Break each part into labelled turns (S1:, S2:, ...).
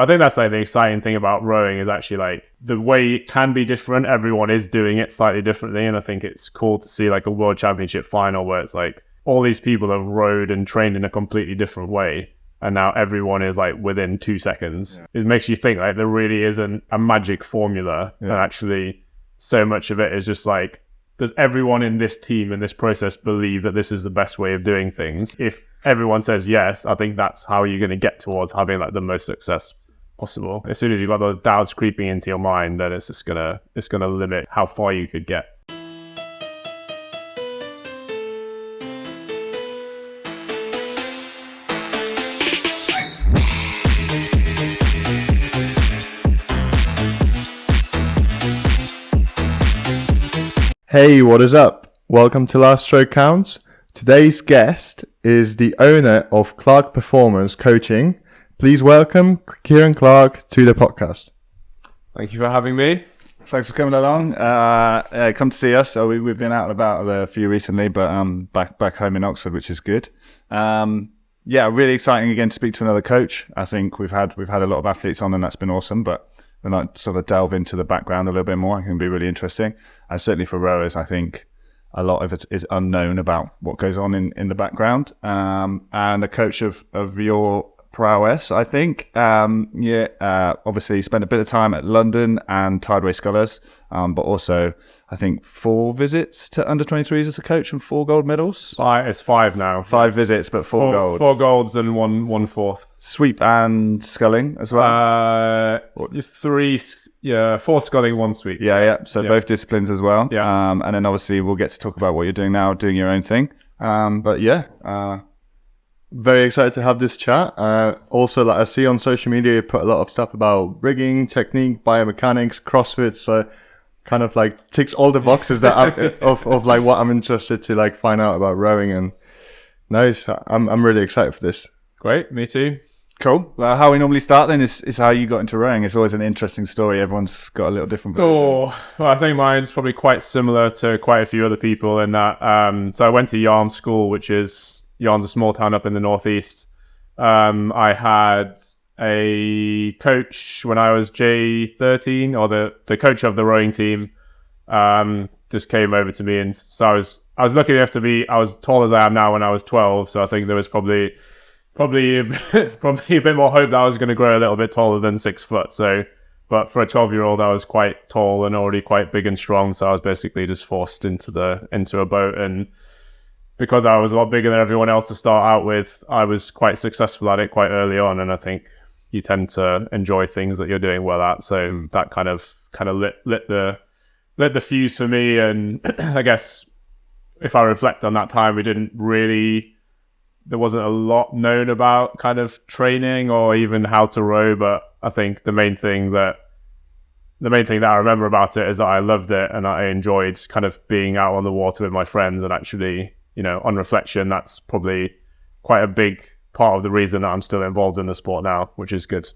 S1: I think that's like the exciting thing about rowing is actually like the way it can be different. Everyone is doing it slightly differently. And I think it's cool to see like a world championship final where it's like all these people have rowed and trained in a completely different way. And now everyone is like within 2 seconds. Yeah. It makes you think like there really isn't a magic formula. Yeah. And actually so much of it is just like, does everyone in this team in this process believe that this is the best way of doing things? If everyone says yes, I think that's how you're going to get towards having like the most success possible. As soon as you've got those doubts creeping into your mind, then it's just gonna limit how far you could get.
S2: Hey, what is up? Welcome to Last Stroke Counts. Today's guest is the owner of Clark Performance Coaching. Please welcome Kieran Clark to the podcast.
S1: Thank you for having me.
S3: Thanks for coming along. Come to see us. So we've been out and about a few recently, but back home in Oxford, which is good. Really exciting again to speak to another coach. I think we've had a lot of athletes on, and that's been awesome. But we'll like sort of delve into the background a little bit more. It can be really interesting, and certainly for rowers, I think a lot of it is unknown about what goes on in the background. And a coach of your prowess, I think. Obviously spent a bit of time at London and Tideway Scullers, but also I think 4 visits to under 23s as a coach and 4 gold medals.
S1: It's 5 now.
S3: 5 visits, but 4 golds.
S1: 4 golds and one fourth.
S3: Sweep and sculling as well. 4
S1: sculling, 1 sweep.
S3: So both disciplines as well. And then obviously we'll get to talk about what you're doing now, doing your own thing.
S2: Very excited to have this chat. Also, like I see on social media, you put a lot of stuff about rigging, technique, biomechanics, CrossFit. So kind of like ticks all the boxes that of like what I'm interested to like find out about rowing. And nice. I'm really excited for this.
S1: Great. Me too.
S3: Cool. Well, how we normally start then is how you got into rowing. It's always an interesting story. Everyone's got a little different version.
S1: Well, I think mine's probably quite similar to quite a few other people in that. So I went to Yarm School, which is Yarm's a small town up in the northeast. I had a coach when I was J13, or the coach of the rowing team, just came over to me, and so I was lucky enough to be. I was tall as I am now when I was 12, so I think there was probably a bit more hope that I was going to grow a little bit taller than 6 foot. So, but for a 12-year-old, I was quite tall and already quite big and strong. So I was basically just forced into a boat, and because I was a lot bigger than everyone else to start out with, I was quite successful at it quite early on. And I think you tend to enjoy things that you're doing well at. So that kind of lit the fuse for me. And I guess if I reflect on that time, there wasn't a lot known about kind of training or even how to row. But I think the main thing that I remember about it is that I loved it, and I enjoyed kind of being out on the water with my friends. And actually, on reflection, that's probably quite a big part of the reason that I'm still involved in the sport now, which is good.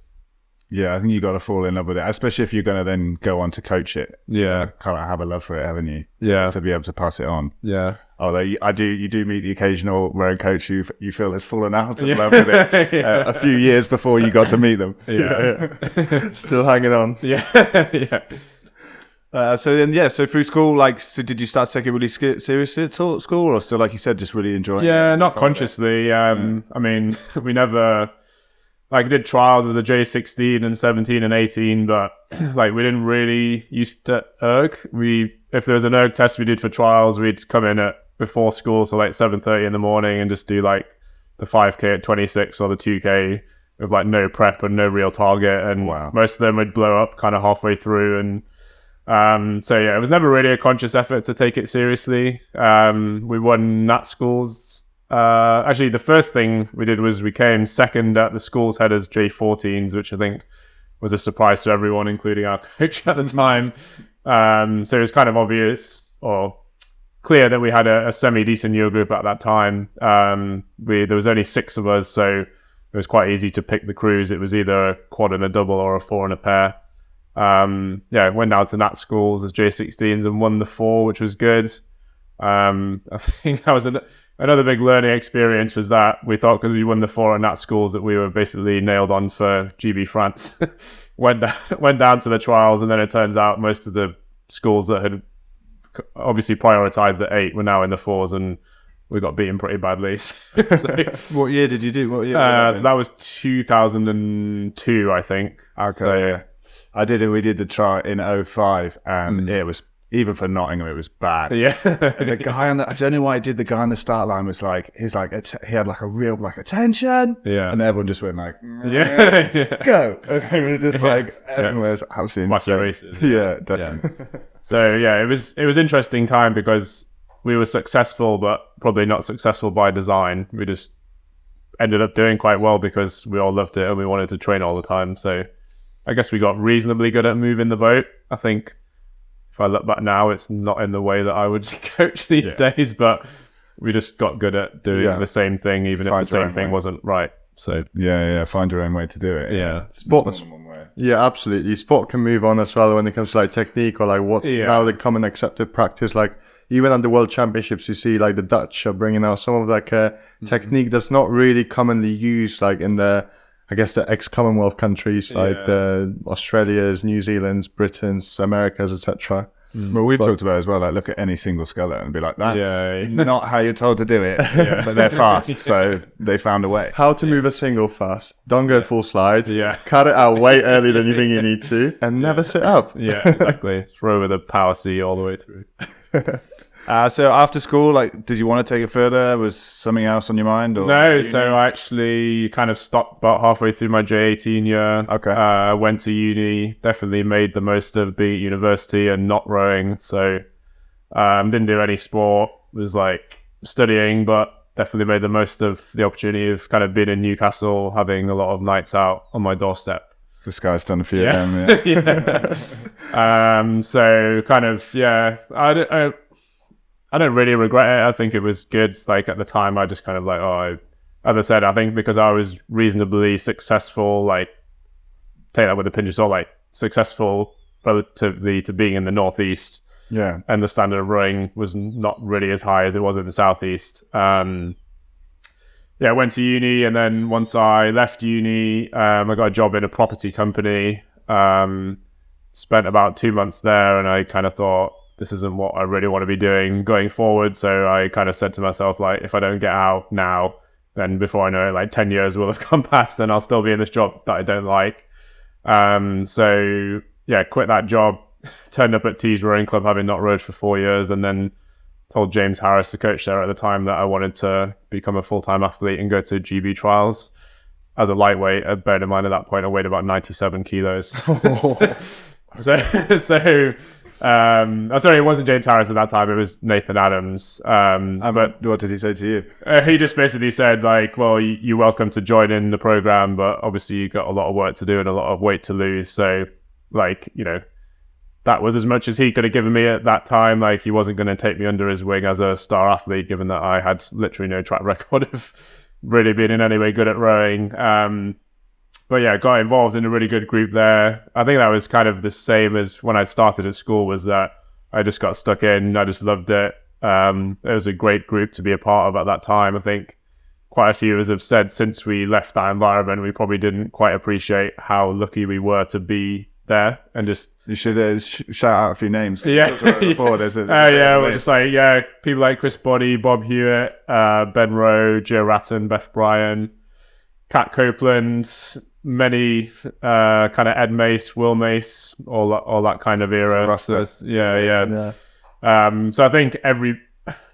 S3: Yeah, I think you got to fall in love with it, especially if you're going to then go on to coach it.
S1: Yeah.
S3: Kind of have a love for it, haven't you?
S1: Yeah.
S3: To be able to pass it on.
S1: Yeah.
S3: Although you do meet the occasional rowing coach you feel has fallen out of love with it a few years before you got to meet them.
S1: Yeah.
S2: Still hanging on.
S1: Yeah. Yeah.
S3: So through school, did you start to take it really seriously at school, or still, like you said, just really enjoying it?
S1: Yeah, not consciously. I mean, we never, did trials of the J16 and 17 and 18, but we didn't really used to erg. If there was an erg test we did for trials, we'd come in before school, so 7:30 in the morning, and just do the 5K at 26 or the 2K with no prep and no real target. And most of them would blow up kind of halfway through. And it was never really a conscious effort to take it seriously. We won Nat schools. Actually, the first thing we did was we came second at the schools headers J14s, which I think was a surprise to everyone, including our coach at the time. So it was kind of obvious or clear that we had a semi-decent year group at that time. There was only 6 of us, so it was quite easy to pick the crews. It was either a quad and a double or a 4 and a pair. Went down to Nat schools as J16s and won the 4, which was good. I think that was another big learning experience was that we thought because we won the 4 and Nat schools that we were basically nailed on for GB France. went down to the trials, and then it turns out most of the schools that had obviously prioritized the 8 were now in the 4s, and we got beaten pretty badly. So,
S3: What year did you do? What year?
S1: so that was 2002, I think.
S3: Okay.
S1: So,
S3: Yeah. We did the trial in 05, and it was, even for Nottingham, it was bad.
S1: yeah.
S3: The guy I don't know why he did. The guy on the start line was like, he had like a real like attention,
S1: Yeah.
S3: and everyone just went like,
S1: yeah.
S3: go. And it was just like everyone was absolutely
S1: Much
S3: insane.
S1: races.
S3: Yeah, definitely.
S1: So yeah, it was interesting time because we were successful, but probably not successful by design. We just ended up doing quite well because we all loved it and we wanted to train all the time. So I guess we got reasonably good at moving the boat. I think if I look back now, it's not in the way that I would coach these days, but we just got good at doing the same thing, even if the same thing wasn't right. So
S3: Yeah, find your own way to do it.
S1: yeah.
S2: Sport. Yeah, absolutely. Sport can move on as well when it comes to like technique or like what's now the common accepted practice. Like even at the World Championships, you see like the Dutch are bringing out some of like a technique that's not really commonly used, like in the, I guess, the ex-Commonwealth countries, like the Australias, New Zealands, Britons, Americas, etc.
S3: Well, we've talked about it as well, like look at any single skeleton and be like, that's not how you're told to do it, but they're fast, so they found a way.
S2: How to move a single fast. Don't go full slide.
S1: Yeah.
S2: Cut it out way earlier than you think you need to. And never sit up.
S1: Yeah, exactly. Throw with a power C all the way through.
S3: So after school, like, did you want to take it further? Was something else on your mind? Or
S1: No, so I actually kind of stopped about halfway through my J18 year.
S3: Okay.
S1: Went to uni, definitely made the most of being at university and not rowing. So didn't do any sport, was like studying, but definitely made the most of the opportunity of kind of being in Newcastle, having a lot of nights out on my doorstep.
S3: This guy's done a few of them,
S1: yeah. So kind of, I don't really regret it. I think it was good. Like at the time, I just kind of like, as I said, I think because I was reasonably successful, like take that with a pinch of salt, like successful relatively to being in the Northeast.
S3: Yeah.
S1: And the standard of rowing was not really as high as it was in the Southeast. I went to uni, and then once I left uni, I got a job in a property company. Spent about 2 months there, and I kind of thought, this isn't what I really want to be doing going forward. So I kind of said to myself, like, if I don't get out now, then before I know it, like 10 years will have gone past and I'll still be in this job that I don't like. So yeah, quit that job, turned up at Tees Rowing Club, having not rowed for 4 years, and then told James Harris, the coach there at the time, that I wanted to become a full-time athlete and go to GB trials as a lightweight. Bear in mind at that point, I weighed about 97 kilos. So sorry, it wasn't James Harris at that time, it was Nathan Adams.
S3: But what did he say to you?
S1: He just basically said, like, well, you're welcome to join in the program, but obviously you've got a lot of work to do and a lot of weight to lose. So, like, you know, that was as much as he could have given me at that time. Like, he wasn't going to take me under his wing as a star athlete, given that I had literally no track record of really being in any way good at rowing. But yeah, got involved in a really good group there. I think that was kind of the same as when I started at school, was that I just got stuck in. I just loved it. It was a great group to be a part of at that time. I think quite a few of us have said since we left that environment, we probably didn't quite appreciate how lucky we were to be there. And just...
S3: You should shout out a few names.
S1: Yeah.
S3: Before,
S1: we're just like, people like Chris Boddy, Bob Hewitt, Ben Rowe, Joe Ratton, Beth Bryan, Kat Copeland, many kind of Ed Mace, Will Mace, all that kind of era. So I think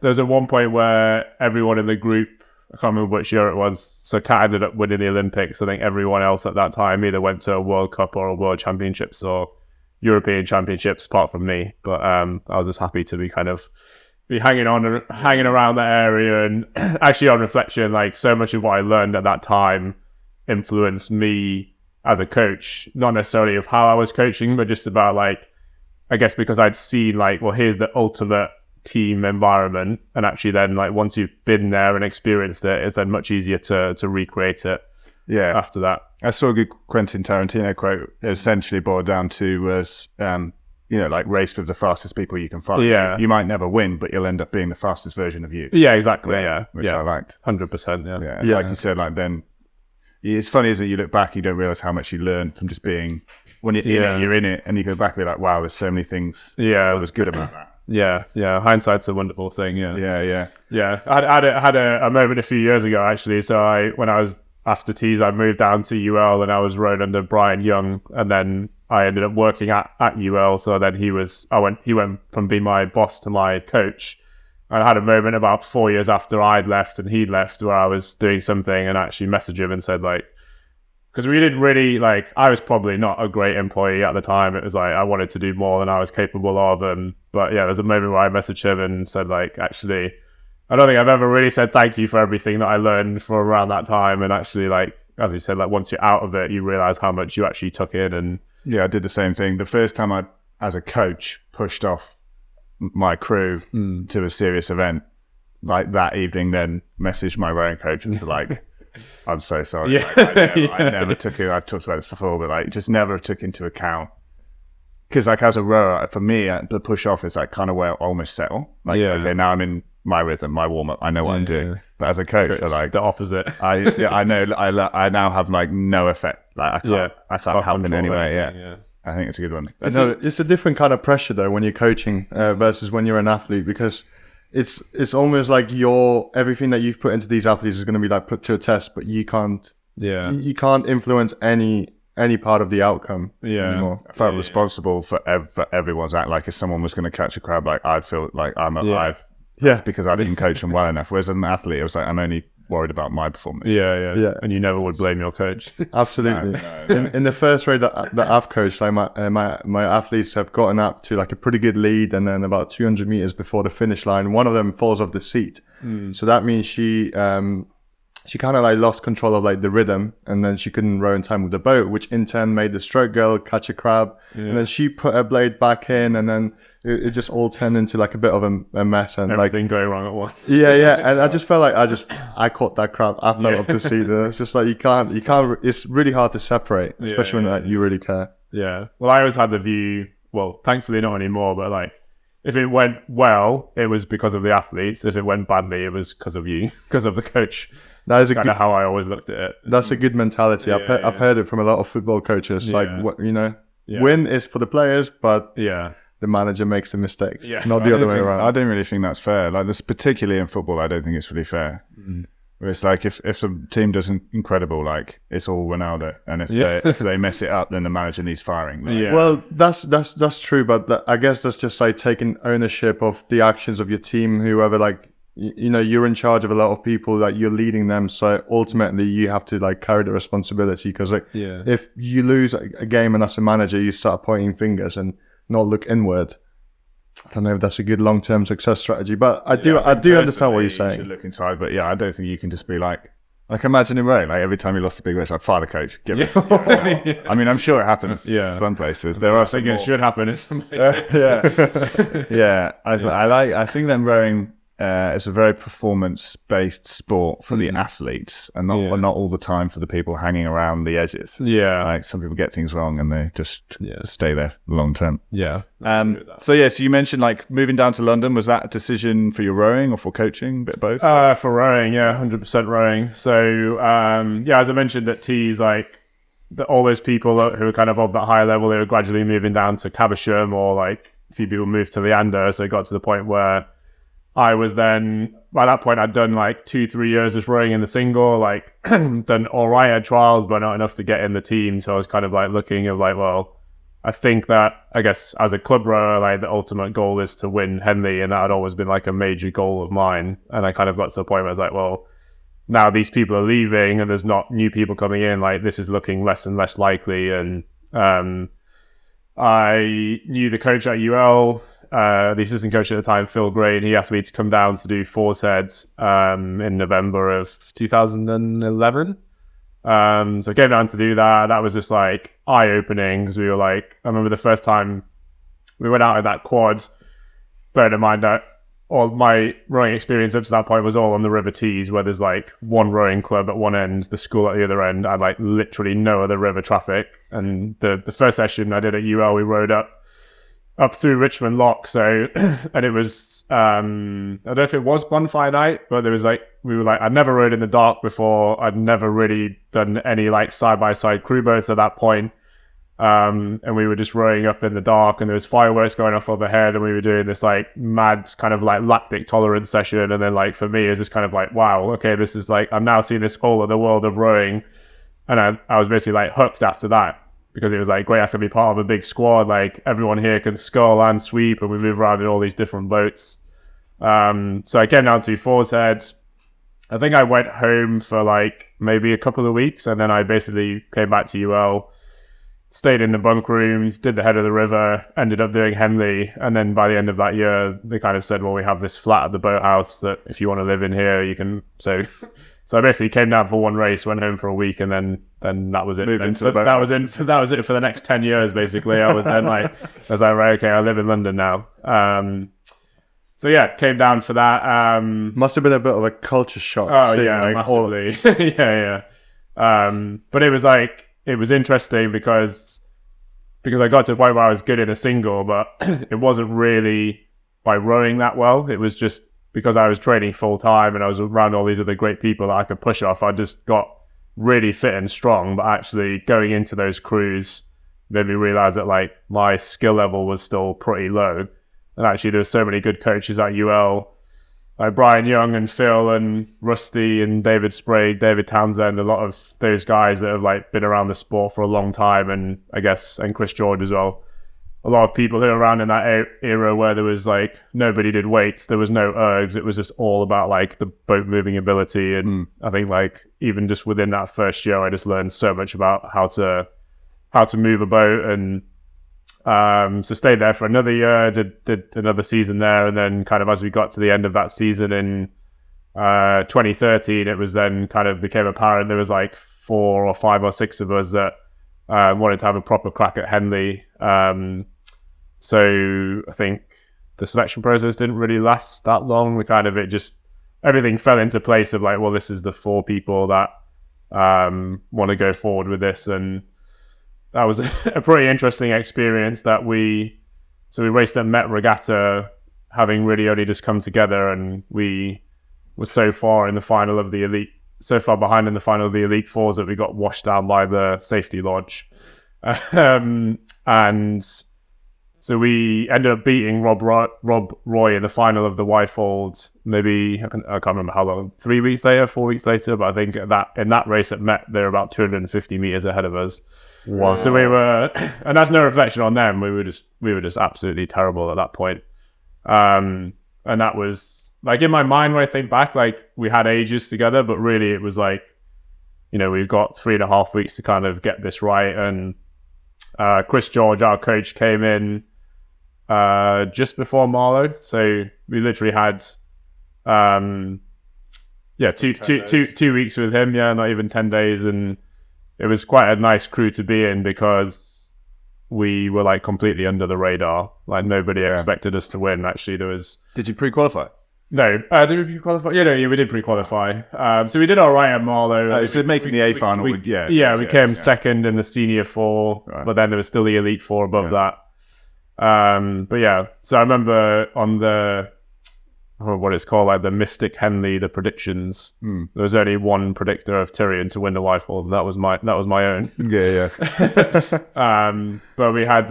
S1: there's at one point where everyone in the group, I can't remember which year it was, so Kat ended up winning the Olympics. I think everyone else at that time either went to a World Cup or a World Championships or European Championships apart from me. But I was just happy to be hanging around that area. And actually, on reflection, like, so much of what I learned at that time influenced me as a coach, not necessarily of how I was coaching, but just about, like, I guess because I'd seen, like, well, here's the ultimate team environment, and actually then, like, once you've been there and experienced it, it's then much easier to recreate it after that.
S3: I saw a good Quentin Tarantino quote. It essentially boiled down to was like race with the fastest people you can find.
S1: Yeah.
S3: You might never win, but you'll end up being the fastest version of you.
S1: Yeah, exactly. Yeah.
S3: Which I liked.
S1: 100%. Yeah.
S3: Yeah. Like you said, like then it's funny, isn't it? You look back, you don't realize how much you learn from just being, when you're in it, you're in it, and you go back and be like, wow, there's so many things that was good about that.
S1: Yeah. Hindsight's a wonderful thing. Yeah. I had a moment a few years ago, actually. So when I was after Tees, I moved down to UL and I was rowing under Brian Young, and then I ended up working at UL. So then he went from being my boss to my coach. I had a moment about 4 years after I'd left and he'd left where I was doing something and actually messaged him and said, like, because we didn't really, like, I was probably not a great employee at the time. It was like I wanted to do more than I was capable of. But yeah, there's a moment where I messaged him and said, like, actually, I don't think I've ever really said thank you for everything that I learned from around that time. And actually, like, as you said, like, once you're out of it, you realize how much you actually took in. And
S3: yeah, I did the same thing. The first time I, as a coach, pushed off my crew to a serious event, like that evening, then messaged my rowing coach and was like, I'm so sorry.
S1: Yeah.
S3: Like, I never took it. I've talked about this before, but like just never took into account. Because like as a rower, for me, the push off is like kind of where I almost settle. Like, okay, now I'm in my rhythm, my warm up. I know what I'm doing. But as a coach, like
S1: the opposite.
S3: I know. I now have like no effect. Like I can't help in any way. Yeah. I think it's a good one.
S2: It's a different kind of pressure though when you're coaching versus when you're an athlete, because it's almost like everything that you've put into these athletes is going to be like put to a test, but you can't influence any part of the outcome anymore.
S3: I felt responsible for everyone's act. Like if someone was going to catch a crab, like I'd feel like I'm alive. That's because I didn't coach them well enough. Whereas as an athlete, it was like I'm only worried about my performance.
S1: Yeah. And you never would blame your coach.
S2: Absolutely. In the first race that I've coached, like my athletes have gotten up to like a pretty good lead, and then about 200 meters before the finish line, one of them falls off the seat. So that means she kind of like lost control of like the rhythm, and then she couldn't row in time with the boat, which in turn made the stroke girl catch a crab, and then she put her blade back in, and then it just all turned into like a bit of a mess, and
S1: everything going wrong at once.
S2: And I just felt like I caught that crab. I fell off the seat, and it's just like you can't. It's really hard to separate, especially when like you really care.
S1: Yeah. Well, I always had the view. Well, thankfully not anymore. But like, if it went well, it was because of the athletes. If it went badly, it was because of you, because of the coach. That is kind of how I always looked at it.
S2: That's a good mentality. I've heard it from a lot of football coaches. Like, win is for the players, but the manager makes the mistakes, not the other way around.
S3: I don't really think that's fair. Like this, particularly in football, I don't think it's really fair. Where it's like if the team does incredible, like it's all Ronaldo, and if they mess it up, then the manager needs firing. Like.
S2: Well, that's true, but I guess that's just like taking ownership of the actions of your team. Whoever, like you're in charge of a lot of people, like you're leading them, so ultimately you have to like carry the responsibility. Because like if you lose a game and as a manager you start pointing fingers and not look inward, I don't know if that's a good long-term success strategy, but I do understand what you're saying.
S3: You should look inside, but I don't think you can just be like imagine in rowing, like every time you lost a big race, like fire the coach. I mean, I'm sure it happens. Some places there are.
S1: I think it should happen in some places.
S3: I think that rowing is a very performance-based sport for the athletes, and not all the time for the people hanging around the edges. Like some people get things wrong and they just stay there long term. So you mentioned like moving down to London. Was that a decision for your rowing or for coaching? A bit both.
S1: For rowing, 100% rowing. So as I mentioned at Tees, like all those people who are kind of that higher level, they were gradually moving down to Caversham, or like a few people moved to Leander. So it got to the point where I was then, by that point, I'd done like 2-3 years just rowing in the single, like done all right at trials, but not enough to get in the team. So I was kind of like looking at like, well, I think that, I guess, as a club rower, like the ultimate goal is to win Henley, and that had always been like a major goal of mine. And I kind of got to the point where I was like, well, now these people are leaving and there's not new people coming in, like this is looking less and less likely. And I knew the coach at UL, the assistant coach at the time, Phil Gray, and he asked me to come down to do fours heads in November of 2011. So I came down to do that. That was just like eye-opening, because we were like, I remember the first time we went out in that quad, bearing in mind that all my rowing experience up to that point was all on the River Tees, where there's like one rowing club at one end, the school at the other end, and like literally no other river traffic. And the first session I did at UL, we rowed up up through Richmond Lock. So, and it was, I don't know if it was bonfire night, but there was like, we were like, I'd never rowed in the dark before. I'd never really done any like side-by-side crew boats at that point. And we were just rowing up in the dark, and there was fireworks going off overhead, and we were doing this like mad kind of like lactic tolerance session. And then like for me, it was just kind of like, wow, okay, this is like, I'm now seeing this whole other world of rowing. And I was basically like hooked after that, because it was like great. I could be part of a big squad. Like everyone here can scull and sweep, and we move around in all these different boats. So I came down to Fours Head. I think I went home for like maybe a couple of weeks, and then I basically came back to UL. Stayed in the bunk room, did the head of the river, ended up doing Henley. And then by the end of that year, they kind of said, well, we have this flat at the boathouse that if you want to live in here, you can. So I basically came down for one race, went home for a week, and then that was it.
S3: Moved into the boathouse.
S1: That was it for the next 10 years, basically. I was like, right, okay, I live in London now. So yeah, came down for that.
S2: Must have been a bit of a culture shock.
S1: Oh yeah, massively. yeah. But it was like, it was interesting because I got to a point where I was good in a single, but it wasn't really by rowing that well. It was just because I was training full time and I was around all these other great people that I could push off. I just got really fit and strong, but actually going into those crews made me realize that like my skill level was still pretty low. And actually there were so many good coaches at UL, like Brian Young and Phil and Rusty and David Sprague, David Townsend, a lot of those guys that have like been around the sport for a long time, and I guess, and Chris George as well. A lot of people who were around in that era where there was like, nobody did weights, there was no ergs, it was just all about like the boat moving ability. And I think like even just within that first year, I just learned so much about how to move a boat. And so stayed there for another year, did another season there, and then kind of as we got to the end of that season in 2013, it was then kind of became apparent there was like 4 or 5 or 6 of us that wanted to have a proper crack at Henley. So I think the selection process didn't really last that long. We kind of, everything fell into place of like, well, this is the 4 people that want to go forward with this. And that was a pretty interesting experience that we raced at Met Regatta, having really only just come together, and we were so far behind in the final of the Elite Fours that we got washed down by the safety lodge. And so we ended up beating Rob Roy in the final of the Y-Fold, maybe, I can't remember how long, 3 weeks later, 4 weeks later, but I think in that race at Met, they were about 250 meters ahead of us. Wow. So we were, and that's no reflection on them. We were just absolutely terrible at that point. And that was like, in my mind, when I think back, like we had ages together, but really it was like, we've got 3.5 weeks to kind of get this right. And Chris George, our coach, came in just before Marlow. So we literally had 2 weeks with him. Yeah, not even 10 days. And it was quite a nice crew to be in because we were like completely under the radar. Like nobody expected us to win. Actually, there was.
S3: Did you pre-qualify?
S1: No. Did we pre-qualify? Yeah, we did pre-qualify. So we did all right at Marlow.
S3: So making the A final.
S1: We came second in the senior 4, right. But then there was still the Elite 4 above that. But yeah, so I remember on the, what it's called, like the Mystic Henley, the predictions. There was only one predictor of Tyrion to win the Y-Fold, and that was my own.
S3: Yeah.
S1: But we had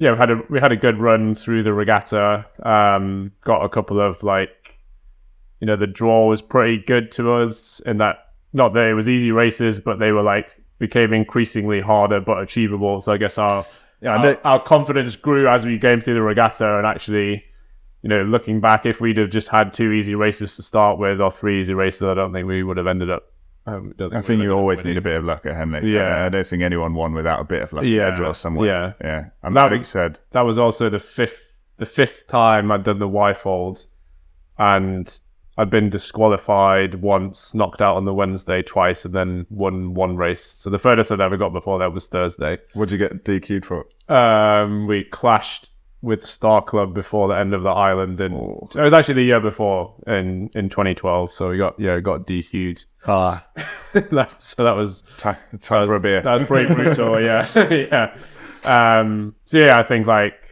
S1: we had a good run through the regatta. Got a couple of like, the draw was pretty good to us in that, not that it was easy races, but they were like became increasingly harder but achievable. So I guess our confidence grew as we came through the regatta, and actually, looking back, if we'd have just had 2 easy races to start with or 3 easy races, I don't think we would have ended up.
S3: I think you always need a bit of luck at Henley.
S1: Yeah,
S3: I don't think anyone won without a bit of luck. Yeah, or somewhere.
S1: Yeah.
S3: And that
S1: was also the fifth time I'd done the Y-Fold, and I'd been disqualified once, knocked out on the Wednesday twice, and then won 1 race. So the furthest I'd ever got before that was Thursday.
S3: What did you get DQ'd for?
S1: We clashed with Star Club before the end of the island, and it was actually the year before in 2012. So we got DQ'd. So that was
S3: time for a beer.
S1: That was pretty brutal. Yeah. So yeah, I think like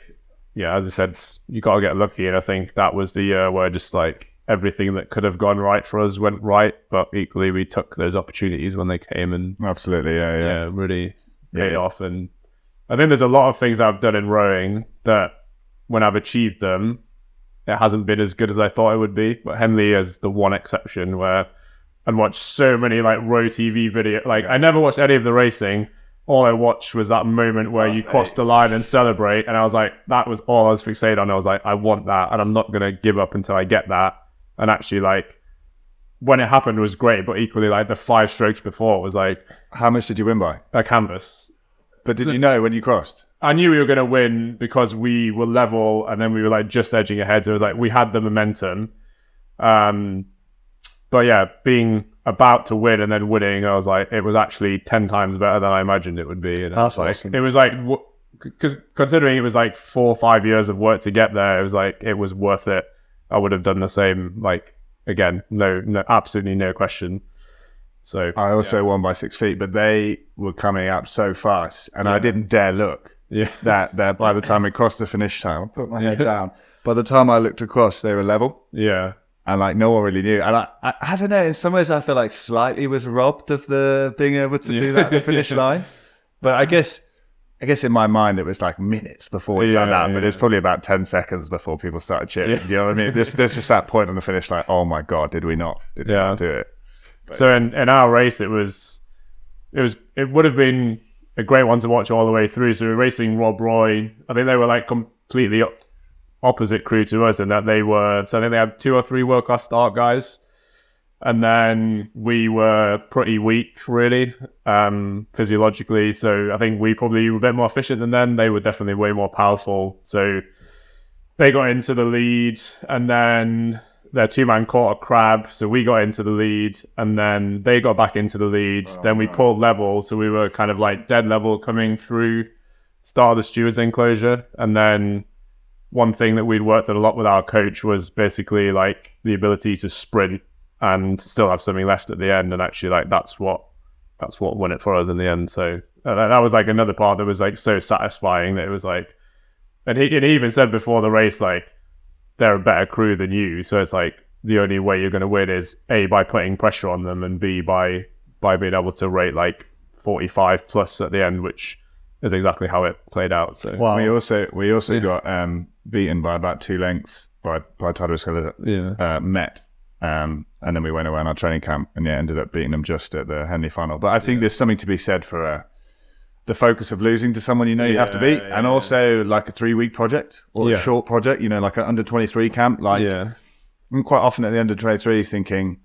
S1: yeah, as I said, you got to get lucky. And I think that was the year where just like everything that could have gone right for us went right. But equally, we took those opportunities when they came and
S3: Absolutely,
S1: really paid off. And I think there's a lot of things I've done in rowing that when I've achieved them, it hasn't been as good as I thought it would be. But Henley is the one exception where I'd watched so many like row TV video. Like I never watched any of the racing. All I watched was that moment where you cross the line and celebrate. And I was like, that was all I was fixated on. I was like, I want that. And I'm not going to give up until I get that. And actually, like, when it happened, it was great. But equally, like, the 5 strokes before was like...
S3: How much did you win by?
S1: A canvas.
S3: But did you know when you crossed?
S1: I knew we were going to win because we were level and then we were, like, just edging ahead. So it was like, we had the momentum. But yeah, being about to win and then winning, I was like, it was actually 10 times better than I imagined it would be. And
S2: That's
S1: like,
S2: awesome.
S1: It was like, because considering it was like 4 or 5 years of work to get there, it was like, it was worth it. I would have done the same, like, again, no, absolutely no question. So
S3: I also won by 6 feet, but they were coming up so fast and I didn't dare look.
S1: Yeah.
S3: That by the time we crossed the finish time, I put my head down. By the time I looked across, they were level.
S1: Yeah.
S3: And like no one really knew. And I don't know, in some ways I feel like slightly was robbed of the being able to do that at the finish line. But I guess in my mind it was like minutes before we found out, but it's probably about 10 seconds before people started cheering. You know what I mean? There's just that point on the finish like, oh my God, did we not do it? But,
S1: so in our race, it would have been a great one to watch all the way through. So we were racing Rob Roy. I think they were like completely opposite crew to us in that I think they had 2 or 3 world-class start guys. And then we were pretty weak, really, physiologically. So I think we probably were a bit more efficient than them. They were definitely way more powerful. So they got into the lead, and then their 2-man caught a crab. So we got into the lead, and then they got back into the lead. Then we pulled level. So we were kind of like dead level coming through start of the stewards enclosure. And then one thing that we'd worked on a lot with our coach was basically like the ability to sprint and still have something left at the end. And actually, like, that's what won it for us in the end. So that was like another part that was like so satisfying that it was like, and he even said before the race, like, they're a better crew than you. So it's like the only way you're going to win is A, by putting pressure on them, and B, by being able to rate like 45 plus at the end, which is exactly how it played out. So
S2: Wow.
S3: we also got beaten by about 2 lengths by Tadros Met. And then we went away on our training camp and ended up beating them just at the Henley final. But I think there's something to be said for the focus of losing to someone you know you have to beat, and also like a 3-week project or a short project, like an under 23 camp. Like I'm quite often at the under 23s thinking,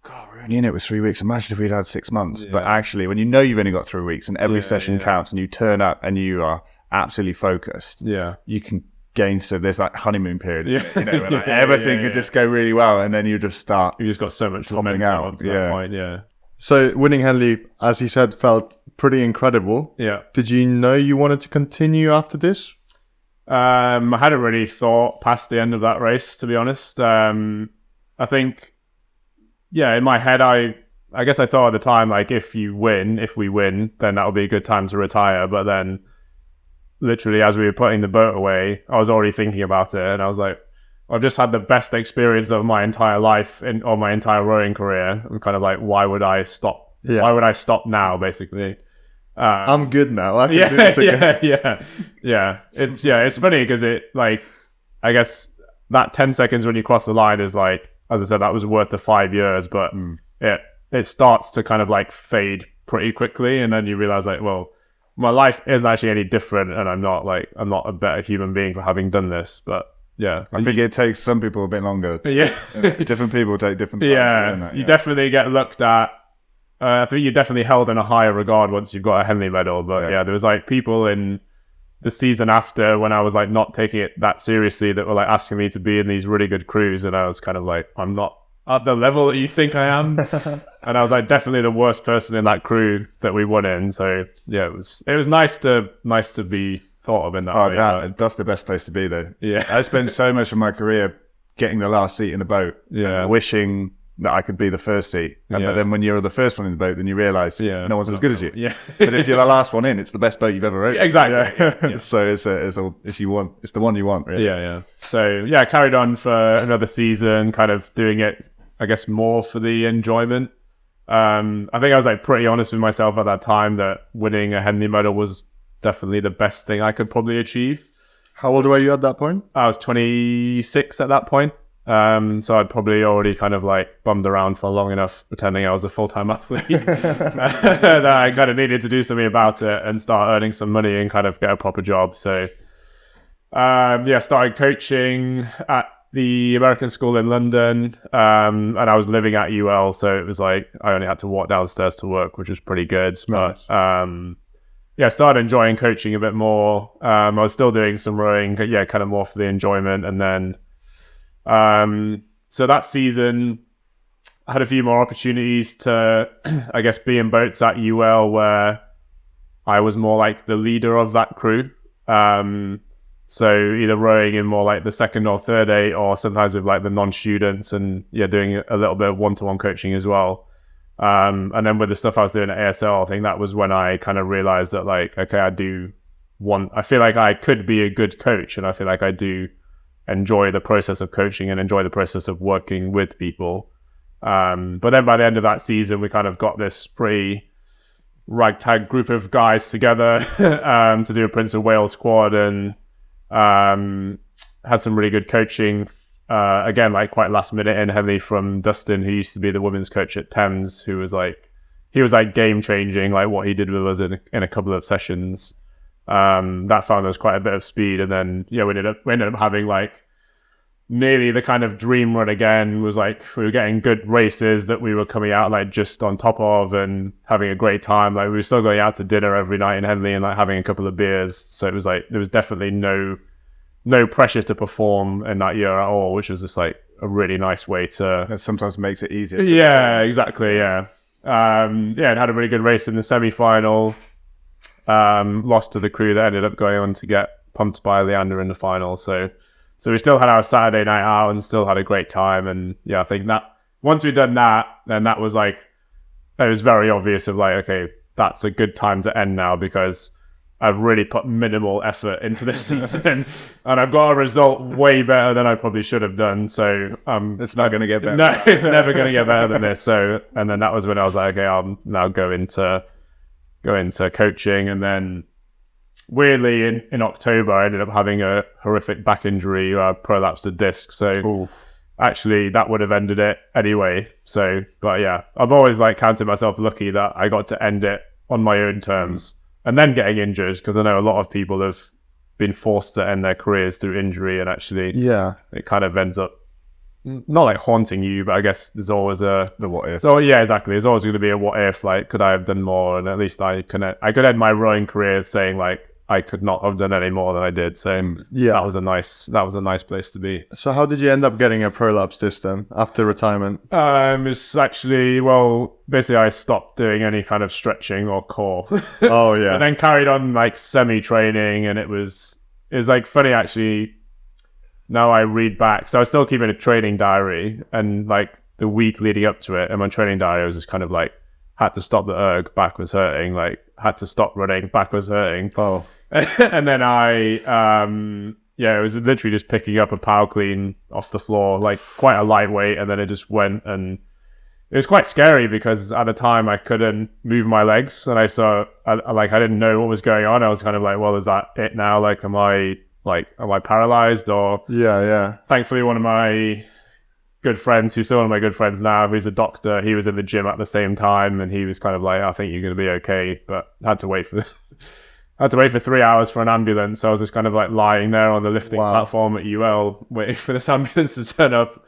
S3: God, we're only in it with 3 weeks. Imagine if we'd had 6 months. But actually, when you know you've only got 3 weeks and every session counts, and you turn up and you are absolutely focused, you can gain. So there's that honeymoon period, isn't it? When like everything could just go really well, and then you just got so much
S1: momentum
S3: out
S1: up to that point.
S2: So winning Henley, as you said, felt pretty incredible.
S1: Yeah.
S2: Did you know you wanted to continue after this?
S1: I hadn't really thought past the end of that race, to be honest. I think, in my head, I guess I thought at the time, like, if we win, then that'll be a good time to retire. But then literally as we were putting the boat away, I was already thinking about it. And I was like, I've just had the best experience of my entire life or my entire rowing career. I'm kind of like, why would I stop?
S2: Yeah.
S1: Why would I stop now, basically?
S2: I'm good now. I can do this again.
S1: It's funny because it, like, I guess that 10 seconds when you cross the line is like, as I said, that was worth the 5 years, but it starts to kind of like fade pretty quickly, and then you realize like, well, my life isn't actually any different, and I'm not a better human being for having done this. But I
S3: think it takes some people a bit longer. Different people take different times.
S1: You definitely get looked at. I think you're definitely held in a higher regard once you've got a Henley medal. But there was like people in the season after when I was like not taking it that seriously that were like asking me to be in these really good crews, and I was kind of like, I'm not at the level that you think I am. And I was like definitely the worst person in that crew that we won in. So it was nice to be thought of in that way.
S3: That's the best place to be, though.
S1: Yeah.
S3: I spent so much of my career getting the last seat in the boat, wishing that I could be the first seat. And
S1: Yeah.
S3: then when you're the first one in the boat, then you realise no one's as good as you.
S1: Yeah.
S3: But if you're the last one in, it's the best boat you've ever rowed.
S1: Exactly. Yeah.
S3: So it's the one you want, really.
S1: Yeah. So yeah, carried on for another season, kind of doing it, I guess, more for the enjoyment. I think I was like pretty honest with myself at that time that winning a Henley medal was definitely the best thing I could probably achieve.
S2: How old were you at that point?
S1: I was 26 at that point. So I'd probably already kind of like bummed around for long enough pretending I was a full-time athlete that I kind of needed to do something about it and start earning some money and kind of get a proper job. So started coaching at the American school in London, and I was living at UL, so it was like I only had to walk downstairs to work, which was pretty good.
S2: Nice.
S1: But started enjoying coaching a bit more. I was still doing some rowing, kind of more for the enjoyment. And then, so that season, I had a few more opportunities to, I guess, be in boats at UL where I was more like the leader of that crew. So either rowing in more like the second or third eight, or sometimes with like the non-students, and doing a little bit of one-to-one coaching as well. And then with the stuff I was doing at ASL, I think that was when I kind of realized that like, okay, I feel like I could be a good coach, and I feel like I do enjoy the process of coaching and enjoy the process of working with people. But then by the end of that season, we kind of got this pretty ragtag group of guys together to do a Prince of Wales squad, and had some really good coaching. Again, like quite last minute in Henley from Dustin, who used to be the women's coach at Thames, who was like, game changing, like what he did with us in a couple of sessions. That found us quite a bit of speed. And then, we ended up having like nearly the kind of dream run again. Was like, we were getting good races that we were coming out like just on top of and having a great time. Like we were still going out to dinner every night in Henley and like having a couple of beers. So it was like, there was definitely no pressure to perform in that year at all, which was just like a really nice way to...
S3: That sometimes makes it easier.
S1: Exactly, yeah. And had a really good race in the semi-final. Lost to the crew that ended up going on to get pumped by Leander in the final. So we still had our Saturday night out and still had a great time. And I think that once we'd done that, then that was like, it was very obvious of like, okay, that's a good time to end now, because I've really put minimal effort into this season, and I've got a result way better than I probably should have done. So
S3: it's not going to get better.
S1: No, it's never going to get better than this. So, and then that was when I was like, okay, I'll now go into coaching. And then weirdly in October, I ended up having a horrific back injury. I prolapsed a disc. So actually that would have ended it anyway. So, but yeah, I've always like counted myself lucky that I got to end it on my own terms. And then getting injured, because I know a lot of people have been forced to end their careers through injury, and actually it kind of ends up not like haunting you, but I guess there's always the
S3: what if.
S1: So yeah, exactly. There's always going to be a what if, like, could I have done more? And at least I could end my rowing career saying like, I could not have done any more than I did. So that was a nice place to be.
S2: So how did you end up getting a prolapse disc then after retirement?
S1: It's actually, basically I stopped doing any kind of stretching or core.
S2: Oh yeah.
S1: And then carried on like semi-training, and it was like funny actually. Now I read back, so I was still keeping a training diary, and like the week leading up to it, and my training diary was just kind of like, had to stop the erg, back was hurting, like had to stop running, back was hurting.
S2: Oh.
S1: And then it was literally just picking up a power clean off the floor, like quite a lightweight, and then it just went, and it was quite scary because at the time I couldn't move my legs, and I didn't know what was going on. I was kind of like, well, is that it now? Like, am I paralyzed? Or thankfully one of my good friends, who's still one of my good friends now, who's a doctor, he was in the gym at the same time, and he was kind of like, I think you're going to be okay, but had to wait for 3 hours for an ambulance. So I was just kind of like lying there on the lifting platform at UL waiting for this ambulance to turn up.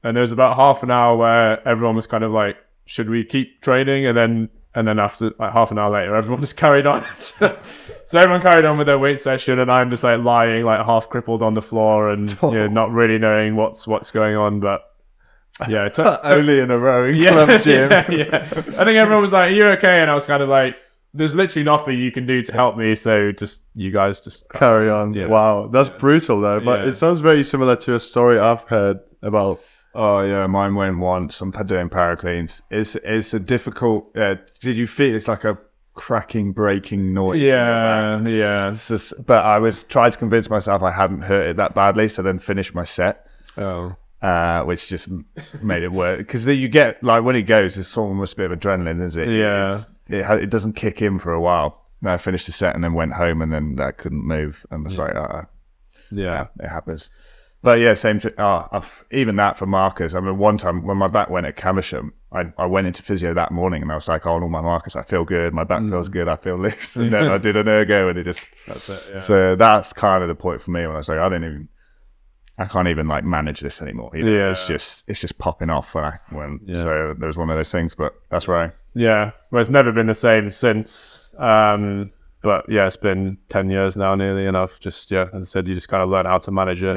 S1: And there was about half an hour where everyone was kind of like, should we keep training? And then after like half an hour later, everyone just carried on. So everyone carried on with their weight session, and I'm just like lying like half crippled on the floor and not really knowing what's going on. But yeah, it took
S3: only in a rowing club gym.
S1: Yeah. I think everyone was like, "Are you okay?" And I was kind of like, there's literally nothing you can do to help me, so you guys just
S2: carry on.
S1: Yeah.
S2: Wow, that's brutal though. But it sounds very similar to a story I've heard about
S3: Oh yeah, mine went once. I'm doing paracleans. It's a difficult. Did you feel it's like a cracking, breaking noise? in your back?
S1: Yeah.
S3: It's just, but I was trying to convince myself I hadn't hurt it that badly, so then finished my set.
S1: Oh.
S3: Which just made it work because you get like when it goes, there's almost a bit of adrenaline, is it?
S1: Yeah.
S3: It doesn't kick in for a while. I finished the set and then went home, and then I couldn't move, and it's like,
S1: Yeah.
S3: it happens. But yeah, same thing. Even that for markers. I mean, one time when my back went at Caversham, I went into physio that morning and I was like, oh, all my markers, I feel good. My back feels good. I feel loose. And then I did an ergo and
S1: That's it. Yeah.
S3: so that's kind of the point for me when I was like, I can't even like manage this anymore. You know?
S1: Yeah.
S3: It's just popping off so there was one of those things, but that's right.
S1: Yeah. Well, it's never been the same since. But yeah, it's been 10 years now nearly, and I've just, as I said, you just kind of learn how to manage it.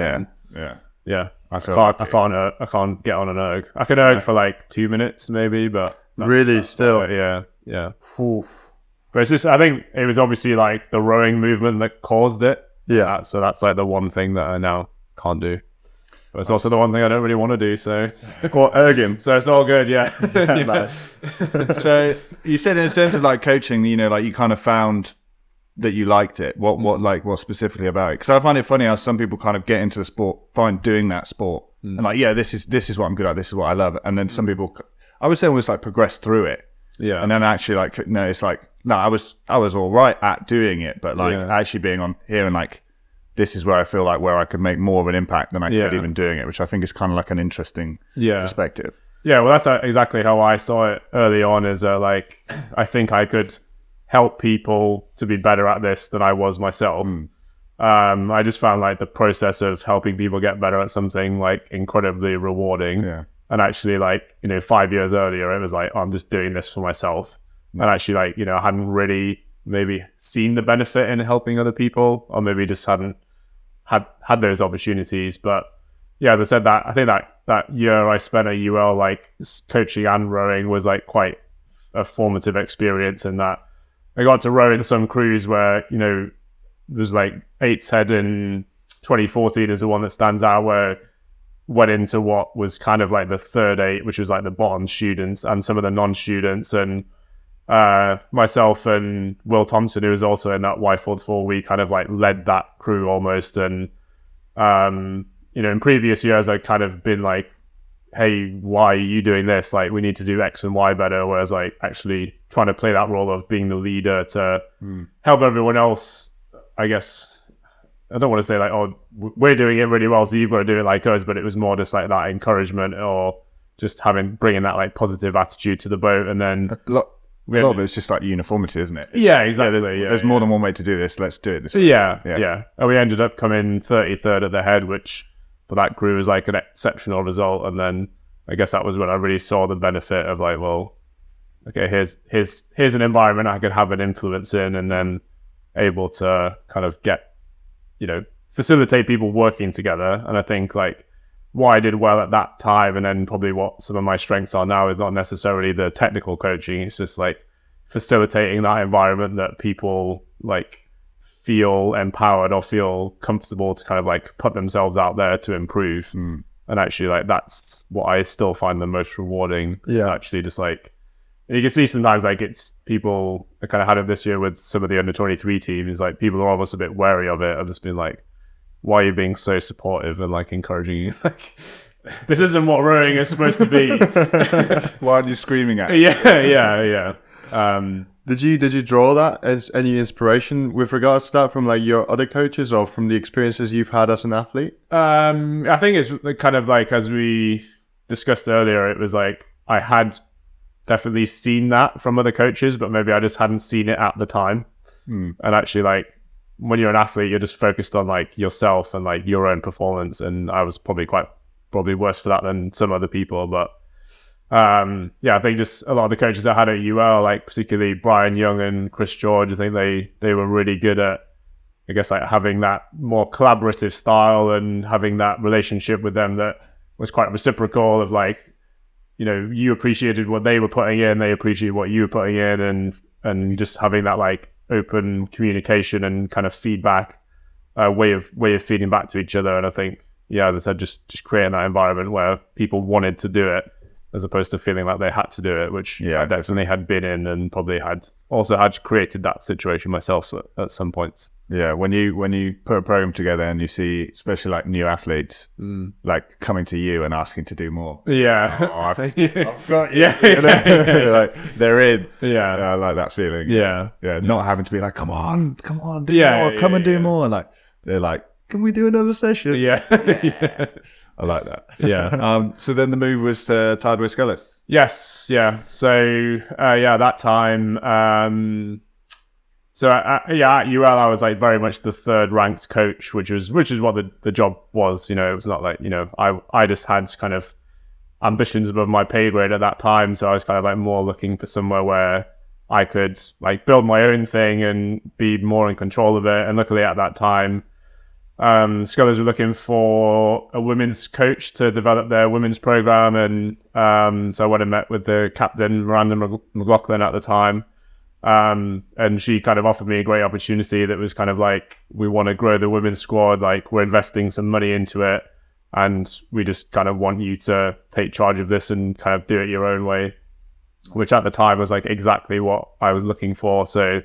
S3: Yeah.
S1: I can't get on an erg. I can erg for like 2 minutes maybe, but
S2: Really, still.
S1: yeah.
S2: Oof.
S1: But it's just, I think it was obviously like the rowing movement that caused it.
S2: Yeah.
S1: So that's like the one thing that I now can't do. But it's also the one thing I don't really want to do. So
S2: Or erging.
S1: so it's all good. Yeah.
S2: Nice.
S3: So you said in terms of like coaching, you know, like you kind of found that you liked it. What specifically about it? Because I find it funny how some people kind of get into a sport, find doing that sport, and like, yeah, this is what I'm good at. This is what I love. And then some people, I would say, almost like progress through it.
S1: Yeah.
S3: And then actually, like, no, it's like, no, I was all right at doing it, but like actually being on here and like, this is where I feel like where I could make more of an impact than I could even doing it, which I think is kind of like an interesting perspective.
S1: Yeah, well, that's exactly how I saw it early on. Is like, I think I could help people to be better at this than I was myself. I just found like the process of helping people get better at something like incredibly rewarding.
S3: Yeah.
S1: And actually, like, 5 years earlier, it was like, oh, I'm just doing this for myself. And actually, like, I hadn't really maybe seen the benefit in helping other people, or maybe just hadn't had those opportunities. But yeah, as I said, that I think that year I spent at UL, like coaching and rowing, was like quite a formative experience in that I got to row in some crews where, there's like Eights Head in 2014 is the one that stands out, where went into what was kind of like the third eight, which was like the bottom students and some of the non-students, and myself and Will Thompson, who was also in that Y44, we kind of like led that crew almost. And in previous years I'd kind of been like, hey, why are you doing this? Like, we need to do X and Y better. Whereas like actually trying to play that role of being the leader to help everyone else, I guess. I don't want to say like, oh, we're doing it really well, so you've got to do it like us, but it was more just like that encouragement, or just bringing that like positive attitude to the boat. And then
S3: A lot of it's just like uniformity, isn't it?
S1: Yeah, exactly.
S3: There's more than one way to do this. Let's do it this way.
S1: Yeah. And we ended up coming 33rd at the head, which for that crew was like an exceptional result. And then I guess that was when I really saw the benefit of like, well, okay, here's an environment I could have an influence in, and then able to kind of get, facilitate people working together. And I think like what I did well at that time, and then probably what some of my strengths are now, is not necessarily the technical coaching. It's just like facilitating that environment that people like feel empowered or feel comfortable to kind of like put themselves out there to improve. And actually like that's what I still find the most rewarding.
S2: Yeah.
S1: Actually just like, and you can see sometimes like it's people, I kind of had it this year with some of the under 23 teams, like people are almost a bit wary of it. I've just been like, why are you being so supportive and like encouraging you? Like, this isn't what rowing is supposed to be.
S3: Why are you screaming at?
S1: Yeah.
S2: Did you draw that as any inspiration with regards to that from like your other coaches or from the experiences you've had as an athlete?
S1: I think it's kind of like, as we discussed earlier, it was like I had definitely seen that from other coaches, but maybe I just hadn't seen it at the time. And actually like, when you're an athlete, you're just focused on like yourself and like your own performance. And I was probably worse for that than some other people. But I think just a lot of the coaches I had at UL, like particularly Brian Young and Chris George, I think they were really good at, I guess, like having that more collaborative style and having that relationship with them that was quite reciprocal, of like, you appreciated what they were putting in, they appreciated what you were putting in, and just having that like open communication and kind of feedback way of feeding back to each other. And I think yeah, as I said, just creating that environment where people wanted to do it, as opposed to feeling like they had to do it, which I definitely had been in, and probably had created that situation myself at some points.
S3: Yeah, when you put a program together and you see, especially like new athletes, like coming to you and asking to do more.
S1: Yeah,
S3: I've got you. Like they're in.
S1: Yeah,
S3: I like that feeling.
S1: Yeah,
S3: not having to be like, come on, do more, come and do more. Like they're like, can we do another session?
S1: Yeah.
S3: I like that.
S1: Yeah.
S3: So then the move was to Tideway Scullis.
S1: Yes. Yeah. So that time. So at UL, I was like very much the third ranked coach, which is what the job was. You know, it was not like, you know, I just had kind of ambitions above my pay grade at that time. So I was kind of like more looking for somewhere where I could like build my own thing and be more in control of it. And luckily at that time, Scullers were looking for a women's coach to develop their women's program, and so I went and met with the captain, Miranda McLaughlin, at the time, and she kind of offered me a great opportunity that was kind of like, we want to grow the women's squad, like we're investing some money into it, and we just kind of want you to take charge of this and kind of do it your own way, which at the time was like exactly what I was looking for. So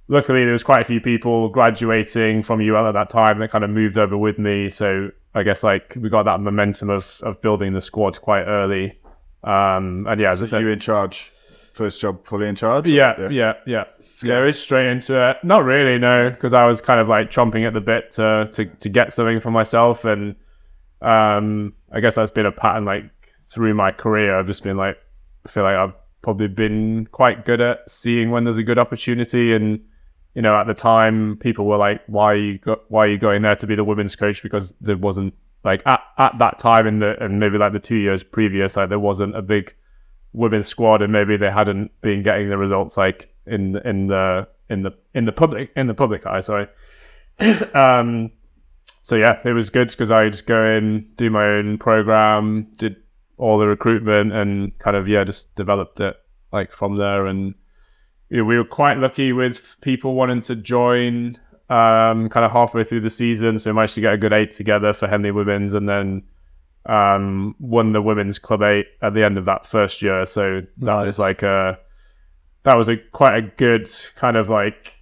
S1: luckily, there was quite a few people graduating from UL at that time that kind of moved over with me. So I guess like we got that momentum of building the squad quite early. And yeah, as I said,
S3: you in charge, first job fully in charge?
S1: Yeah. Scary, straight into it. Not really, no, because I was kind of like chomping at the bit to get something for myself. And I guess that's been a pattern like through my career. I've just been like, I feel like I've probably been quite good at seeing when there's a good opportunity. And you know, at the time, people were like, why are you going there to be the women's coach? Because there wasn't like at that time and maybe like the 2 years previous, like there wasn't a big women's squad, and maybe they hadn't been getting the results like in the public eye. Sorry. So yeah, it was good because I just go in, do my own program, did all the recruitment, and kind of just developed it like from there. And we were quite lucky with people wanting to join kind of halfway through the season. So we managed to get a good 8 together for Henley Women's, and then won the Women's Club 8 at the end of that first year. So that was like quite a good kind of like,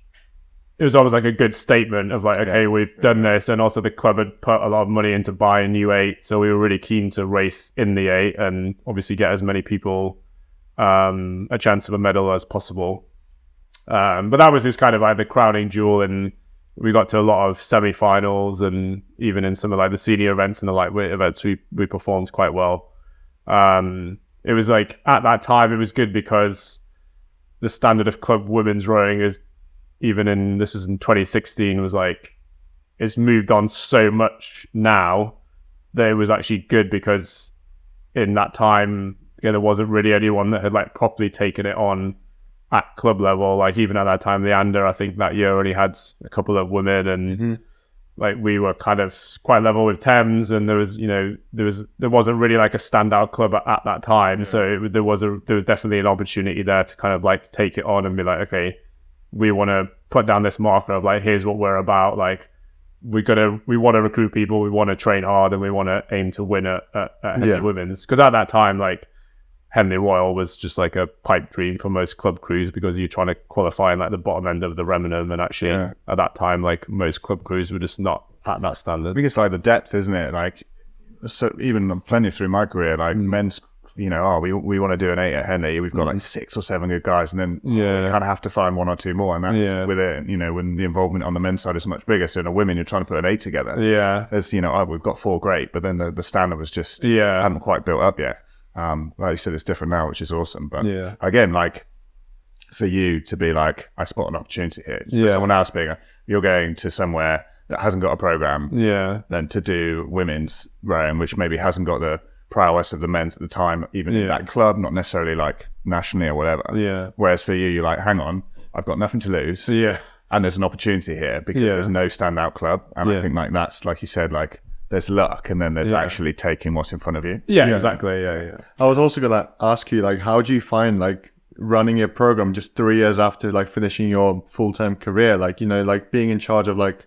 S1: it was always like a good statement of like, okay, we've done this. And also the club had put a lot of money into buying new 8. So we were really keen to race in the 8 and obviously get as many people a chance of a medal as possible. But that was just kind of like the crowning jewel, and we got to a lot of semi-finals, and even in some of like the senior events and the lightweight events, we performed quite well. It was like at that time, it was good because the standard of club women's rowing is, this was in 2016, was like, it's moved on so much now that it was actually good, because in that time, there wasn't really anyone that had like properly taken it on at club level. Like even at that time, the Under, I think that year only had a couple of women, and like we were kind of quite level with Thames, and there wasn't really like a standout club at that time. So there was definitely an opportunity there to kind of like take it on and be like, okay, we want to put down this marker of like, here's what we're about. Like we want to recruit people, we want to train hard, and we want to aim to win at Henley Women's. Because at that time, like Henley Royal was just like a pipe dream for most club crews, because you're trying to qualify in like the bottom end of the Remenham, and actually at that time, like most club crews were just not at that standard.
S3: I think it's like the depth, isn't it? Like, so even plenty through my career, like men's, we want to do an 8 at Henley. We've got like 6 or 7 good guys, and then you kind of have to find 1 or 2 more, and that's with it. When the involvement on the men's side is much bigger. So in a women, you're trying to put an 8 together. Yeah, there's we've got 4 great, but then the standard was just hadn't quite built up yet. Like you said, it's different now, which is awesome. But again, like for you to be like, I spot an opportunity here. For someone else being, you're going to somewhere that hasn't got a program. Then to do women's rowing, which maybe hasn't got the prowess of the men's at the time, even in that club, not necessarily like nationally or whatever. Whereas for you, you're like, hang on, I've got nothing to lose. And there's an opportunity here because there's no standout club. And I think like that's, like you said, like there's luck, and then there's actually taking what's in front of you.
S1: Exactly.
S2: I was also gonna ask you, like, how do you find like running your program just 3 years after like finishing your full-time career? Like, like being in charge of like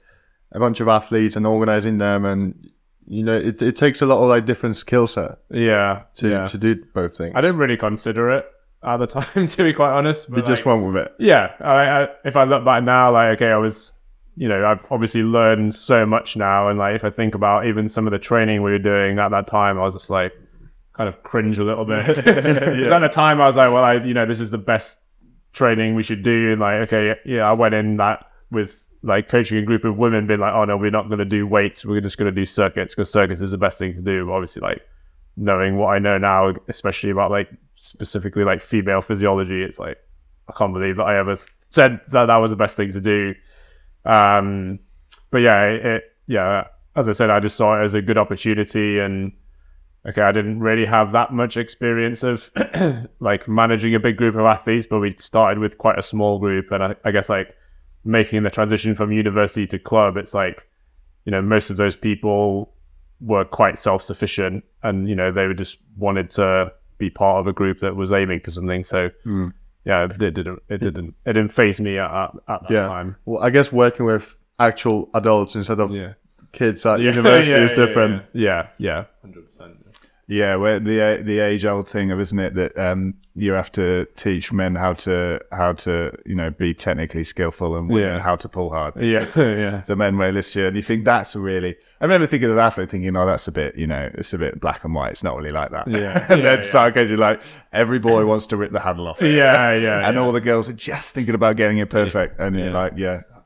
S2: a bunch of athletes and organizing them, and it takes a lot of like different skill set to do both things.
S1: I didn't really consider it at the time, to be quite honest. But
S2: you just went with it.
S1: Yeah. If I look back now, like, okay, I was, I've obviously learned so much now. And like, if I think about even some of the training we were doing at that time, I was just like, kind of cringe a little bit. At the time I was like, well, this is the best training we should do. And like, okay, yeah, I went in that with like coaching a group of women being like, oh no, we're not going to do weights, we're just going to do circuits because circuits is the best thing to do. But obviously, like, knowing what I know now, especially about like specifically like female physiology, it's like, I can't believe that I ever said that was the best thing to do. But yeah, as I said, I just saw it as a good opportunity. And okay, I didn't really have that much experience of like managing a big group of athletes, but we started with quite a small group. And I guess like making the transition from university to club, it's like, most of those people were quite self-sufficient and, they were just wanted to be part of a group that was aiming for something. So yeah, it didn't faze me at that time.
S2: Well, I guess working with actual adults instead of kids at university is different.
S1: Yeah, 100%.
S3: Yeah, where the age-old thing of, isn't it, that you have to teach men how to be technically skillful and women how to pull hard.
S1: Yeah.
S3: The men wear this year, and you think that's really. I remember thinking as an athlete, thinking, "Oh, that's a bit, it's a bit black and white. It's not really like that."
S1: Yeah.
S3: And then start getting like every boy wants to rip the handle off it.
S1: Yeah.
S3: All the girls are just thinking about getting it perfect, and you're like,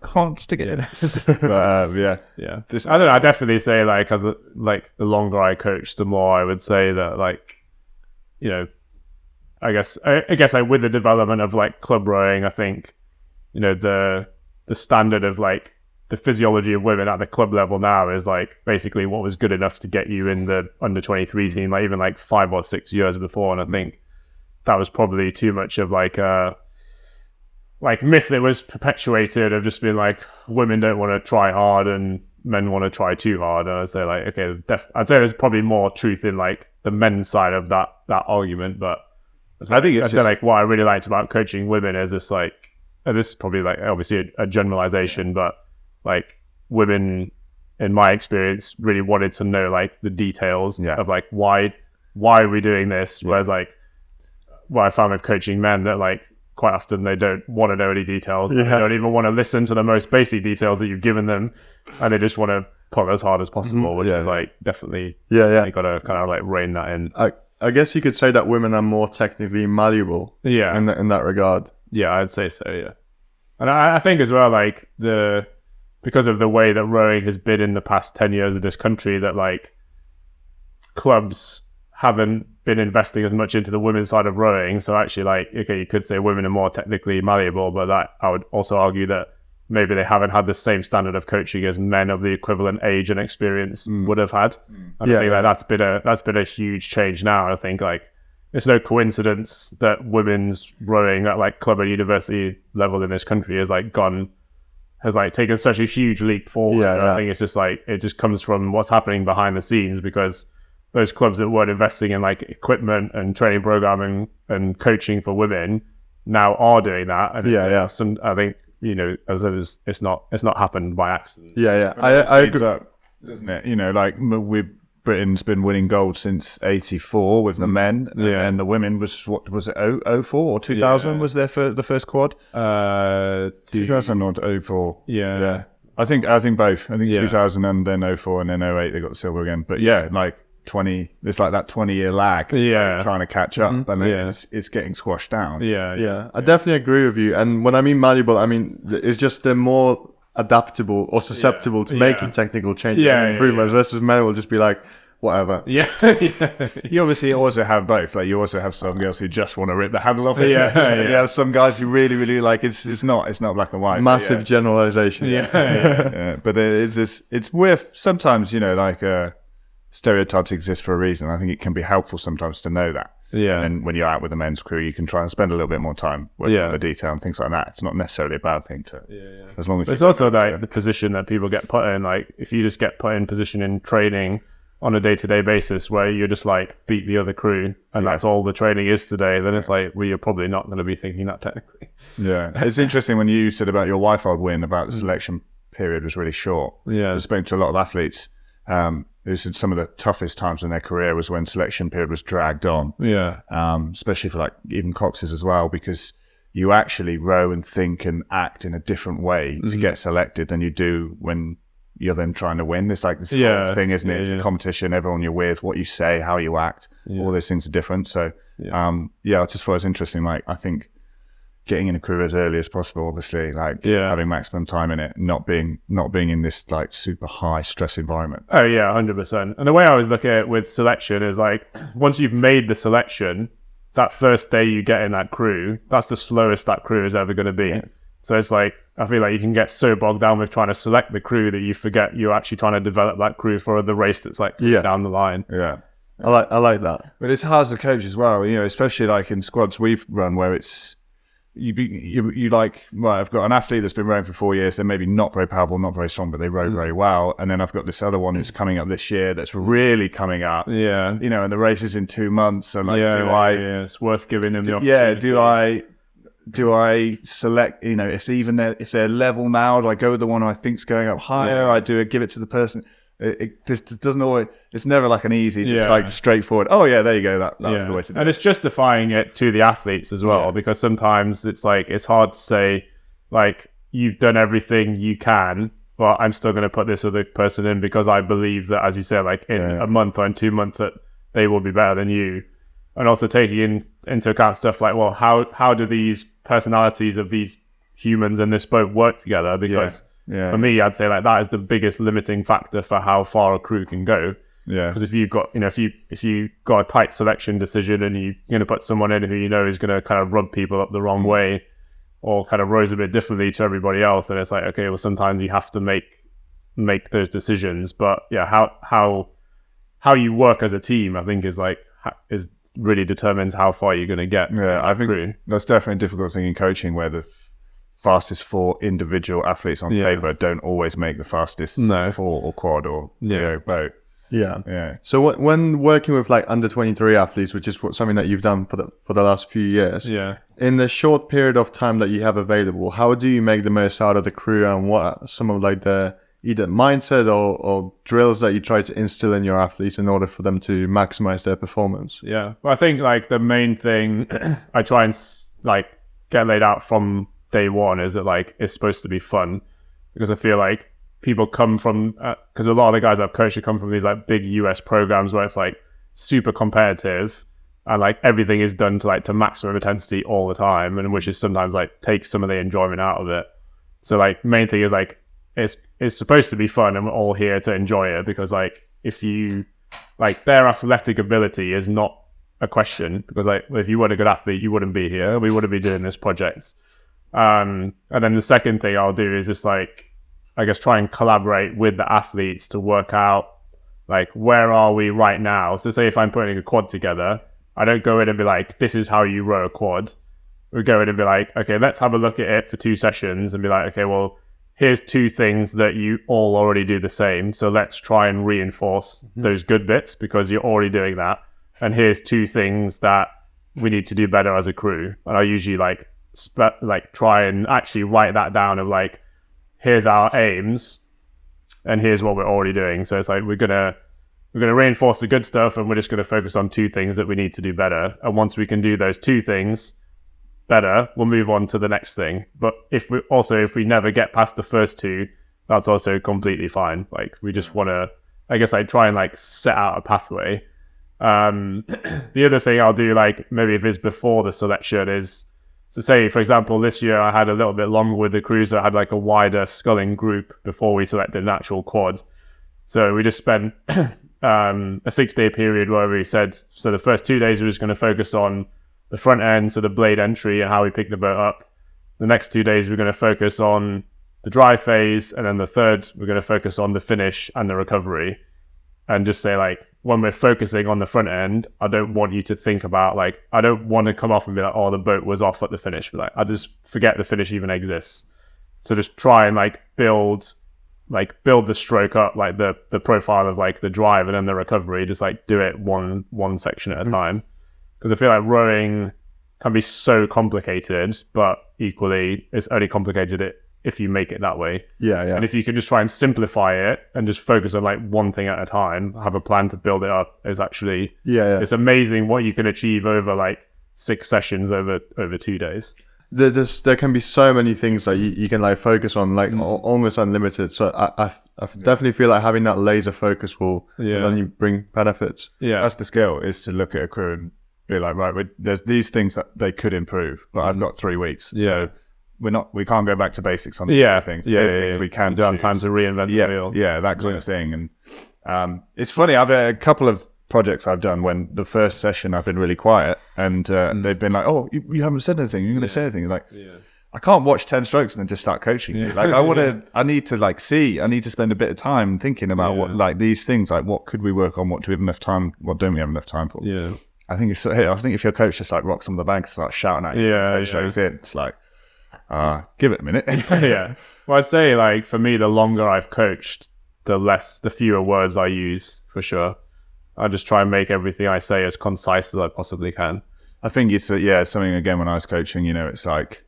S3: can't stick it in. But
S1: I don't know. I definitely say like the longer I coach, the more I would say that like, I guess like with the development of like club rowing, I think, the standard of like the physiology of women at the club level now is like basically what was good enough to get you in the under 23 team, like even like 5 or 6 years before. And I think that was probably too much of like a myth that was perpetuated of just being like women don't want to try hard and men want to try too hard. And I'd say like, okay, I'd say there's probably more truth in like the men's side of that argument. But I think it's like what I really liked about coaching women is this like, and this is probably like obviously a generalization, but like women in my experience really wanted to know like the details of like why are we doing this? Whereas like what I found with coaching men that like quite often they don't want to know any details. They don't even want to listen to the most basic details that you've given them, and they just want to pull as hard as possible, which is like definitely you got to kind of like rein that in.
S2: I guess you could say that women are more technically malleable.
S1: Yeah,
S2: in that regard.
S1: Yeah, I'd say so. Yeah, and I think as well like because of the way that rowing has been in the past 10 years of this country, that like clubs haven't been investing as much into the women's side of rowing. So actually like, okay, you could say women are more technically malleable, but that I would also argue that maybe they haven't had the same standard of coaching as men of the equivalent age and experience would have had. And I think like that's been a huge change now. I think like it's no coincidence that women's rowing at like club and university level in this country has taken such a huge leap forward. I think it's just like, it just comes from what's happening behind the scenes, because those clubs that weren't investing in like equipment and training programming and coaching for women now are doing that. And I think, as it is, it's not happened by accident.
S2: I agree,
S3: doesn't it? Like Britain's been winning gold since '84 with the men, and the women was, what was it, 04 or 2000 was there for the first quad? 2000 or 04.
S1: Yeah.
S3: I think both. I think 2000 and then 04 and then 08 they got the silver again. But like 20, it's like that 20-year lag, trying to catch up, and it's getting squashed down.
S2: I definitely agree with you. And when I mean malleable, I mean it's just they're more adaptable or susceptible to making technical changes and improvements, versus men will just be like, whatever.
S3: You obviously also have both. Like you also have some girls who just want to rip the handle off it. You have some guys who really, really like it's not black and white.
S2: Massive generalization.
S3: But it's worth sometimes, stereotypes exist for a reason. I think it can be helpful sometimes to know that. And when you're out with the men's crew, you can try and spend a little bit more time working on the detail and things like that. It's not necessarily a bad thing to, as long as.
S1: But it's also like the position that people get put in. Like if you just get put in position in training on a day-to-day basis where you're just like beat the other crew and that's all the training is today, then it's like, well, you're probably not going to be thinking that technically.
S3: It's interesting when you said about your Wi-Fi win about the selection period was really short. I spoke to a lot of athletes. some of the toughest times in their career was when selection period was dragged on.
S1: Yeah.
S3: Especially for like even coxes as well, because you actually row and think and act in a different way to get selected than you do when you're then trying to win. There's like this whole thing, isn't it? It's a competition, everyone you're with, what you say, how you act, all those things are different. So, I just thought it was interesting. Like, I think getting in a crew as early as possible, obviously, like having maximum time in it, not being in this like super high stress environment.
S1: Oh yeah, 100%. And the way I always look at it with selection is like, once you've made the selection, that first day you get in that crew, that's the slowest that crew is ever going to be. Yeah. So it's like, I feel like you can get so bogged down with trying to select the crew that you forget you're actually trying to develop that crew for the race that's like down the line.
S3: Yeah.
S2: I like that.
S3: But it's hard as a coach as well, you know, especially like in squads we've run where it's, you like, right, I've got an athlete that's been rowing for 4 years. They're maybe not very powerful, not very strong, but they row very well. And then I've got this other one who's coming up this year that's really coming up. Yeah. You know, and the race is in 2 months. So like,
S1: it's worth giving them the opportunity.
S3: Yeah. Do I select, you know, if they're level now, do I go with the one who I think's going up higher? Give it to the person. It just doesn't always, it's never like an easy, just like straightforward, oh yeah, there you go, that's the way to do it.
S1: And it's justifying it to the athletes as well, because sometimes it's like, it's hard to say, like, you've done everything you can, but I'm still going to put this other person in because I believe that, as you said, like in a month or in 2 months that they will be better than you. And also taking into account stuff like, well, how do these personalities of these humans in this boat work together? Because for me, I'd say like that is the biggest limiting factor for how far a crew can go. Yeah. Because if you've got, you know, if you got a tight selection decision and you're going to put someone in who you know is going to kind of rub people up the wrong way or kind of rows a bit differently to everybody else, then it's like, okay, well, sometimes you have to make those decisions. But yeah, how you work as a team, I think is really determines how far you're going to get.
S3: Yeah, I think that's definitely a difficult thing in coaching, where the fastest 4 individual athletes on paper don't always make the fastest 4 or quad or boat. Yeah.
S2: So when working with like under 23 athletes, which is something that you've done for the last few years, in the short period of time that you have available, how do you make the most out of the crew, and what are some of like the either mindset or drills that you try to instill in your athletes in order for them to maximize their performance?
S1: Yeah, well, I think like the main thing I try and like get laid out from day one is that like it's supposed to be fun, because I feel like people come from because a lot of the guys I've coached come from these like big US programs where it's like super competitive and like everything is done to maximum intensity all the time, and which is sometimes like takes some of the enjoyment out of it. So like main thing is like it's supposed to be fun, and we're all here to enjoy it, because like if you like their athletic ability is not a question, because like if you weren't a good athlete you wouldn't be here, we wouldn't be doing this project. And then the second thing I'll do is just like, I guess, try and collaborate with the athletes to work out like, where are we right now? So say if I'm putting a quad together, I don't go in and be like, this is how you row a quad. We go in and be like, okay, let's have a look at it for 2 sessions and be like, okay, well, here's 2 things that you all already do the same. So let's try and reinforce those good bits because you're already doing that. And here's 2 things that we need to do better as a crew. And I usually try and actually write that down of like, here's our aims and here's what we're already doing. So it's like, we're gonna reinforce the good stuff, and we're just gonna focus on 2 things that we need to do better. And once we can do those 2 things better, we'll move on to the next thing. But if we never get past the first 2, that's also completely fine. Like, we just want to, I guess, like try and like set out a pathway. The other thing I'll do, like maybe if it's before the selection, is to say, for example, this year I had a little bit longer with the crew, so I had like a wider sculling group before we selected an actual quad. So we just spent a 6-day period where we said, so the first 2 days we were just going to focus on the front end, so the blade entry and how we pick the boat up. The next 2 days we're going to focus on the dry phase, and then the third we're going to focus on the finish and the recovery. And just say, like, when we're focusing on the front end, I don't want you to think about, like, I don't want to come off and be like, oh, the boat was off at the finish. But, like, I just forget the finish even exists. So just try and build the stroke up, like the profile of like the drive and then the recovery. Just like do it one section at a time. Because I feel like rowing can be so complicated, but equally it's only complicated if you make it that way.
S2: Yeah.
S1: And if you can just try and simplify it and just focus on like one thing at a time, have a plan to build it up, is actually it's amazing what you can achieve over like 6 sessions over 2 days.
S2: There can be so many things that you can like focus on, like almost unlimited. So I definitely feel like having that laser focus will then bring benefits.
S1: Yeah,
S3: that's the skill, is to look at a crew and be like, right, there's these things that they could improve, but I've got 3 weeks. So we can't go back to basics on these things. Things we can
S1: have time to reinvent the wheel.
S3: Yeah, that kind of thing. And it's funny, I've a couple of projects I've done when the first session I've been really quiet, and they've been like, oh, you haven't said anything, you're going to say anything. Like, I can't watch 10 strokes and then just start coaching you. Like, I need to spend a bit of time thinking about what, like, these things, like, what could we work on, what do we have enough time, what don't we have enough time for? I think if your coach just like rocks on the bank and starts shouting at you 10 strokes in, it's like, give it a minute.
S1: Well, I'd say, like, for me, the longer I've coached, the fewer words I use, for sure. I just try and make everything I say as concise as I possibly can.
S3: I think it's something, again, when I was coaching, it's like,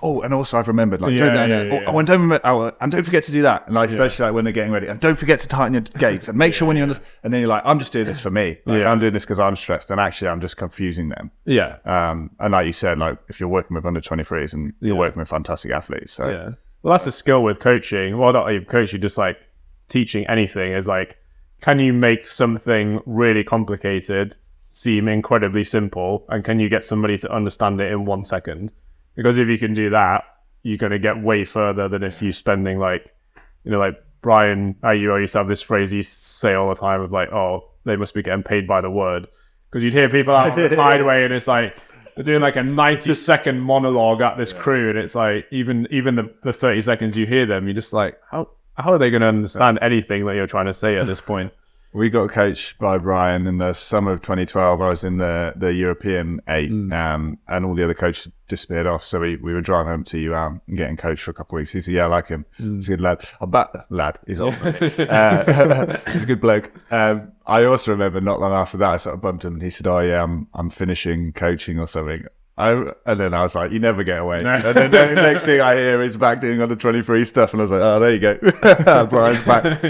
S3: oh, and also I've remembered, like, and don't forget to do that, and like, especially like when they're getting ready, and don't forget to tighten your gates, and make sure when you're on this, and then you're like, I'm just doing this for me, like, I'm doing this because I'm stressed, and actually I'm just confusing them. And like you said, like, if you're working with under 23s and you're working with fantastic athletes, so
S1: well, that's a skill with coaching. Well, not even coaching, just like teaching anything, is like, can you make something really complicated seem incredibly simple, and can you get somebody to understand it in 1 second? Because if you can do that, you're going to get way further than if you spending like, like Brian, you used to have this phrase you say all the time of like, oh, they must be getting paid by the word. Because you'd hear people out on the tideway and it's like, they're doing like a 90-second monologue at this crew, and it's like, even the 30 seconds you hear them, you're just like, how are they going to understand anything that you're trying to say at this point?
S3: We got coached by Brian in the summer of 2012. I was in the European 8, and all the other coaches disappeared off. So we were driving home to and getting coached for a couple of weeks. He said, yeah, I like him. He's a good lad. He's old. He's a good bloke. I also remember not long after that, I sort of bumped him, and he said, oh yeah, I'm finishing coaching or something. And then I was like, you never get away. And then the next thing I hear is back doing under 23 stuff. And I was like, oh, there you go. Brian's back.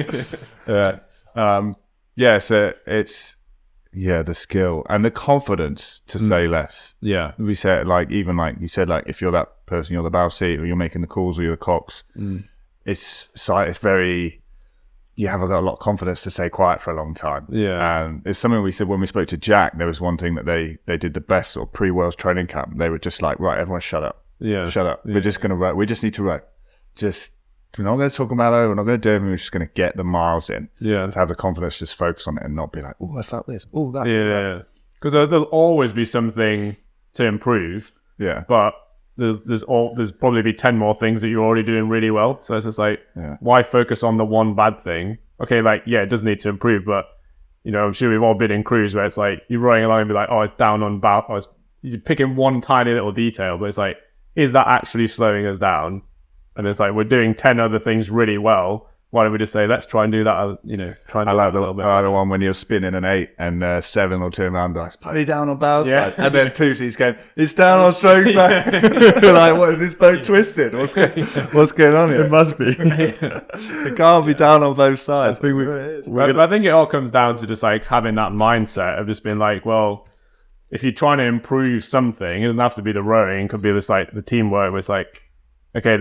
S3: So it's the skill and the confidence to say less. We say it, like, even like you said, like, if you're that person, you're the bow seat, or you're making the calls, or you're the cox, it's very, you have got a lot of confidence to stay quiet for a long time. And it's something we said when we spoke to Jack. There was one thing that they did the best sort of pre-Worlds training camp. They were just like, right, everyone shut up. Shut up. We're just going to row. We just need to row. We're not going to talk about it. We're not going to do it. We're just going to get the miles in. To have the confidence, just focus on it and not be like, oh, I felt this. Oh, that.
S1: Because there'll always be something to improve. But there's probably be 10 more things that you're already doing really well. So it's just like, why focus on the one bad thing? Okay, like, it does need to improve, but I'm sure we've all been in crews where it's like you're rowing along and be like, oh, it's down on bow. You're picking one tiny little detail, but it's like, is that actually slowing us down? And it's like, we're doing 10 other things really well. Why don't we just say, let's try and do that, try and do that a little bit.
S3: I like the one when you're spinning an 8 and 7 will turn around and be like, put it down on bow side. And then 2 seats going, it's down on stroke side. Like, what is this boat twisted? What's going on here?
S2: It must be.
S3: It can't be down on both sides.
S1: I think it all comes down to just like having that mindset of just being like, well, if you're trying to improve something, it doesn't have to be the rowing. It could be just like the teamwork, where it's like, okay,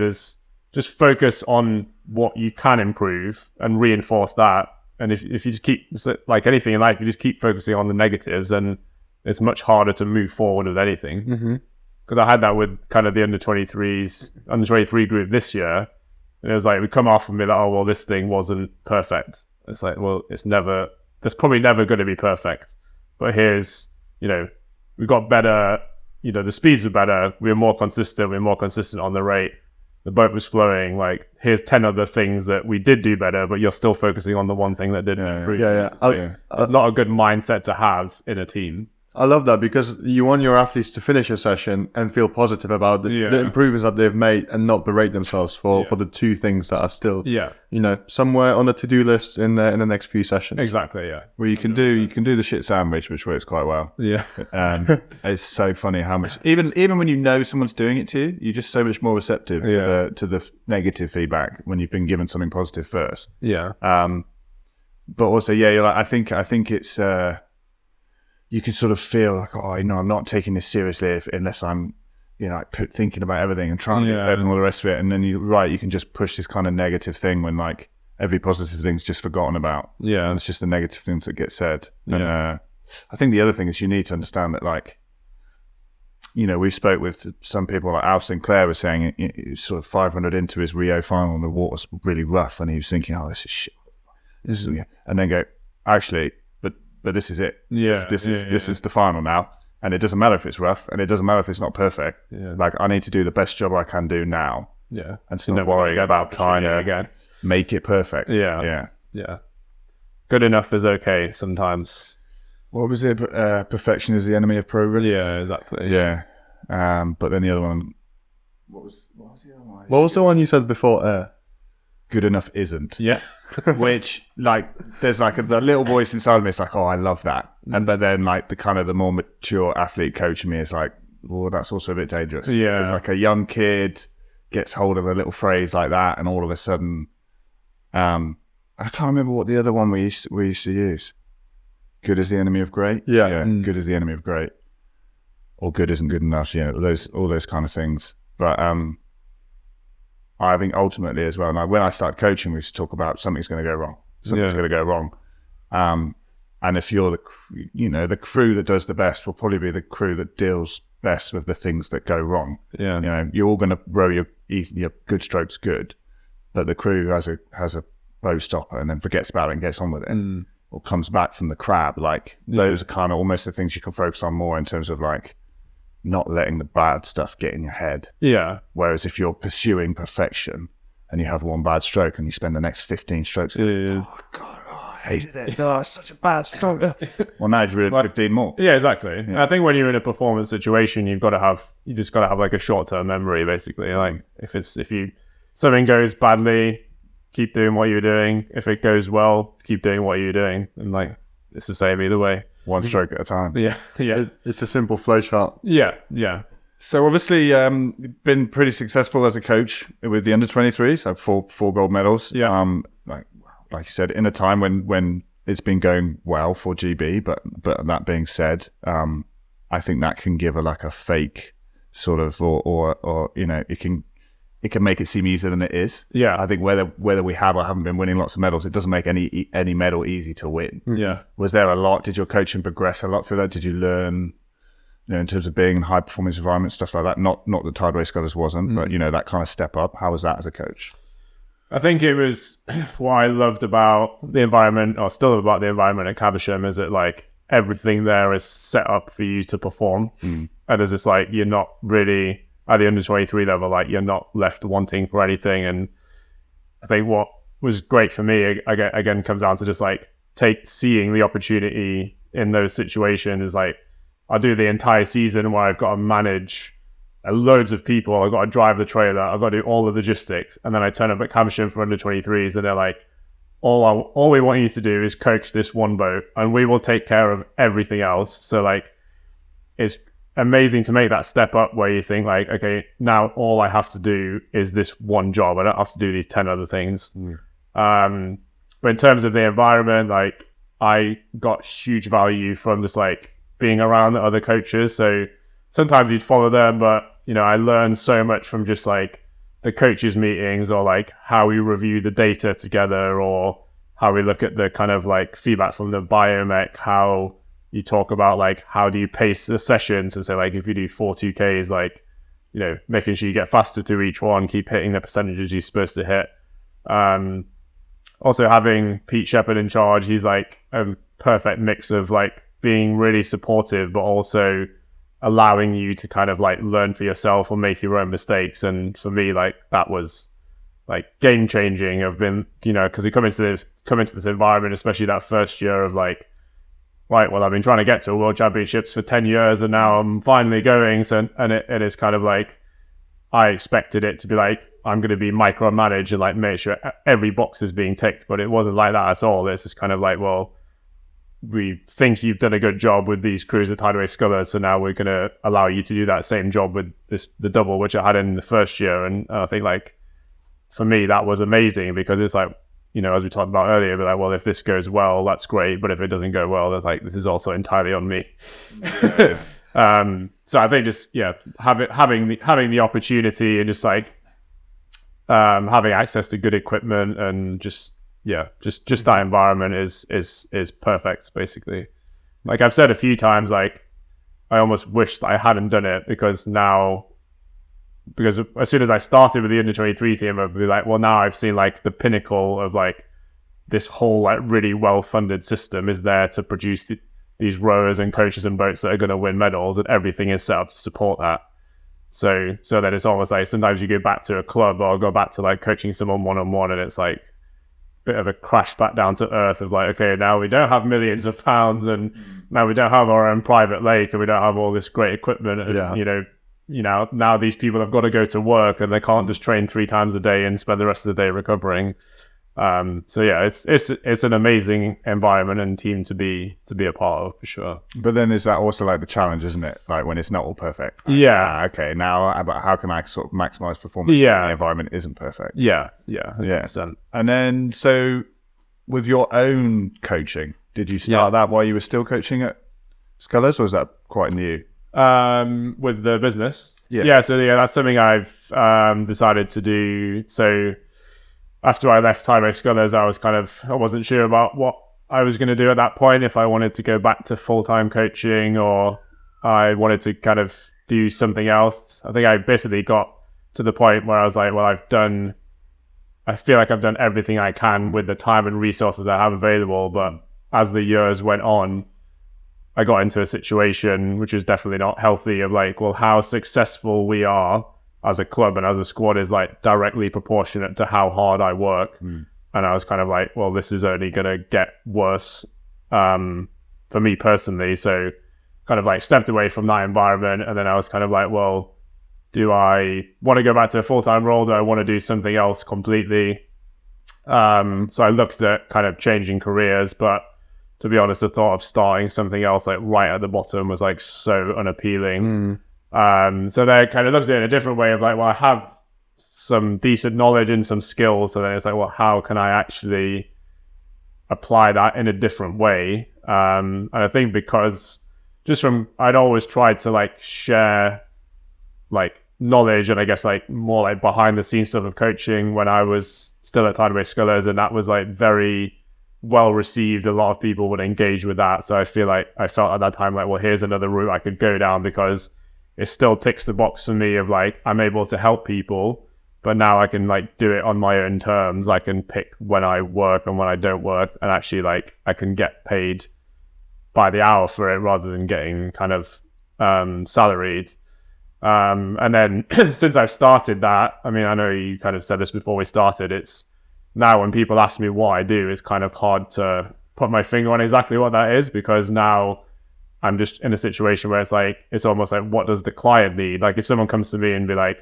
S1: just focus on what you can improve and reinforce that. And if you just keep, like anything in life, you just keep focusing on the negatives, then it's much harder to move forward with anything. Because I had that with kind of the under 23 group this year. And it was like, we come off and be like, oh, well, this thing wasn't perfect. It's like, well, there's probably never going to be perfect. But here's, we got better, the speeds were better. We were more consistent. On the rate. The boat was flowing. Like, here's 10 other things that we did do better, but you're still focusing on the one thing that didn't improve. It's not a good mindset to have in a team.
S2: I love that because you want your athletes to finish a session and feel positive about the improvements that they've made and not berate themselves for the two things that are still, somewhere on the to-do list in the next few sessions.
S1: Exactly. Yeah.
S3: Well, you can do the shit sandwich, which works quite well.
S1: Yeah.
S3: It's so funny how much, even when you know someone's doing it to you, you're just so much more receptive to the negative feedback when you've been given something positive first.
S1: Yeah.
S3: But also, you're like, I think it's, you can sort of feel like, I'm not taking this seriously unless I'm, like thinking about everything and trying to get better and all the rest of it. And then you can just push this kind of negative thing when like every positive thing's just forgotten about.
S1: Yeah.
S3: And it's just the negative things that get said.
S1: Yeah.
S3: And I think the other thing is you need to understand that, like, we spoke with some people, like Al Sinclair was saying, it was sort of 500 into his Rio final and the water's really rough. And he was thinking, this is shit. And then go, actually, but this is it.
S1: Yeah,
S3: this is the final now, and it doesn't matter if it's rough, and it doesn't matter if it's not perfect.
S1: Yeah.
S3: Like, I need to do the best job I can do now.
S1: Yeah,
S3: and still not worry about trying to make it perfect. Yeah.
S1: Good enough is okay sometimes.
S3: What was it? Perfection is the enemy of progress.
S1: Yeah, exactly.
S3: Yeah. But then the other one. What was the other one?
S2: What was the one you said before?
S3: Good enough isn't.
S1: Yeah.
S3: Which, like, there's like the little voice inside of me. It's like, I love that. But then, like, the more mature athlete coach in me is like, well, that's also a bit dangerous.
S1: Yeah.
S3: It's like a young kid gets hold of a little phrase like that, and all of a sudden, I can't remember what the other one we used to use. Good is the enemy of great.
S2: Yeah.
S3: Good is the enemy of great, or good isn't good enough. All those kind of things. But I think ultimately as well, when I started coaching, we used to talk about something's going to go wrong. Something's going to go wrong. And if you're the crew that does the best will probably be the crew that deals best with the things that go wrong.
S1: Yeah.
S3: You're all going to row your good strokes good, but the crew who has a bow stopper and then forgets about it and gets on with it, or comes back from the crab, like those are kind of almost the things you can focus on more in terms of like not letting the bad stuff get in your head.
S1: Yeah.
S3: Whereas if you're pursuing perfection and you have one bad stroke and you spend the next 15 strokes, oh God, I hated it. Oh, it's such a bad stroke. Well, now you've ruined 15 more.
S1: Yeah, exactly. Yeah. I think when you're in a performance situation, you just got to have like a short-term memory, basically. Like if something goes badly, keep doing what you're doing. If it goes well, keep doing what you're doing. And like, it's the same either way.
S3: One stroke at a time.
S1: Yeah.
S2: It's a simple flow chart.
S1: Yeah.
S3: So obviously, been pretty successful as a coach with the under-23s. So four gold medals.
S1: Yeah.
S3: Like you said, in a time when it's been going well for GB. But that being said, I think that can give a fake sort of, or it can make it seem easier than it is.
S1: Yeah.
S3: I think whether we have or haven't been winning lots of medals, it doesn't make any medal easy to win.
S1: Yeah.
S3: Was there a lot? Did your coaching progress a lot through that? Did you learn, in terms of being in high performance environments, stuff like that? Not that Tideway Scholars wasn't, but that kind of step up. How was that as a coach?
S1: I think it was what I loved about the environment, or still about the environment at Caversham, is that like everything there is set up for you to perform. And it's just like you're not really at the under 23 level, like you're not left wanting for anything. And I think what was great for me again comes down to just like seeing the opportunity in those situations. Is like I do the entire season where I've got to manage loads of people, I've got to drive the trailer, I've got to do all the logistics, and then I turn up at Caversham for under 23s and they're like, all we want you to do is coach this one boat and we will take care of everything else. So like it's amazing to make that step up where you think like, okay, now all I have to do is this one job. I don't have to do these 10 other things. But in terms of the environment, like I got huge value from just like being around the other coaches. So sometimes you'd follow them, but I learned so much from just like the coaches meetings, or like how we review the data together, or how we look at the kind of like feedback from the biomech, how you talk about like how do you pace the sessions, and so like if you do 4 2Ks, like making sure you get faster through each one, keep hitting the percentages you're supposed to hit. Also having Pete Shepherd in charge, he's like a perfect mix of like being really supportive but also allowing you to kind of like learn for yourself or make your own mistakes. And for me, like that was like game changing. I've been because you come into this environment, especially that first year of like right, well, I've been trying to get to a world championships for 10 years and now I'm finally going. So, and it is kind of like, I expected it to be like, I'm going to be micromanaged and like make sure every box is being ticked, but it wasn't like that at all. It's just kind of like, well, we think you've done a good job with these crews at Tideway Scullers, so now we're going to allow you to do that same job with the double, which I had in the first year. And I think like, for me, that was amazing because it's like, you know, as we talked about earlier, but like, well, if this goes well, that's great. But if it doesn't go well, that's like, this is also entirely on me. So I think just, having the opportunity and just like, having access to good equipment and just that environment is perfect, basically. Like I've said a few times, like I almost wish that I hadn't done it because as soon as I started with the under 23 team, I'd be like, well, now I've seen like the pinnacle of like this whole like really well funded system is there to produce these rowers and coaches and boats that are going to win medals, and everything is set up to support that. So then it's almost like sometimes you go back to a club or go back to like coaching someone one-on-one and it's like bit of a crash back down to earth of like, okay, now we don't have millions of pounds and now we don't have our own private lake and we don't have all this great equipment and now these people have got to go to work and they can't just train 3 times a day and spend the rest of the day recovering. It's an amazing environment and team to be a part of for sure.
S3: But then is that also like the challenge, isn't it? Like when it's not all perfect. Like,
S1: yeah.
S3: Okay. Now, about how can I sort of maximize performance when the environment isn't perfect?
S1: Yeah. 100%.
S3: And then, so with your own coaching, did you start that while you were still coaching at Scullers, or was that quite new?
S1: With the business. So that's something I've decided to do. So after I left Tideway Scullers, I wasn't sure about what I was going to do at that point, if I wanted to go back to full-time coaching or I wanted to kind of do something else. I think I basically got to the point where I was like, well, I feel like I've done everything I can with the time and resources I have available. But as the years went on, I got into a situation which is definitely not healthy of like, well, how successful we are as a club and as a squad is like directly proportionate to how hard I work. And I was kind of like, well, this is only going to get worse for me personally. So kind of like stepped away from that environment. And then I was kind of like, well, do I want to go back to a full-time role? Do I want to do something else completely? So I looked at kind of changing careers, but to be honest, the thought of starting something else like right at the bottom was like so unappealing. So they kind of looked at it in a different way of like, well, I have some decent knowledge and some skills. So then it's like, well, how can I actually apply that in a different way? And I think because I'd always tried to like share like knowledge and I guess like more like behind the scenes stuff of coaching when I was still at Tideway Scullers, and that was like very well received. A lot of people would engage with that. So I felt at that time like, well, here's another route I could go down because it still ticks the box for me of like, I'm able to help people, but now I can like do it on my own terms. I can pick when I work and when I don't work, and actually like I can get paid by the hour for it rather than getting kind of salaried. And then since I've started that, I mean, I know you kind of said this before we started, it's now when people ask me what I do, it's kind of hard to put my finger on exactly what that is, because now I'm just in a situation where it's almost like, what does the client need? Like if someone comes to me and be like,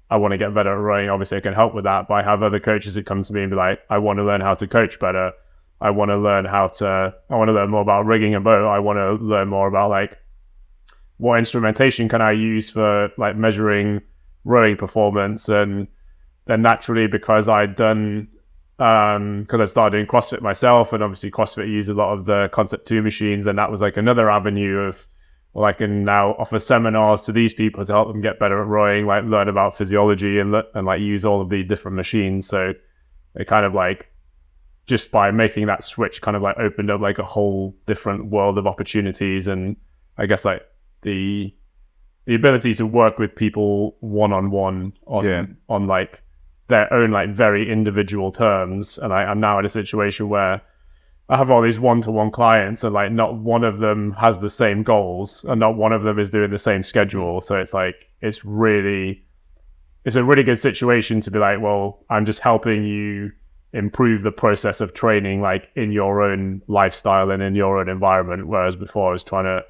S1: I want to get better at rowing, obviously I can help with that. But I have other coaches that come to me and be like, I want to learn how to coach better. I want to learn more about rigging a boat. I want to learn more about like, what instrumentation can I use for like measuring rowing performance? And then naturally, because I started doing CrossFit myself, and obviously CrossFit used a lot of the Concept 2 machines, and that was like another avenue of, well, I can now offer seminars to these people to help them get better at rowing, like learn about physiology and like use all of these different machines. So it kind of like, just by making that switch kind of like opened up like a whole different world of opportunities. And I guess like the ability to work with people one-on-one on like their own like very individual terms. And I'm now in a situation where I have all these one-to-one clients, and like not one of them has the same goals and not one of them is doing the same schedule. So it's like, it's a really good situation to be like, well, I'm just helping you improve the process of training like in your own lifestyle and in your own environment, whereas before I was trying to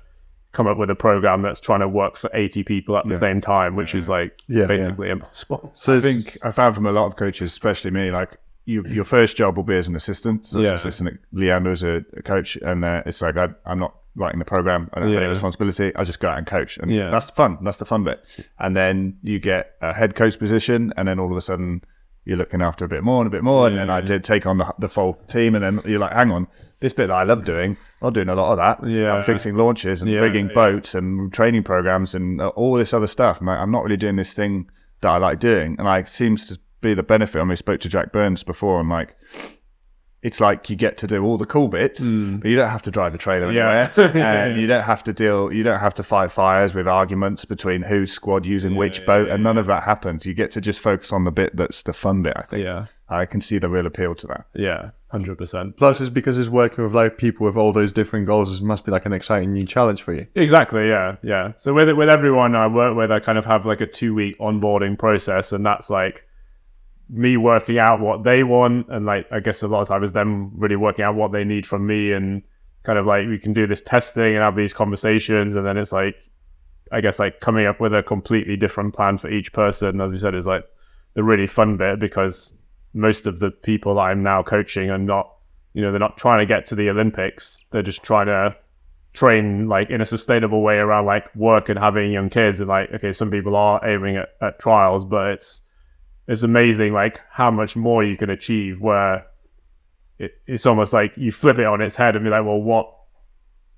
S1: come up with a program that's trying to work for 80 people at the same time, which is like basically impossible.
S3: So I think I found from a lot of coaches, especially me, like your first job will be as an assistant. So assistant Leander as a coach, and it's like I'm not writing the program. I don't have any responsibility. I just go out and coach, and that's the fun. That's the fun bit. And then you get a head coach position, and then all of a sudden you're looking after a bit more and a bit more. And then I did take on the full team, and then you're like, hang on, this bit that I love doing, I'm doing a lot of that. I'm fixing launches and rigging boats and training programs and all this other stuff. I'm not really doing this thing that I like doing, and it seems to be the benefit. I mean, I spoke to Jack Burns before, and like, it's like you get to do all the cool bits, but you don't have to drive a trailer anywhere, and you don't have to fight fires with arguments between whose squad using which boat, and none of that happens. You get to just focus on the bit that's the fun bit, I think. I can see the real appeal to that.
S1: 100%.
S2: Plus, it's because it's working with like people with all those different goals. It must be like an exciting new challenge for you.
S1: Exactly, yeah. So with everyone I work with, I kind of have like a 2-week onboarding process, and that's like me working out what they want, and like I guess a lot of times it's them really working out what they need from me, and kind of like we can do this testing and have these conversations, and then it's like I guess like coming up with a completely different plan for each person, as you said, is like the really fun bit, because most of the people that I'm now coaching are not, they're not trying to get to the Olympics. They're just trying to train like in a sustainable way around like work and having young kids, and like, okay, some people are aiming at trials, but it's amazing like how much more you can achieve, where it's almost like you flip it on its head and be like, well,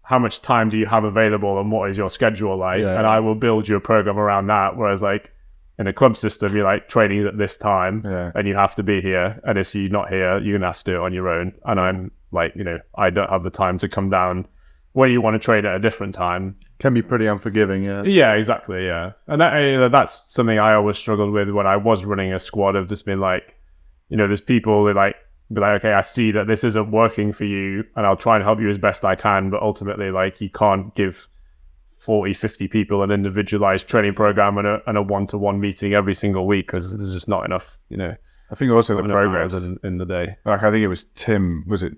S1: how much time do you have available, and what is your schedule like? And I will build you a program around that. Whereas like in a club system, you're like training at this time and you have to be here. And if you're not here, you're going to have to do it on your own. And I'm like, I don't have the time to come down when you want to train at a different time.
S2: Can be pretty unforgiving,
S1: Yeah, exactly, yeah. And that's something I always struggled with when I was running a squad, of just being like, there's people that like, be like, okay, I see that this isn't working for you, and I'll try and help you as best I can, but ultimately like you can't give 40, 50 people an individualized training program and a one-to-one meeting every single week, because there's just not enough,
S3: I think also the progress
S1: in the day.
S3: Like I think it was Tim, was it?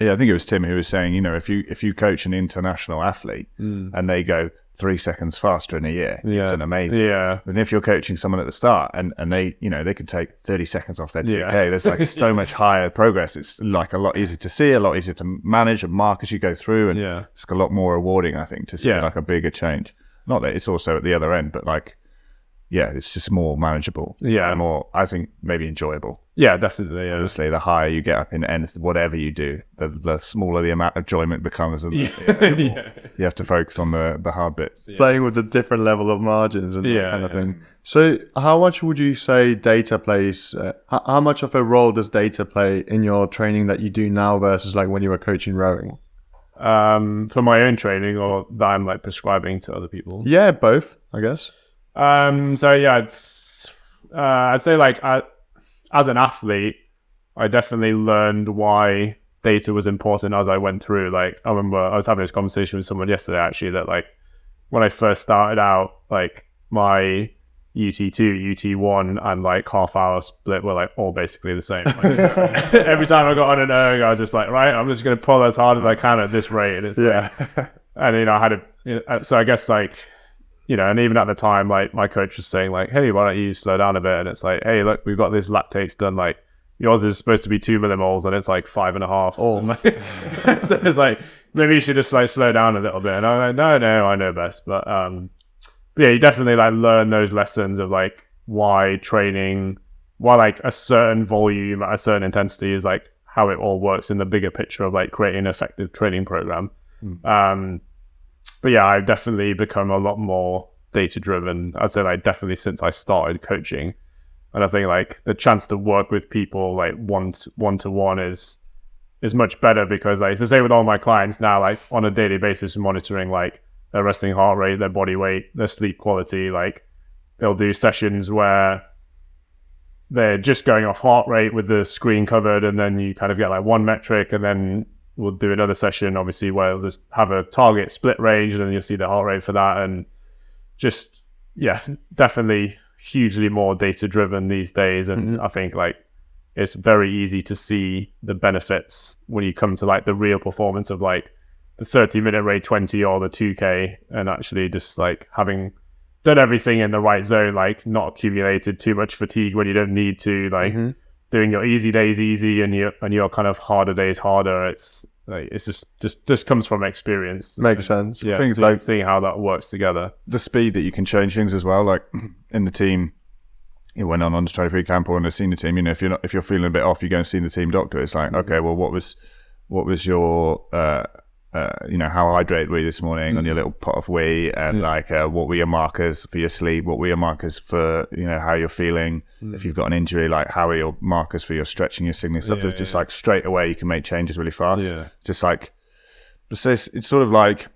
S3: I think it was Tim who was saying, if you coach an international athlete and they go 3 seconds faster in a year, you've done amazing. And if you're coaching someone at the start and they, they could take 30 seconds off their 2K, there's like so much higher progress. It's like a lot easier to see, a lot easier to manage and mark as you go through. And it's a lot more rewarding, I think, to see like a bigger change. Not that it's also at the other end, but like, it's just more manageable. And more, I think, maybe enjoyable.
S1: Yeah, definitely.
S3: Obviously, the higher you get up in anything, whatever you do, the smaller the amount of enjoyment becomes. And you have to focus on the hard bits.
S2: Playing with a different level of margins and that kind of thing. So how much would you say data plays, how much of a role does data play in your training that you do now versus like when you were coaching rowing?
S1: For my own training, or that I'm like prescribing to other people?
S2: Yeah, both, I guess.
S1: So yeah, I'd say like as an athlete, I definitely learned why data was important as I went through. Like I remember I was having this conversation with someone yesterday actually, that like when I first started out, like my UT2, UT1 and like half hour split were like all basically the same. Like, every time I got on an erg, I was just like, right, I'm just going to pull as hard as I can at this rate. And it's and I had so I guess like, and even at the time, like my coach was saying like, hey, why don't you slow down a bit? And it's like, hey, look, we've got this lactates done. Like yours is supposed to be 2 millimoles and it's like 5.5. Oh, so it's like, maybe you should just like slow down a little bit. And I'm like, no, I know best. But yeah, you definitely like learn those lessons of like why like a certain volume at a certain intensity is like how it all works in the bigger picture of like creating an effective training program. But yeah, I've definitely become a lot more data driven. I'd say like definitely since I started coaching. And I think like the chance to work with people like one to one is much better, because like, so say with all my clients now, like on a daily basis, monitoring like their resting heart rate, their body weight, their sleep quality. Like they'll do sessions where they're just going off heart rate with the screen covered, and then you kind of get like one metric, and then we'll do another session, obviously, where we'll just have a target split range, and then you'll see the heart rate for that. And just, definitely hugely more data driven these days. And I think like it's very easy to see the benefits when you come to like the real performance of like the 30-minute RAID 20 or the 2K, and actually just like having done everything in the right zone, like not accumulated too much fatigue when you don't need to, like doing your easy days easy and your kind of harder days harder. It's like it's just comes from experience.
S2: Makes sense.
S1: Yeah,
S3: Things
S1: like seeing how that works together.
S3: The speed that you can change things as well, like in the team. You went on to trophy camp or in the senior team. You know, if you're feeling a bit off, you go and see the team doctor. It's like, okay, well, what was your you know, how hydrated were you this morning on your little pot of wee, and like what were your markers for your sleep, what were your markers for, you know, how you're feeling, if you've got an injury, like how are your markers for your stretching, your signaling stuff. There's just like straight away you can make changes really fast. Just like, so it's sort of like,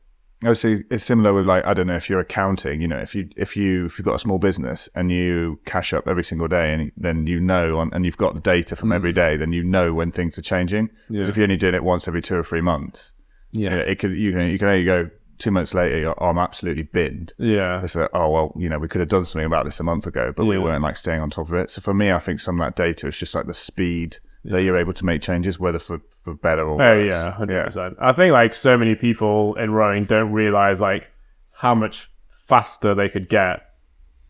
S3: obviously it's similar with like, I don't know, if you're accounting, you know, if you've got a small business and you cash up every single day, and then you know, and you've got the data from every day, then you know when things are changing. Because if you're only doing it once every 2 or 3 months, you know, you can only go 2 months later, I'm absolutely binned. It's like, oh well, you know, we could have done something about this a month ago, but we weren't like staying on top of it. So for me, I think some of that data is just like the speed that you're able to make changes, whether for better or worse.
S1: 100%. I think like so many people in rowing don't realize like how much faster they could get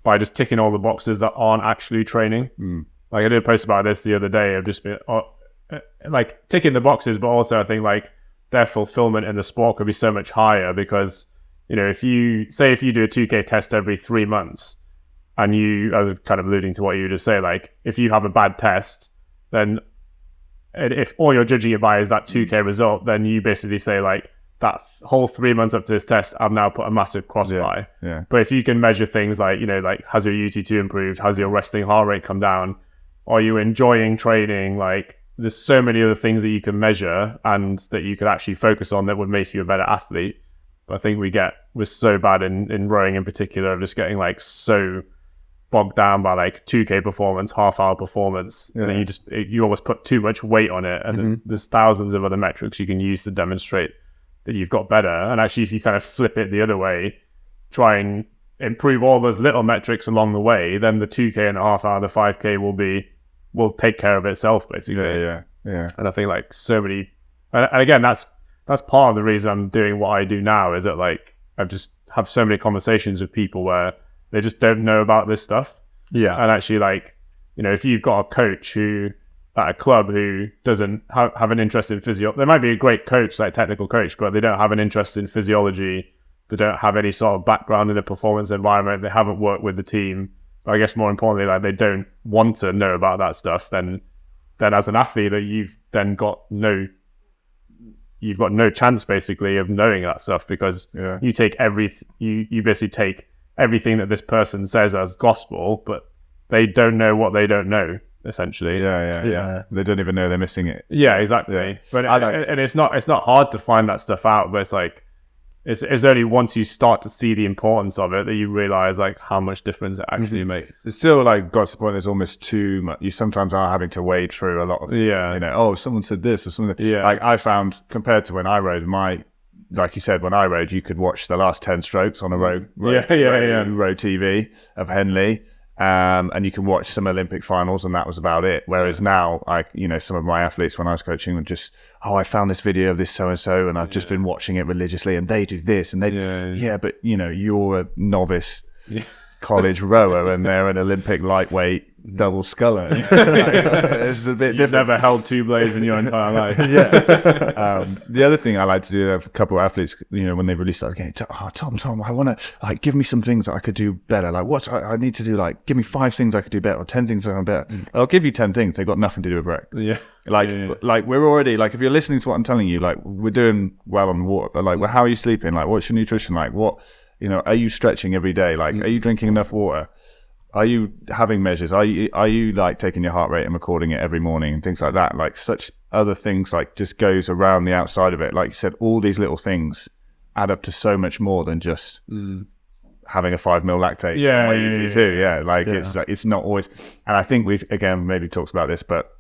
S1: by just ticking all the boxes that aren't actually training. Like I did a post about this the other day of just being like ticking the boxes, but also I think like their fulfillment in the sport could be so much higher, because, you know, if you do a 2K test every 3 months, and you, as kind of alluding to what you just say, like if you have a bad test, then if all you're judging it by is that 2K result, then you basically say like that whole 3 months up to this test, I've now put a massive cross by. But if you can measure things like, you know, like has your UT2 improved? Has your resting heart rate come down? Are you enjoying training? Like there's so many other things that you can measure and that you could actually focus on that would make you a better athlete. But I think we're so bad in rowing in particular, of just getting like so bogged down by like 2K performance, half-hour performance, and then you almost put too much weight on it, and there's thousands of other metrics you can use to demonstrate that you've got better. And actually, if you kind of flip it the other way, try and improve all those little metrics along the way, then the 2K and a half hour, the 5K will take care of itself, basically. And I think like so many, and again, that's part of the reason I'm doing what I do now, is that like I've just have so many conversations with people where they just don't know about this stuff. And actually, like, you know, if you've got a coach who at a club who doesn't have an interest in physio, they might be a great coach, like technical coach, but they don't have an interest in physiology. They don't have any sort of background in the performance environment. They haven't worked with the team. But I guess more importantly, like they don't want to know about that stuff. Then as an athlete, that you've got no chance basically of knowing that stuff, because you take you basically take everything that this person says as gospel, but they don't know what they don't know, essentially.
S3: They don't even know they're missing it.
S1: Exactly. But and it's not hard to find that stuff out, but it's like it's only once you start to see the importance of it that you realize like how much difference it actually makes.
S3: It's still like got to the point there's almost too much. You sometimes are having to wade through a lot of you know, oh, someone said this or something. Like I found, compared to when I rode, like you said, when I rode, you could watch the last 10 strokes on a row TV of Henley, and you can watch some Olympic finals, and that was about it. Whereas now, you know, some of my athletes when I was coaching would just, I found this video of this so-and-so, and I've just been watching it religiously, and they do this, and they but you know, you're a novice college rower, and they're an Olympic lightweight double sculler. It's a bit different.
S1: You've never held 2 blades in your entire life.
S3: The other thing I like to do with a couple of athletes, you know, when they really start getting, Tom, I want to, like, give me some things that I could do better. Like, what I need to do, like, give me 5 things I could do better, or 10 things I'm better. I'll give you 10 things. They've got nothing to do with rec. Like we're already, like, if you're listening to what I'm telling you, like, we're doing well on the water, but like, well, how are you sleeping? Like, what's your nutrition like? What, you know, are you stretching every day? Like, are you drinking enough water? Are you having measures? Are you like taking your heart rate and recording it every morning and things like that? Like such other things, like just goes around the outside of it. Like you said, all these little things add up to so much more than just having a 5 mil lactate. It's not always. And I think we've again maybe talked about this, but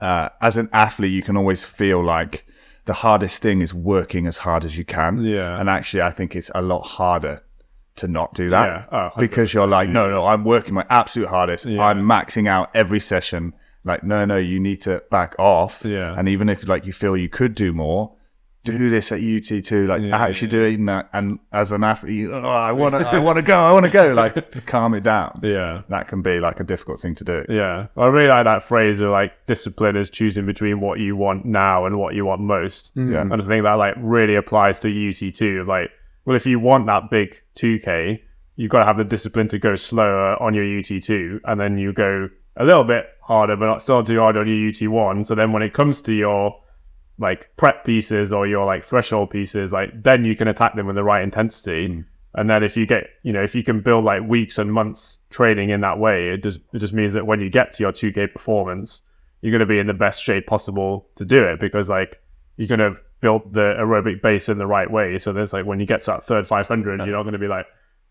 S3: as an athlete, you can always feel like the hardest thing is working as hard as you can. And actually, I think it's a lot harder to not do that, because you're like, no, I'm working my absolute hardest. I'm maxing out every session, like, no, you need to back off.
S1: Yeah.
S3: And even if like you feel you could do more, do this at UT2, like actually doing that. And as an athlete, I want to go, like calm it down.
S1: Yeah.
S3: That can be like a difficult thing to do.
S1: Yeah. I really like that phrase of like discipline is choosing between what you want now and what you want most.
S3: Yeah.
S1: And I think that like really applies to UT2. Like, well, if you want that big 2K, you've got to have the discipline to go slower on your UT2, and then you go a little bit harder, but not still too hard on your UT1. So then when it comes to your like prep pieces or your like threshold pieces, like then you can attack them with the right intensity. And then if you get, if you can build like weeks and months training in that way, it just means that when you get to your 2K performance, you're going to be in the best shape possible to do it, because like you're going to build the aerobic base in the right way. So there's like when you get to that third 500, you're not going to be like,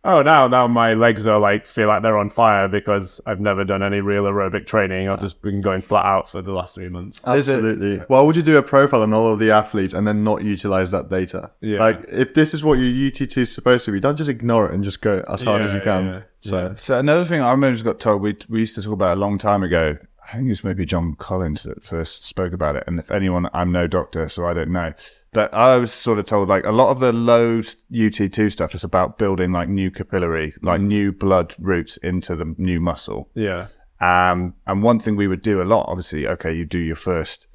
S1: oh, now my legs are like feel like they're on fire because I've never done any real aerobic training. I've just been going flat out for the last 3 months.
S2: Absolutely. Why would you do a profile on all of the athletes and then not utilize that data?
S1: Yeah.
S2: Like, if this is what your UT2 is supposed to be, don't just ignore it and just go as hard as you can.
S1: Yeah.
S3: So another thing I remember just got told, we used to talk about a long time ago. I think it was maybe John Collins that first spoke about it. And if anyone, I'm no doctor, so I don't know. But I was sort of told like a lot of the low UT2 stuff is about building like new capillary, like new blood routes into the new muscle.
S1: Yeah.
S3: And one thing we would do a lot, obviously, okay, you do your first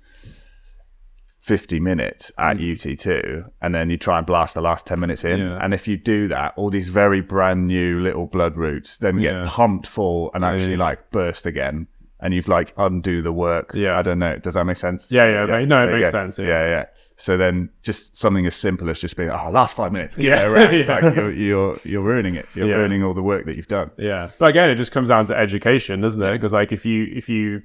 S3: 50 minutes at UT2 and then you try and blast the last 10 minutes in. And if you do that, all these very brand new little blood routes then get pumped full and actually like burst again. And you've like undo the work.
S1: Yeah.
S3: I don't know. Does that make sense?
S1: Yeah. No, it makes sense.
S3: Yeah. So then just something as simple as just being, last 5 minutes.
S1: Yeah.
S3: Like you're ruining it. You're ruining all the work that you've done.
S1: Yeah. But again, it just comes down to education, doesn't it? Because like if you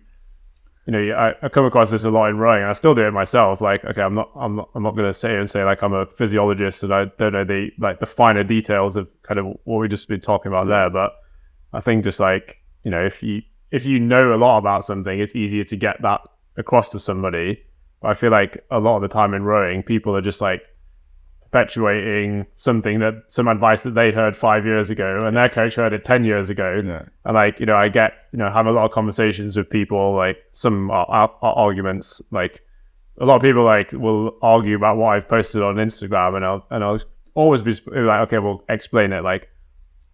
S1: I come across this a lot in rowing, and I still do it myself. Like, okay, I'm not going to say like I'm a physiologist and I don't know the finer details of kind of what we just been talking about there. But I think just like, if you know a lot about something, it's easier to get that across to somebody. But I feel like a lot of the time in rowing, people are just like perpetuating some advice that they heard 5 years ago and their coach heard it 10 years ago.
S3: Yeah.
S1: And like, I get, have a lot of conversations with people, like some are arguments, like a lot of people like will argue about what I've posted on Instagram, and I'll always be like, okay, well, explain it. Like,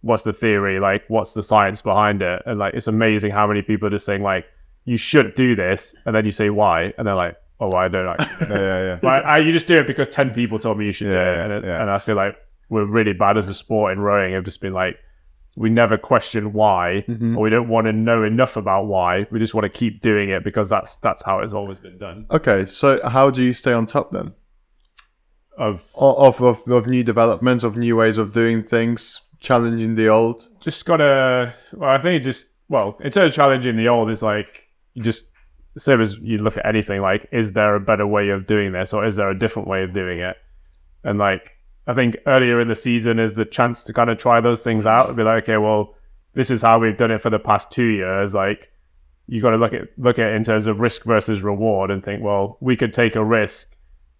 S1: what's the theory? Like, what's the science behind it? And like, it's amazing how many people are just saying like, you should do this. And then you say why? And they're like, oh, why don't I?
S3: Yeah.
S1: But you just do it because 10 people told me you should do it. And I feel like we're really bad as a sport in rowing. I've just been like, we never question why, or we don't want to know enough about why. We just want to keep doing it because that's how it's always been done.
S2: Okay, so how do you stay on top then?
S1: Of
S2: new developments, of new ways of doing things, challenging the old?
S1: Just gotta, I think instead of challenging the old, it's like, you just, same as you look at anything, like, is there a better way of doing this, or is there a different way of doing it? And like, I think earlier in the season is the chance to kind of try those things out and be like, okay, well, this is how we've done it for the past 2 years. Like, you got to look at it in terms of risk versus reward and think, well, we could take a risk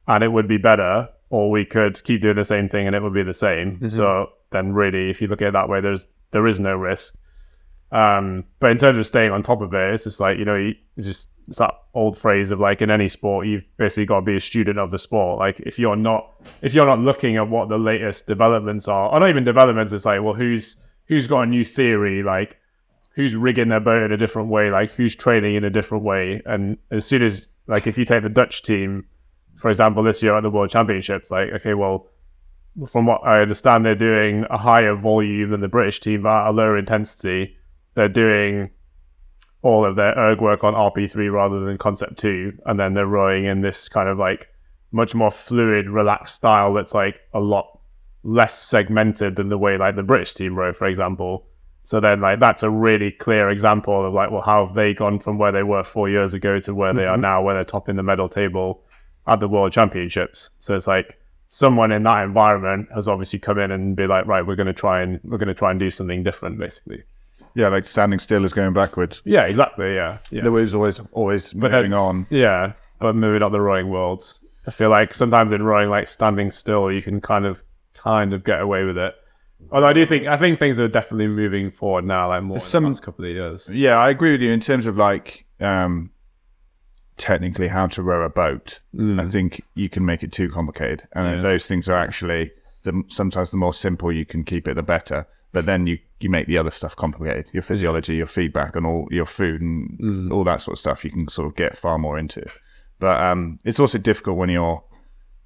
S1: and it would be better, or we could keep doing the same thing and it would be the same. Mm-hmm. So then really, if you look at it that way, there is no risk. But in terms of staying on top of it, it's just like, it's that old phrase of like, in any sport, you've basically got to be a student of the sport. Like, if you're not looking at what the latest developments are, or not even developments, it's like, well, who's got a new theory? Like, who's rigging their boat in a different way? Like, who's training in a different way? And as soon as, like, if you take the Dutch team, for example, this year at the World Championships, like, okay, well, from what I understand, they're doing a higher volume than the British team, but at a lower intensity. They're doing all of their erg work on RP3 rather than Concept 2, and then they're rowing in this kind of like much more fluid, relaxed style that's like a lot less segmented than the way like the British team row, for example. So then like that's a really clear example of like, well, how have they gone from where they were 4 years ago to where they are now, where they're top in the medal table at the World Championships. So it's like someone in that environment has obviously come in and be like, right, we're going to try and do something different, basically.
S3: Yeah, like standing still is going backwards.
S1: Yeah, exactly. Yeah.
S3: The wave's always moving on.
S1: Yeah, but moving up the rowing world. I feel like sometimes in rowing, like standing still, you can kind of get away with it. Although I think things are definitely moving forward now, like more in the last couple of years.
S3: Yeah, I agree with you in terms of like technically how to row a boat. I think you can make it too complicated, and those things are actually sometimes the more simple you can keep it, the better. But then you make the other stuff complicated. Your physiology, your feedback, and all your food and all that sort of stuff. You can sort of get far more into. But it's also difficult when you're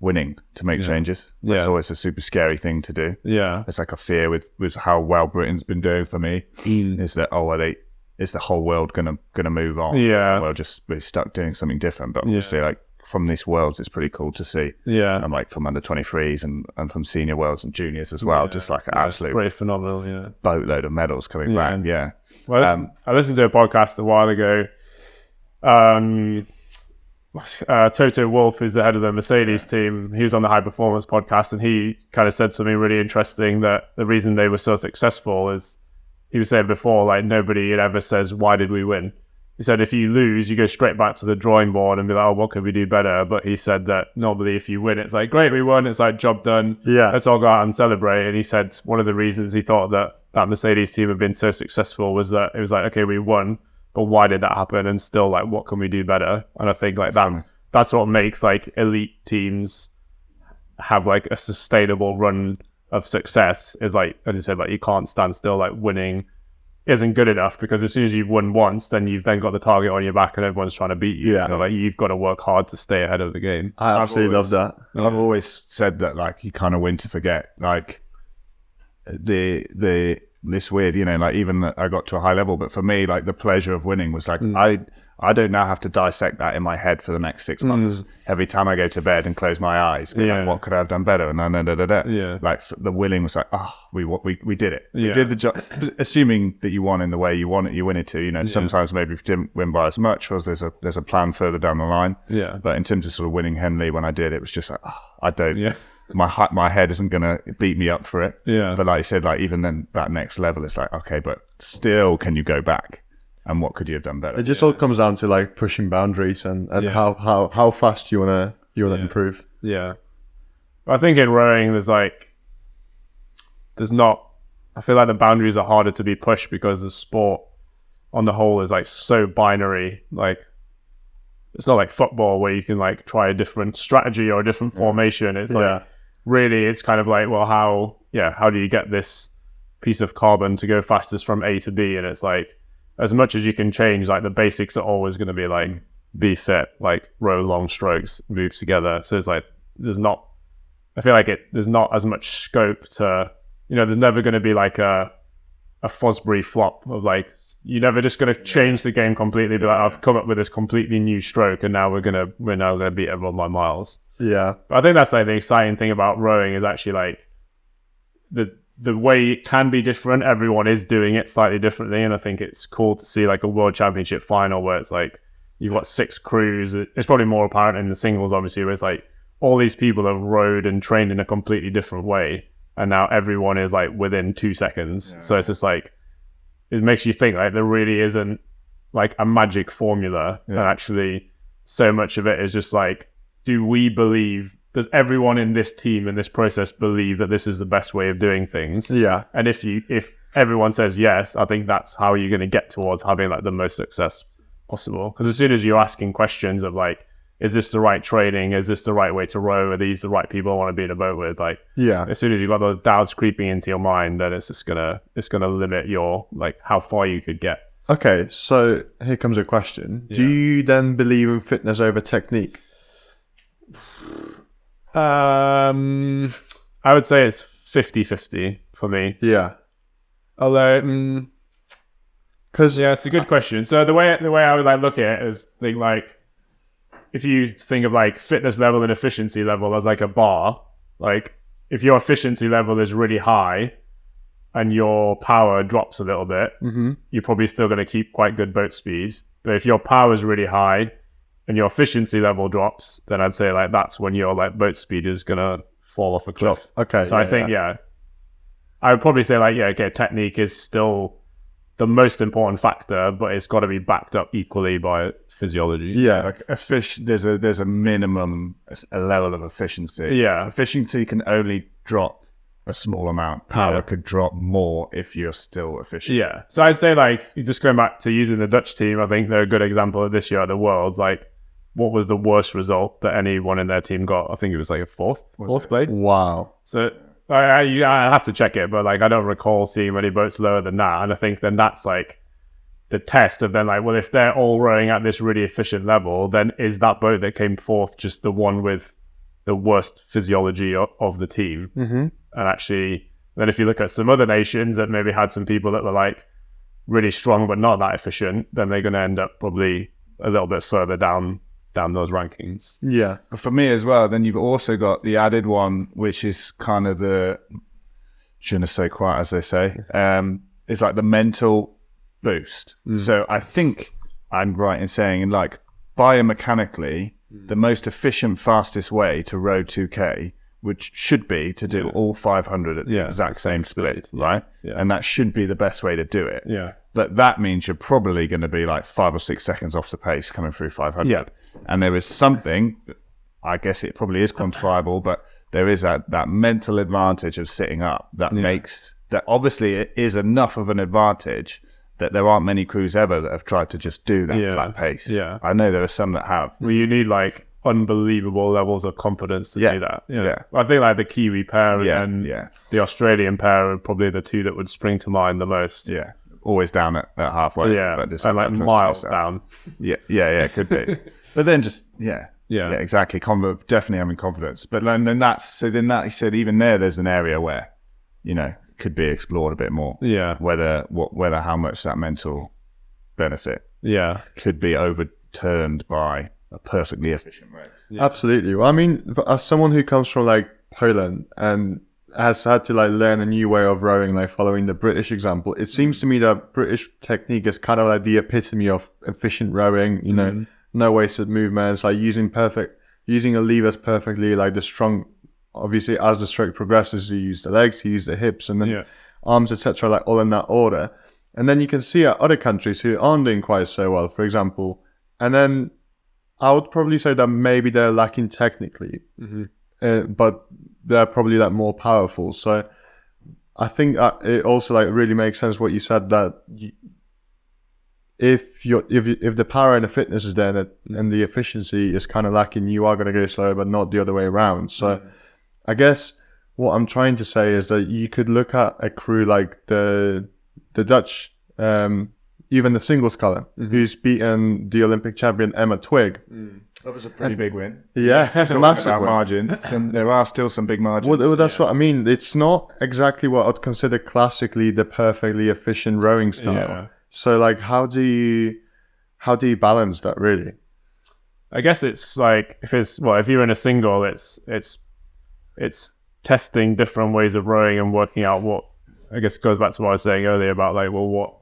S3: winning to make changes. It's always a super scary thing to do.
S1: Yeah,
S3: it's like a fear with how well Britain's been doing for me. Is that is the whole world gonna move on?
S1: Yeah,
S3: well, we're stuck doing something different. But obviously, like from these worlds, it's pretty cool to see.
S1: Yeah,
S3: and like from under 23s and from senior worlds and juniors as well. Just like an absolute
S1: pretty phenomenal. Yeah,
S3: boatload of medals coming back. Yeah.
S1: Well, I listened to a podcast a while ago. Toto Wolff is the head of the Mercedes team. He was on the High Performance podcast, and he kind of said something really interesting, that the reason they were so successful is, he was saying before, like nobody ever says, why did we win? He said if you lose, you go straight back to the drawing board and be like, oh, what could we do better? But he said that normally if you win, it's like, great, we won. It's like, job done. Yeah, let's all go out and celebrate. And he said one of the reasons he thought that Mercedes team had been so successful was that it was like, okay, we won, but why did that happen? And still, like, what can we do better? And I think like that's what makes like elite teams have like a sustainable run of success, is like, as you said, like you can't stand still. Like winning isn't good enough, because as soon as you've won once, then you've then got the target on your back and everyone's trying to beat you. So like you've got to work hard to stay ahead of the game.
S2: I absolutely love that.
S3: I've always said that, like, you kind of win to forget. Like this weird, you know, like even I got to a high level, but for me, like the pleasure of winning was like, I don't now have to dissect that in my head for the next 6 months. Every time I go to bed and close my eyes, like, what could I have done better? And like the winning was like, oh, we did it. We did the job. Assuming that you won in the way you want it, you win it too. You know, sometimes maybe if you didn't win by as much, or there's a plan further down the line. Yeah. But in terms of sort of winning Henley, when I did, it was just like, oh, I don't. Yeah. My head isn't gonna beat me up for it. Yeah. But like you said, like even then that next level, it's like, okay, but still, can you go back? And what could you have done better?
S2: It just all comes down to like pushing boundaries and how fast you wanna improve.
S1: Yeah. I think in rowing I feel like the boundaries are harder to be pushed because the sport on the whole is like so binary. Like it's not like football where you can like try a different strategy or a different formation. It's like really it's kind of like, well, how do you get this piece of carbon to go fastest from A to B? And it's like, as much as you can change, like the basics are always going to be like be fit, like row long strokes, move together. So it's like there's not as much scope to, you know, there's never going to be like a Fosbury flop of like, you're never just going to change the game completely. Be like, I've come up with this completely new stroke and now we're now going to beat everyone by miles. Yeah. But I think that's like the exciting thing about rowing is actually like the way it can be different. Everyone is doing it slightly differently. And I think it's cool to see like a world championship final where it's like, you've got 6 crews. It's probably more apparent in the singles, obviously, where it's like all these people have rowed and trained in a completely different way. And now everyone is like within 2 seconds. Yeah. So it's just like, it makes you think like there really isn't like a magic formula. Yeah. And actually so much of it is just like, does everyone in this team in this process believe that this is the best way of doing things? Yeah. And if everyone says yes, I think that's how you're going to get towards having like the most success possible. Because as soon as you're asking questions of like, is this the right training? Is this the right way to row? Are these the right people I want to be in a boat with? Like, as soon as you've got those doubts creeping into your mind, then it's gonna limit your like how far you could get.
S2: Okay, so here comes a question. Do you then believe in fitness over technique?
S1: I would say it's 50-50 for me. Yeah. Although, because it's a good question. So the way I would like look at it is think like, if you think of like fitness level and efficiency level as like a bar, like if your efficiency level is really high and your power drops a little bit, you're probably still going to keep quite good boat speed. But if your power is really high and your efficiency level drops, then I'd say like that's when your like boat speed is going to fall off a cliff. Okay. So I think, I would probably say like, technique is still the most important factor, but it's got to be backed up equally by physiology.
S3: Yeah, like there's a minimum, a level of efficiency. Yeah, efficiency can only drop a small amount. Power could drop more if you're still efficient.
S1: Yeah. So I'd say, like, just going back to using the Dutch team, I think they're a good example of this year at the Worlds. Like, what was the worst result that anyone in their team got? I think it was like a fourth place.
S2: Wow.
S1: So I have to check it, but like I don't recall seeing many boats lower than that. And I think then that's like the test of then, like, well, if they're all rowing at this really efficient level, then is that boat that came fourth just the one with the worst physiology of the team?
S2: Mm-hmm.
S1: And actually, then if you look at some other nations that maybe had some people that were like really strong but not that efficient, then they're going to end up probably a little bit further down those rankings.
S2: Yeah.
S3: For me as well, then you've also got the added one, which is kind of the je ne sais quoi, as they say. It's like the mental boost. So I think I'm right in saying, like, biomechanically, the most efficient, fastest way to row 2K which should be to do all 500 at the exact same split, right?
S1: Yeah.
S3: And that should be the best way to do it.
S1: Yeah.
S3: But that means you're probably going to be like 5 or 6 seconds off the pace coming through 500.
S1: Yeah.
S3: And there is something, I guess it probably is quantifiable, but there is that mental advantage of sitting up that makes, that obviously it is enough of an advantage that there aren't many crews ever that have tried to just do that flat pace.
S1: Yeah.
S3: I know there are some that have.
S1: Well, you need like unbelievable levels of confidence to do that. I think like the Kiwi pair and the Australian pair are probably the two that would spring to mind the most.
S3: Yeah. Always down at halfway.
S1: Yeah.
S3: But
S1: And like miles down.
S3: Yeah, it could be. But then just, exactly. Definitely having confidence. But then that, he said, even there's an area where, could be explored a bit more.
S1: Yeah.
S3: Whether how much that mental benefit could be overturned by a perfectly efficient race.
S2: Yeah. Absolutely. Well, I mean, as someone who comes from like Poland and has had to like learn a new way of rowing, like following the British example, it seems to me that British technique is kind of like the epitome of efficient rowing, no wasted movements, like using the levers perfectly, like the strong, obviously as the stroke progresses, you use the legs, you use the hips and then arms, etc., like all in that order. And then you can see at other countries who aren't doing quite so well, for example, and then I would probably say that maybe they're lacking technically, but they're probably like more powerful. So I think it also like really makes sense what you said, that if the power and the fitness is there and the efficiency is kind of lacking, you are going to go slower, but not the other way around. So I guess what I'm trying to say is that you could look at a crew like the Dutch, even the singles color, who's beaten the Olympic champion Emma Twigg.
S3: That was a pretty big win.
S2: Yeah, it's a massive win.
S3: Margins. There are still some big margins.
S2: Well, that's what I mean. It's not exactly what I'd consider classically the perfectly efficient rowing style. Yeah. So, like, how do you balance that, really?
S1: I guess it's like if you're in a single, it's testing different ways of rowing and working out what. I guess it goes back to what I was saying earlier about like, well,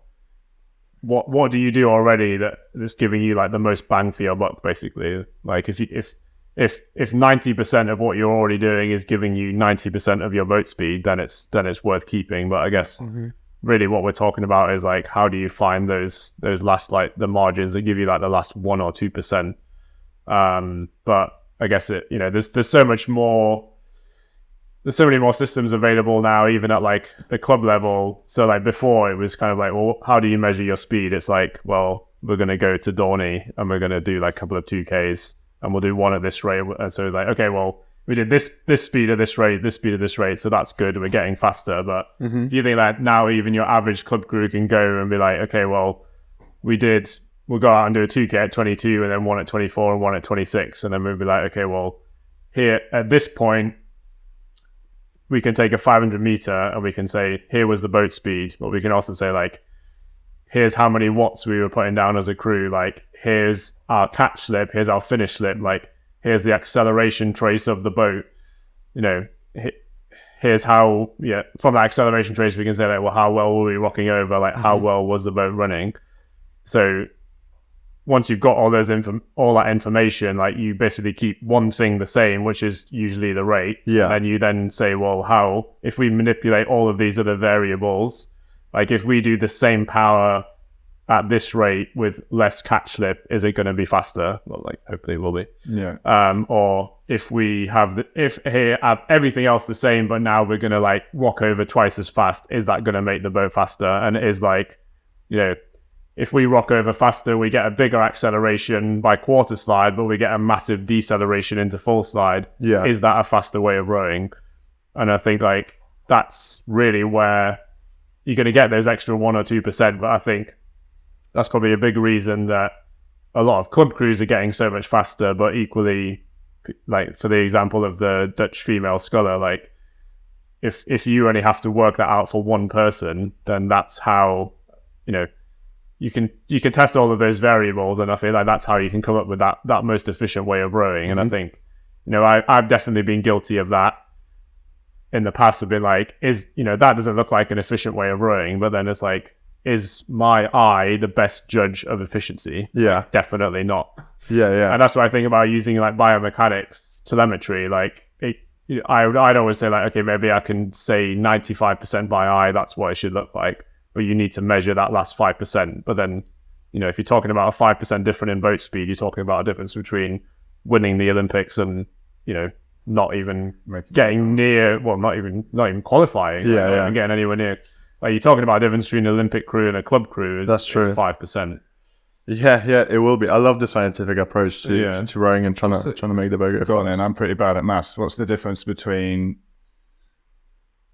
S1: what do you do already that's giving you like the most bang for your buck, basically? Like if 90% of what you're already doing is giving you 90% of your boat speed, then it's worth keeping. But I guess really what we're talking about is like, how do you find those last, like the margins that give you like the last 1 or 2%? But I guess there's so much more. There's so many more systems available now, even at like the club level. So like before it was kind of like, well, how do you measure your speed? It's like, well, we're going to go to Dorney and we're going to do like a couple of 2Ks and we'll do one at this rate. And so it's like, okay, well, we did this speed at this rate, this speed at this rate. So that's good. We're getting faster. But do you think that now even your average club crew can go and be like, okay, well, we'll go out and do a 2K at 22 and then one at 24 and one at 26. And then we'll be like, okay, well, here at this point, we can take a 500 meter and we can say, here was the boat speed. But we can also say like, here's how many watts we were putting down as a crew. Like, here's our catch slip. Here's our finish slip. Like, here's the acceleration trace of the boat. Here's how, from that acceleration trace, we can say like, well, how well were we rocking over? Like, how well was the boat running? So once you've got all that information, like you basically keep one thing the same, which is usually the rate. Yeah. And you then say, well, if we manipulate all of these other variables, like if we do the same power at this rate with less catch slip, is it going to be faster? Well, like hopefully it will be.
S3: Yeah.
S1: Or if we have everything else the same, but now we're going to like rock over twice as fast, is that going to make the boat faster? And it is like, you know, if we rock over faster, we get a bigger acceleration by quarter slide, but we get a massive deceleration into full slide.
S2: Yeah.
S1: Is that a faster way of rowing? And I think like that's really where you're going to get those extra 1 or 2%. But I think that's probably a big reason that a lot of club crews are getting so much faster. But equally, like for the example of the Dutch female sculler, like if you only have to work that out for one person, then that's how, you know, you can test all of those variables, and I feel like that's how you can come up with that most efficient way of rowing. And I think, you know, I've definitely been guilty of that in the past. I've been like, that doesn't look like an efficient way of rowing, but then it's like, is my eye the best judge of efficiency?
S2: Yeah.
S1: Definitely not.
S2: Yeah.
S1: And that's what I think about using like biomechanics telemetry. Like I'd always say like, okay, maybe I can say 95% by eye, that's what it should look like. But you need to measure that last 5%. But then, you know, if you're talking about a 5% difference in boat speed, you're talking about a difference between winning the Olympics and, you know, not even getting near, well, not even qualifying.
S2: Yeah.
S1: And getting anywhere near. Like, you're talking about a difference between an Olympic crew and a club crew.
S2: That's true.
S1: Is 5%.
S2: Yeah, it will be. I love the scientific approach to rowing and trying to make the boat
S3: go on then. I'm pretty bad at maths. What's the difference between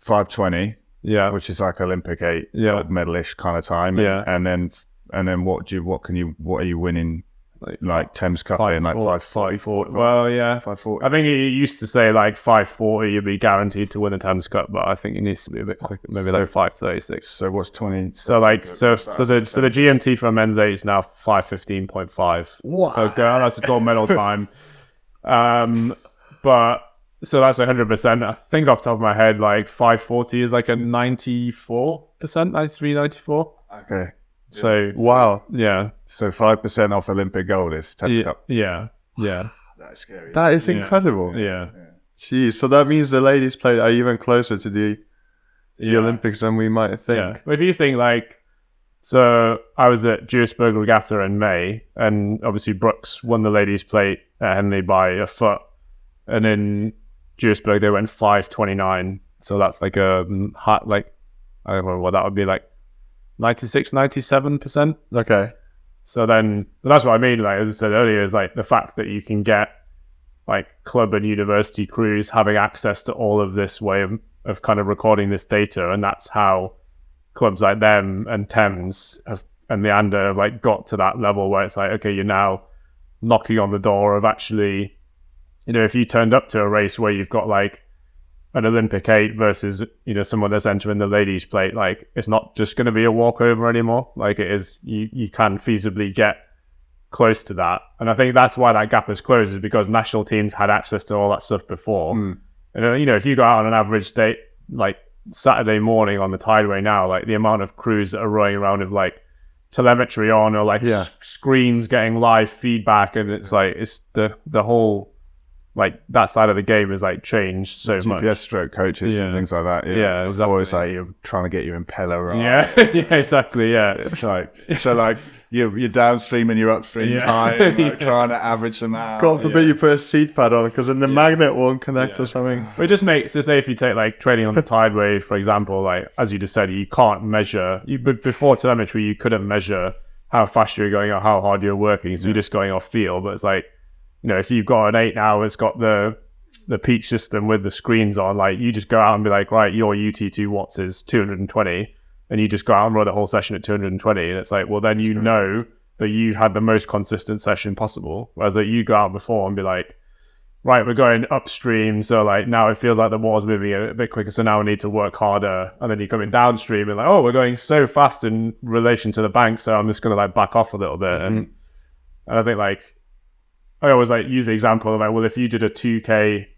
S3: 5:20?
S1: Yeah,
S3: which is like Olympic 8 medalish kind of time.
S1: Yeah,
S3: and then what are you winning? Like Thames Cup in like 5:40.
S1: Well, yeah,
S3: 5:40.
S1: I think it used to say like 5:40 you'd be guaranteed to win the Thames Cup, but I think it needs to be a bit quicker, maybe like 5:36.
S3: So what's 20?
S1: So like so the GMT for men's 8 is now 5:15.5.
S2: Wow.
S1: So that's a gold medal time. But so that's 100%. I think off the top of my head, like 5:40 is like a 94%, 93, 94.
S3: Okay.
S1: So
S2: wow.
S1: Yeah.
S3: So 5% off Olympic gold is Thames Cup.
S1: Yeah.
S3: That's scary.
S2: That is incredible.
S1: Yeah.
S2: Geez, so that means the ladies play are even closer to the Olympics than we might think.
S1: Yeah. But if you think like, so I was at Duisburg Regatta in May, and obviously Brooks won the ladies' plate at Henley by a foot, and in Duisburg they went 5:29. So that's like I don't know what that would be, like 96, 97%.
S2: Okay.
S1: So then, but that's what I mean. Like as I said earlier, is like the fact that you can get like club and university crews having access to all of this way of kind of recording this data, and that's how clubs like them and Thames and Leander have like got to that level where it's like, okay, you're now knocking on the door of actually, you know, if you turned up to a race where you've got like an Olympic 8 versus, you know, someone that's entering the ladies' plate, like it's not just going to be a walkover anymore. Like it is, you can feasibly get close to that. And I think that's why that gap is closed, is because national teams had access to all that stuff before. And, you know, if you go out on an average day, like Saturday morning on the Tideway now, like the amount of crews that are rowing around with like telemetry on or like screens getting live feedback, and it's like, it's the whole, like that side of the game is like changed so much.
S3: GPS stroke coaches and things like that.
S1: Yeah, exactly.
S3: Or it's like you're trying to get your impeller right.
S1: Yeah, exactly. Yeah.
S3: So like you're downstream and you're upstream time, like trying to average them out.
S2: God forbid you put a seat pad on, because then the magnet won't connect or something.
S1: But it just makes, so say if you take like training on the Tideway, for example, like as you just said, you can't measure, before telemetry, you couldn't measure how fast you're going or how hard you're working. So you're just going off feel. But it's like, you know, if you've got an 8 now, it's got the Peach system with the screens on, like you just go out and be like, right, your UT2 watts is 220, and you just go out and run the whole session at 220, and it's like, well, then you know that you had the most consistent session possible. Whereas like you go out before and be like, right, we're going upstream, so like now it feels like the water's moving a bit quicker, so now we need to work harder. And then you're coming downstream and like, oh, we're going so fast in relation to the bank, so I'm just going to like back off a little bit. And I think like, I always like use the example of like, well, if you did a 2K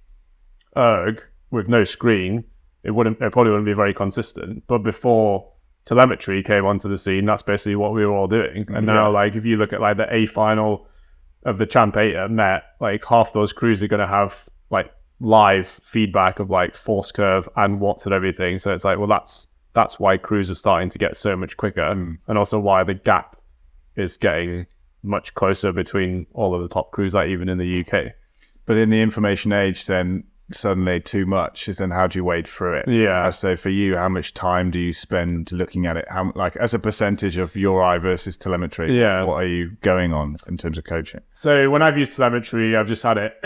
S1: erg with no screen, it probably wouldn't be very consistent. But before telemetry came onto the scene, that's basically what we were all doing. And now, like, if you look at like the A final of the Champ 8 at Met, like half those crews are going to have like live feedback of like force curve and watts and everything. So it's like, well, that's why crews are starting to get so much quicker, and also why the gap is getting much closer between all of the top crews, like even in the UK.
S3: But in the information age, then suddenly too much is then how do you wade through it?
S1: Yeah.
S3: So for you, how much time do you spend looking at it? How, like, as a percentage of your eye versus telemetry?
S1: Yeah.
S3: What are you going on in terms of coaching?
S1: So when I've used telemetry, I've just had it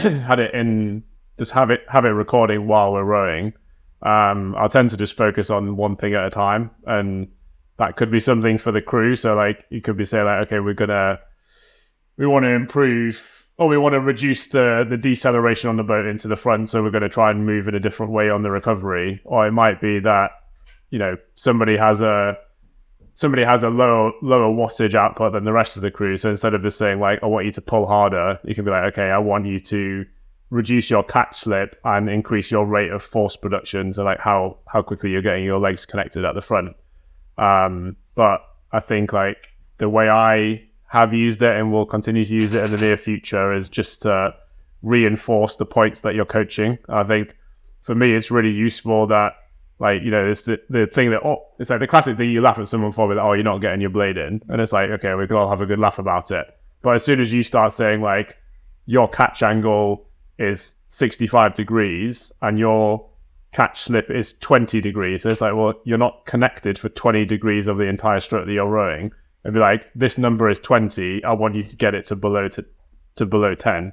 S1: have it recording while we're rowing. I'll tend to just focus on one thing at a time, and that could be something for the crew. So like you could be saying like, okay, we want to improve, or we want to reduce the deceleration on the boat into the front, so we're going to try and move in a different way on the recovery. Or it might be that, you know, somebody has a lower wattage output than the rest of the crew. So instead of just saying like, I want you to pull harder, you can be like, okay, I want you to reduce your catch slip and increase your rate of force production. So like how quickly you're getting your legs connected at the front. But I think like the way I have used it and will continue to use it in the near future is just to reinforce the points that you're coaching. I think for me, it's really useful that, like, you know, it's the thing that, it's like the classic thing you laugh at someone for, with, oh, you're not getting your blade in. And it's like, okay, we can all have a good laugh about it. But as soon as you start saying like your catch angle is 65 degrees and your catch slip is 20 degrees. So it's like, well, you're not connected for 20 degrees of the entire stroke that you're rowing. And be like, this number is 20. I want you to get it to below 10.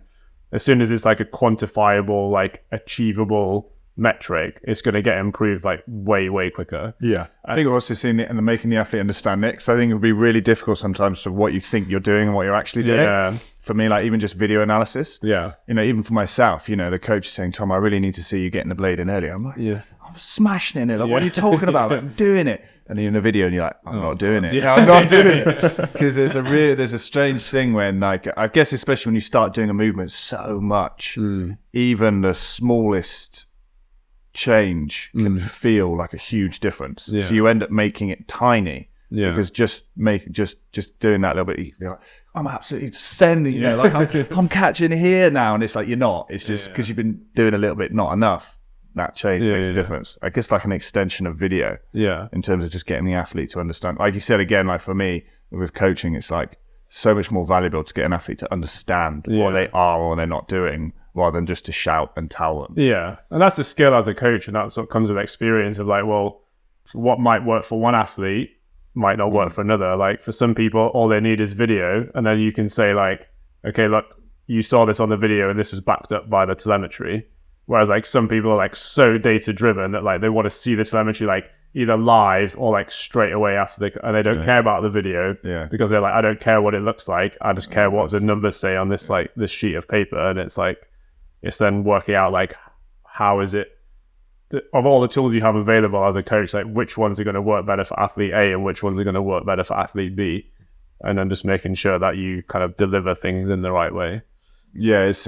S1: As soon as it's like a quantifiable, like achievable metric, it's going to get improved like way quicker.
S3: Yeah, I think we're also seeing it and making the athlete understand it. So I think it would be really difficult sometimes for what you think you're doing and what you're actually doing.
S1: Yeah.
S3: For me, like even just video analysis.
S1: Yeah.
S3: You know, even for myself, you know, the coach is saying, Tom, I really need to see you getting the blade in earlier. I'm like,
S1: Yeah.
S3: I'm smashing it. Like, what are you talking about? I'm doing it. And you're in the video and you're like, I'm not doing it.
S1: Yeah.
S3: I'm not doing it. Because there's a strange thing when, like, I guess especially when you start doing a movement so much, even the smallest change can feel like a huge difference.
S1: Yeah.
S3: So you end up making it tiny.
S1: Yeah.
S3: Because just doing that little bit, you feel like, I'm absolutely sending, you know, like I'm catching here now. And it's like, you're not. It's just because you've been doing a little bit, not enough. That change makes a difference. I guess like an extension of video.
S1: Yeah.
S3: In terms of just getting the athlete to understand. Like you said, again, like for me, with coaching, it's like so much more valuable to get an athlete to understand what they are or they're not doing, rather than just to shout and tell them.
S1: Yeah. And that's the skill as a coach. And that's what comes with experience of like, well, what might work for one athlete might not work for another. Like for some people, all they need is video. And then you can say like, okay, look, you saw this on the video and this was backed up by the telemetry. Whereas like some people are like so data driven that like they want to see the telemetry like either live or like straight away after and they don't care about the video because they're like, I don't care what it looks like. I just care what the numbers say on this like this sheet of paper. And it's like, it's then working out like, how is it of all the tools you have available as a coach, like which ones are going to work better for athlete A and which ones are going to work better for athlete B, and then just making sure that you kind of deliver things in the right way.
S3: Yeah, it's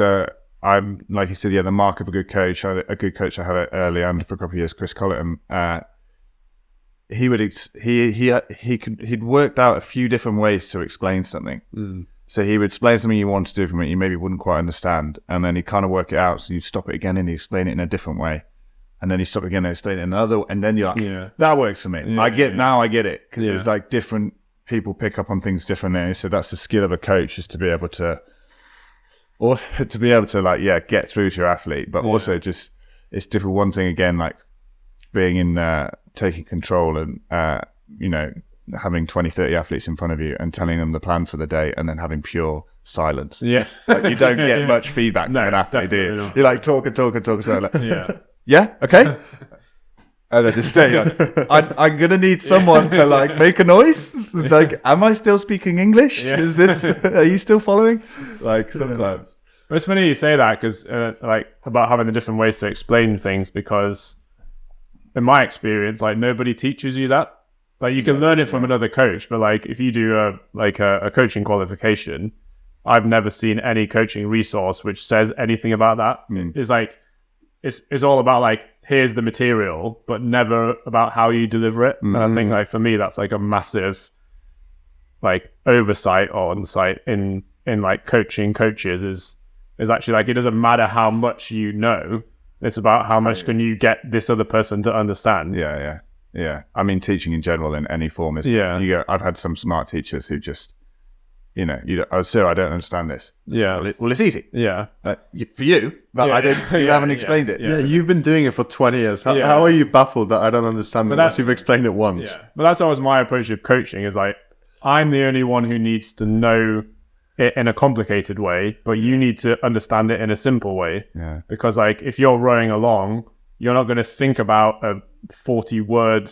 S3: I'm like you said, the mark of a good coach. A good coach I had it early on for a couple of years, Chris Colleton. He'd worked out a few different ways to explain something. So he would explain something you want to do from it, you maybe wouldn't quite understand, and then he'd kind of work it out. So you stop it again and he'd explain it in a different way. And then you stop again and explain it in another, and then you're like, that works for me. I get it, because it's like different people pick up on things differently. So that's the skill of a coach, is to be able to, or to be able to like, get through to your athlete, but also just, it's different. One thing again, like being in, taking control and, you know, having 20, 30 athletes in front of you and telling them the plan for the day and then having pure silence. Yeah. Like you don't get much feedback from an athlete, do you? You're like, talk. Like, yeah, okay. And then just say, I'm going to need someone to like make a noise. It's like, am I still speaking English? Is this, are you still following? Like sometimes.
S1: But it's funny you say that, because like about having the different ways to explain things, because in my experience, like nobody teaches you that. Like you can learn it from another coach, but like if you do a coaching qualification, I've never seen any coaching resource which says anything about that. It's like, it's all about like, here's the material, but never about how you deliver it. And I think like for me, that's like a massive like oversight or insight in like coaching coaches is actually like, it doesn't matter how much you know, it's about how much can you get this other person to understand.
S3: Yeah. I mean, teaching in general in any form is, I've had some smart teachers who just sir, I don't understand this.
S1: Yeah.
S3: Well, it's easy.
S1: Yeah.
S3: For you, but
S1: Yeah,
S3: I didn't. You haven't explained it.
S2: Yeah, you've been doing it for 20 years. How,
S1: Yeah.
S2: how are you baffled that I don't understand it once you've explained it once?
S1: Yeah. But that's always my approach of coaching is like, I'm the only one who needs to know it in a complicated way, but you need to understand it in a simple way.
S3: Yeah.
S1: Because like, if you're rowing along, you're not going to think about a 40-word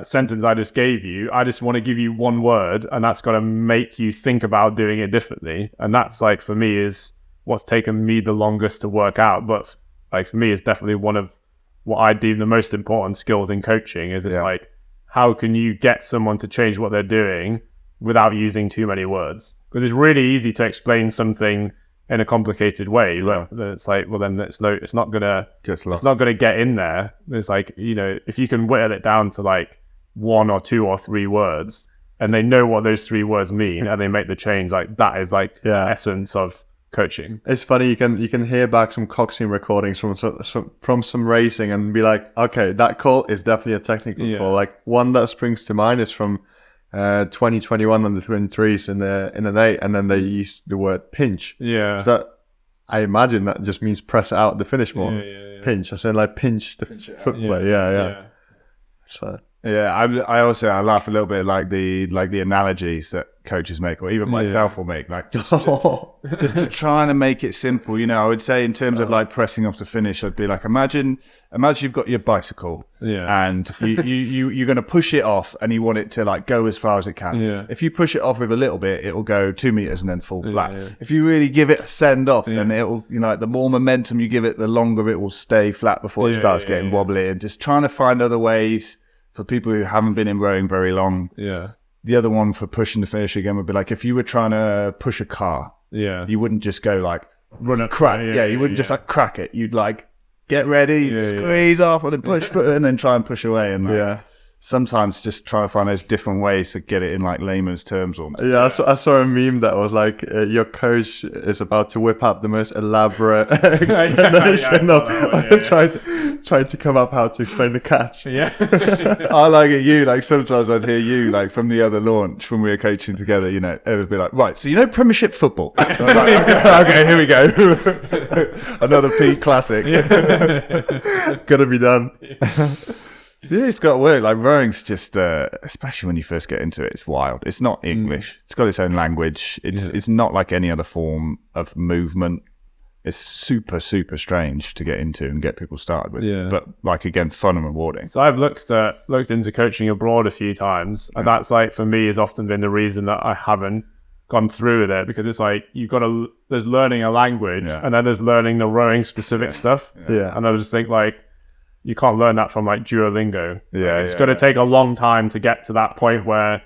S1: sentence I just gave you. I just want to give you one word, and that's got to make you think about doing it differently. And that's like, for me, is what's taken me the longest to work out. But like, for me, it's definitely one of what I deem the most important skills in coaching is it's like, how can you get someone to change what they're doing without using too many words? Because it's really easy to explain something in a complicated way. It's like, well, then it's not gonna get in there. It's like, if you can whittle it down to like 1 or 2 or 3 words, and they know what those 3 words mean, and they make the change, like that is like the essence of coaching.
S2: It's funny, you can hear back some coxing recordings from some racing and be like, okay, that call is definitely a technical call. Like one that springs to mind is from 2021 on the Twin Trees in an 8, and then they used the word pinch.
S1: Yeah.
S2: So I imagine that just means press out the finish more.
S1: Yeah.
S2: Pinch. I said like pinch the foot play. Yeah. So.
S3: Yeah, I laugh a little bit like the analogies that coaches make, or even myself will make, like just to try and make it simple. I would say in terms of like pressing off the finish, I'd be like, imagine you've got your bicycle, and you're going to push it off, and you want it to like go as far as it can.
S1: Yeah.
S3: If you push it off with a little bit, it will go 2 meters and then fall flat. Yeah. If you really give it a send off, then it will, the more momentum you give it, the longer it will stay flat before it starts getting wobbly. And just trying to find other ways. For people who haven't been in rowing very long, the other one for pushing the finish again would be like, if you were trying to push a car, you wouldn't just go like run it, crack. You wouldn't just like crack it. You'd like get ready, squeeze off and then push, and then try and push away. And sometimes just try to find those different ways to get it in like layman's terms.
S2: I saw a meme that was like, your coach is about to whip up the most elaborate explanation of trying to come up how to explain the catch.
S1: Yeah.
S3: I like it. Like sometimes I'd hear you like from the other launch when we were coaching together, it would be like, right, so Premiership football. Like, okay, here we go. Another Pete classic.
S2: Gotta be done.
S3: Yeah, it's got to work. Like rowing's just, especially when you first get into it, it's wild. It's not English. It's got its own language. It's not like any other form of movement. It's super, super strange to get into and get people started with. Yeah. But like again, fun and rewarding.
S1: So I've looked into coaching abroad a few times, and that's like for me has often been the reason that I haven't gone through with it, because it's like there's learning a language, and then there's learning the rowing specific stuff.
S2: Yeah.
S1: And I just think like, you can't learn that from like Duolingo. It's going to take a long time to get to that point where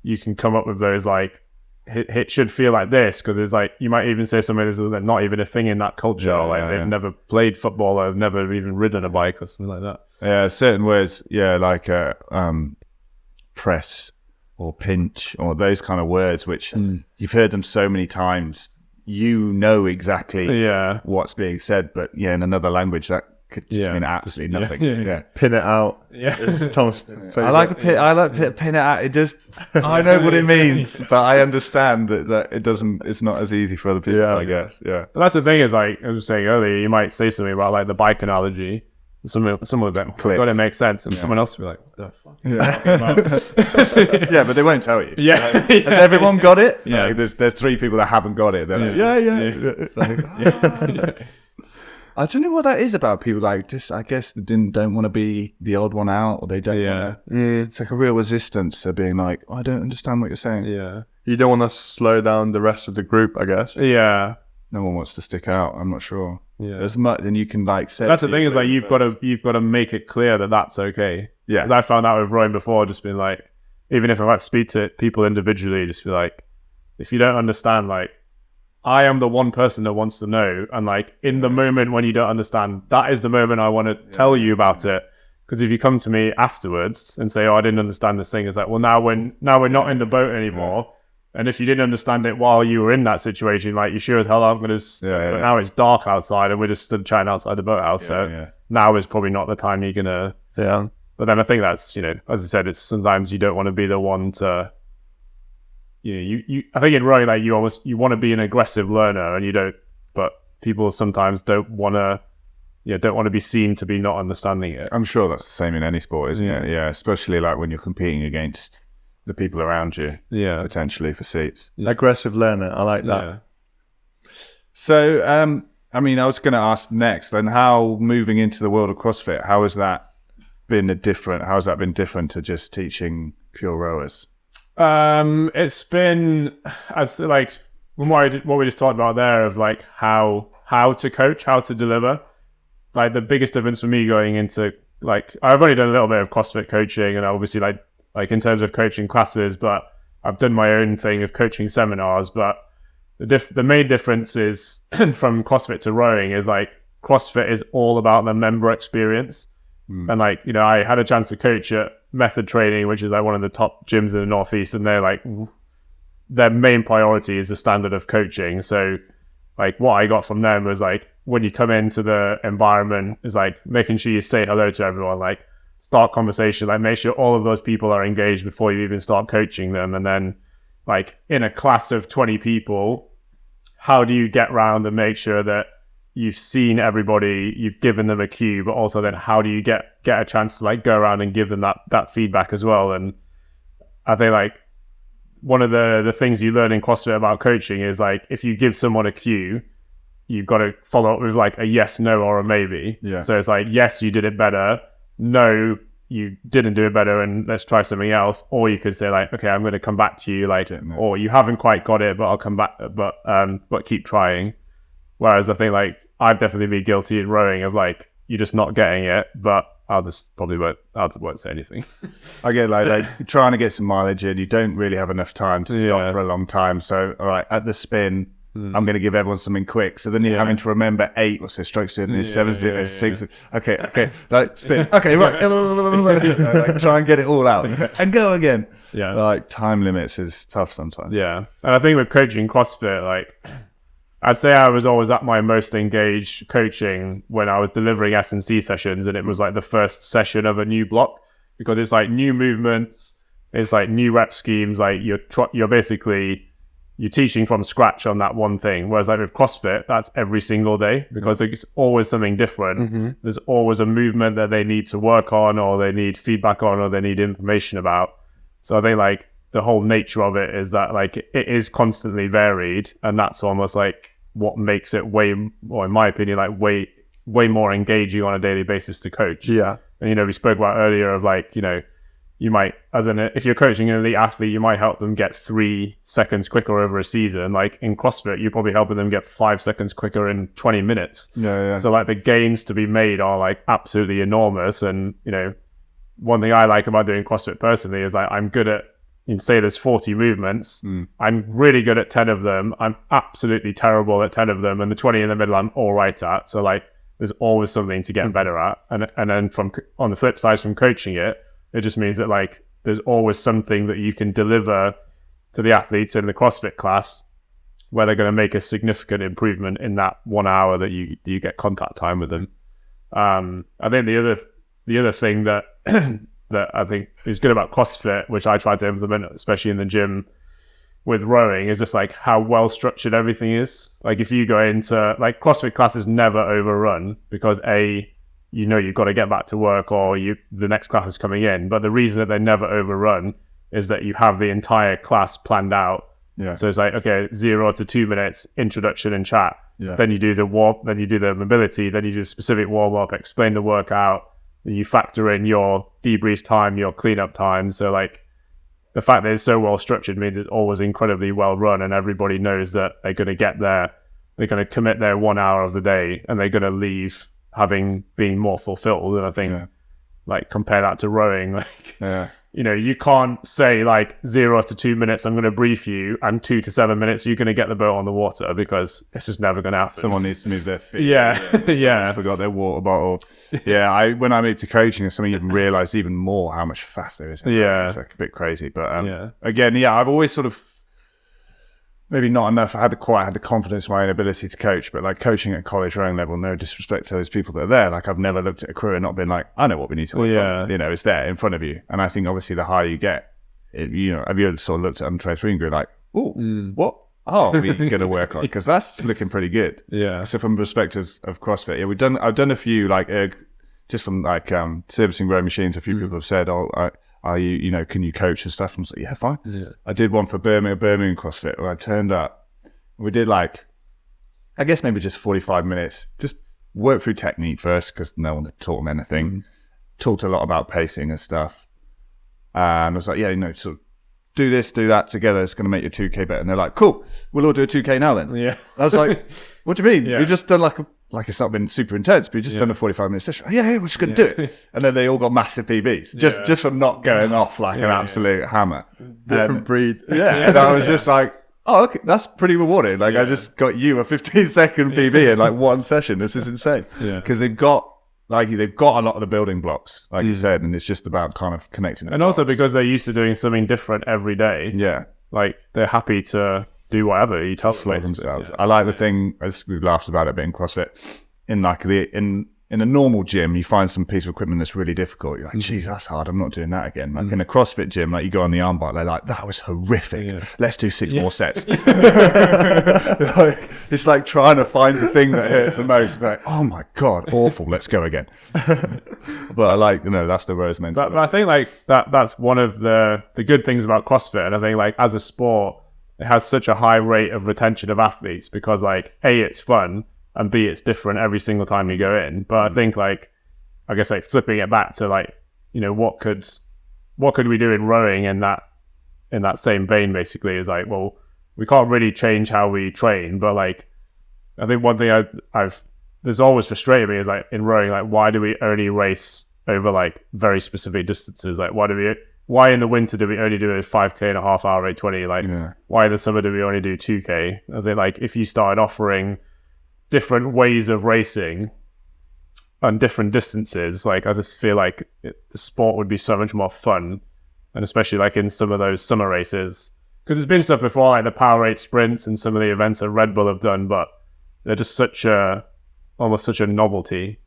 S1: you can come up with those like, it should feel like this, because it's like, you might even say something that's not even a thing in that culture. They've never played football, or have never even ridden a bike or something like that.
S3: Yeah, certain words, like press or pinch or those kind of words, which you've heard them so many times, exactly what's being said, but in another language that could just mean absolutely nothing.
S2: Pin it out. It's Tom's favorite.
S3: I like pin it out. It just, I know what it means, but I understand that it doesn't. It's not as easy for other people. I guess. Yeah.
S1: But that's the thing is, like I was saying earlier, you might say something about like the bike analogy. Some of them got to make sense, and someone else will be like, "What the fuck?"
S3: Yeah, but they won't tell you. Has everyone got it? Yeah. Like, there's 3 people that haven't got it. They're like, I don't know what that is about people. Like, just I guess they don't want to be the odd one out, or they don't. It's like a real resistance to being like, I don't understand what you're saying.
S1: Yeah,
S2: you don't want to slow down the rest of the group, I guess.
S1: Yeah,
S3: no one wants to stick out. I'm not sure. Yeah, as much, and you can like say.
S1: That's the thing is like you've got to make it clear that that's okay. Yeah, because I found out with rowing before, just being like, even if I might speak to people individually, just be like, if you don't understand, like, I am the one person that wants to know, and like in the moment when you don't understand, that is the moment I want to tell you about it. Because if you come to me afterwards and say, "Oh, I didn't understand this thing," it's like, well, now we're not in the boat anymore. And if you didn't understand it while you were in that situation, like you sure as hell aren't going to. But now it's dark outside, and we're just stood chatting outside the boathouse. Now is probably not the time you're gonna. Yeah. But then I think that's as I said, it's sometimes you don't want to be the one to. I think in rowing, like you want to be an aggressive learner, and you don't. But people sometimes don't want to be seen to be not understanding it.
S3: I'm sure that's the same in any sport, isn't it? Yeah, especially like when you're competing against the people around you.
S1: Yeah,
S3: potentially for seats.
S2: Aggressive learner, I like that.
S1: Yeah.
S3: So, I mean, I was going to ask next, then, how moving into the world of CrossFit, how has that been different to just teaching pure rowers?
S1: It's been as like what we just talked about there of like how to coach, how to deliver. Like the biggest difference for me going into like I've only done a little bit of CrossFit coaching, and obviously like in terms of coaching classes, but I've done my own thing of coaching seminars. But the main difference is from CrossFit to rowing is like CrossFit is all about the member experience. And like, you know, I had a chance to coach at Method Training, which is like one of the top gyms in the Northeast, and they're like, their main priority is the standard of coaching. So like what I got from them was like, when you come into the environment is like making sure you say hello to everyone, like start conversation, like make sure all of those people are engaged before you even start coaching them. And then like in a class of 20 people, how do you get around and make sure that you've seen everybody, you've given them a cue, but also then how do you get a chance to like go around and give them that feedback as well? And I think like one of the things you learn in CrossFit about coaching is like, if you give someone a cue, you've got to follow up with like a yes, no, or a maybe.
S3: Yeah.
S1: So it's like, yes, you did it better. No, you didn't do it better, and let's try something else. Or you could say like, okay, I'm going to come back to you, like, or you haven't quite got it, but I'll come back, but keep trying. Whereas I think like I've definitely been guilty in rowing of like, you're just not getting it, but I won't say anything.
S3: I get like trying to get some mileage in. You don't really have enough time to stop for a long time. So, all right, at the spin, I'm going to give everyone something quick. So then you're having to remember 8 or so strokes doing this, 7 doing this, 6. Okay, like spin. Okay, right. Like, try and get it all out and go again.
S1: Yeah.
S3: Like time limits is tough sometimes.
S1: Yeah. And I think with coaching CrossFit, like I'd say I was always at my most engaged coaching when I was delivering S&C sessions, and it was like the first session of a new block, because it's like new movements, it's like new rep schemes, like you're basically you're teaching from scratch on that one thing. Whereas like with CrossFit, that's every single day, because it's always something different. There's always a movement that they need to work on, or they need feedback on, or they need information about. So I think like the whole nature of it is that like it is constantly varied, and that's almost like what makes it way, or in my opinion, like way more engaging on a daily basis to coach.
S2: Yeah.
S1: And, you know, we spoke about earlier of like, you know, you might, if you're coaching an elite athlete, you might help them get 3 seconds quicker over a season. Like in CrossFit, you're probably helping them get 5 seconds quicker in 20 minutes.
S3: Yeah.
S1: So like the gains to be made are like absolutely enormous. And, you know, one thing I like about doing CrossFit personally is like, I'm good at, you can say there's 40 movements. I'm really good at 10 of them. I'm absolutely terrible at 10 of them. And the 20 in the middle, I'm all right at. So like, there's always something to get better at. And then on the flip side, from coaching it, it just means that like, there's always something that you can deliver to the athletes in the CrossFit class where they're going to make a significant improvement in that 1 hour that you get contact time with them. I think the other thing that that I think is good about CrossFit, which I try to implement, especially in the gym with rowing, is just like how well structured everything is. Like if you go into like CrossFit classes never overrun, because you've got to get back to work, or the next class is coming in. But the reason that they never overrun is that you have the entire class planned out.
S3: Yeah.
S1: So it's like, okay, 0 to 2 minutes introduction and chat.
S3: Yeah.
S1: Then you do the warm, then you do the mobility, then you do specific warm up, explain the workout. You factor in your debrief time, your cleanup time. So like the fact that it's so well structured means it's always incredibly well run, and everybody knows that they're going to get there. They're going to commit their 1 hour of the day, and they're going to leave having been more fulfilled. And I think like compare that to rowing, like, you know, you can't say like 0 to 2 minutes, I'm going to brief you, and 2 to 7 minutes, you're going to get the boat on the water, because it's just never going to happen.
S3: Someone needs to move their feet.
S1: Yeah.
S3: Forgot their water bottle. Yeah. When I moved to coaching, it's something you realised even more how much fast there is.
S1: Yeah.
S3: It's like a bit crazy. But again, I've always sort of, maybe not enough. I had the confidence in my own ability to coach, but like coaching at college rowing level, no disrespect to those people that are there. Like I've never looked at a crew and not been like, I know what we need to do. You know, it's there in front of you. And I think obviously the higher you get have you ever sort of looked at Untrained 3 and go like, oh, what? Oh, we're going to work on, because that's looking pretty good.
S1: Yeah.
S3: So from the perspective of CrossFit, I've done a few like just from like servicing rowing machines. A few people have said, "Oh, are you can you coach and stuff?" And I was like, "Yeah, fine." Yeah. I did one for Birmingham CrossFit where I turned up. We did like, I guess maybe just 45 minutes, just work through technique first because no one had taught them anything. Talked a lot about pacing and stuff, and I was like, "Yeah, sort of." Do this, do that together. It's going to make your 2K better. And they're like, cool, we'll all do a 2K now then.
S1: Yeah.
S3: I was like, what do you mean? Yeah. We've just done like it's not been super intense, but we've just done a 45-minute session. Oh, yeah, we're just going to do it. And then they all got massive PBs just from not going off like an absolute hammer.
S2: Different breed.
S3: Yeah. And I was just like, oh, okay, that's pretty rewarding. Like I just got you a 15-second PB in like one session. This is insane. Yeah. Because they've got a lot of the building blocks, like you said, and it's just about kind of connecting them.
S1: And also because they're used to doing something different every day.
S3: Yeah.
S1: Like they're happy to do whatever you tell them
S3: themselves. I like the thing, as we've laughed about it a bit in CrossFit, in like in a normal gym, you find some piece of equipment that's really difficult. You're like, geez, that's hard. I'm not doing that again. Like in a CrossFit gym, like you go on the arm bar, they're like, that was horrific. Yeah. Let's do 6 more sets. It's like trying to find the thing that hurts the most. Like, oh my God, awful. Let's go again. But I like, that's the rose mentality.
S1: But I think like that's one of the good things about CrossFit. And I think like as a sport, it has such a high rate of retention of athletes because like A, it's fun, and B, it's different every single time you go in. But I think like, I guess like flipping it back to like, what could we do in rowing in that same vein basically is like, well, we can't really change how we train, but like, I think one thing there's always frustrated me is like in rowing, like why do we only race over like very specific distances? Like why in the winter do we only do a 5K and a half hour 820? Like why in the summer do we only do 2K? I think like if you started offering different ways of racing and different distances, like I just feel like the sport would be so much more fun, and especially like in some of those summer races, because there's been stuff before like the Powerade sprints and some of the events that Red Bull have done, but they're just almost such a novelty.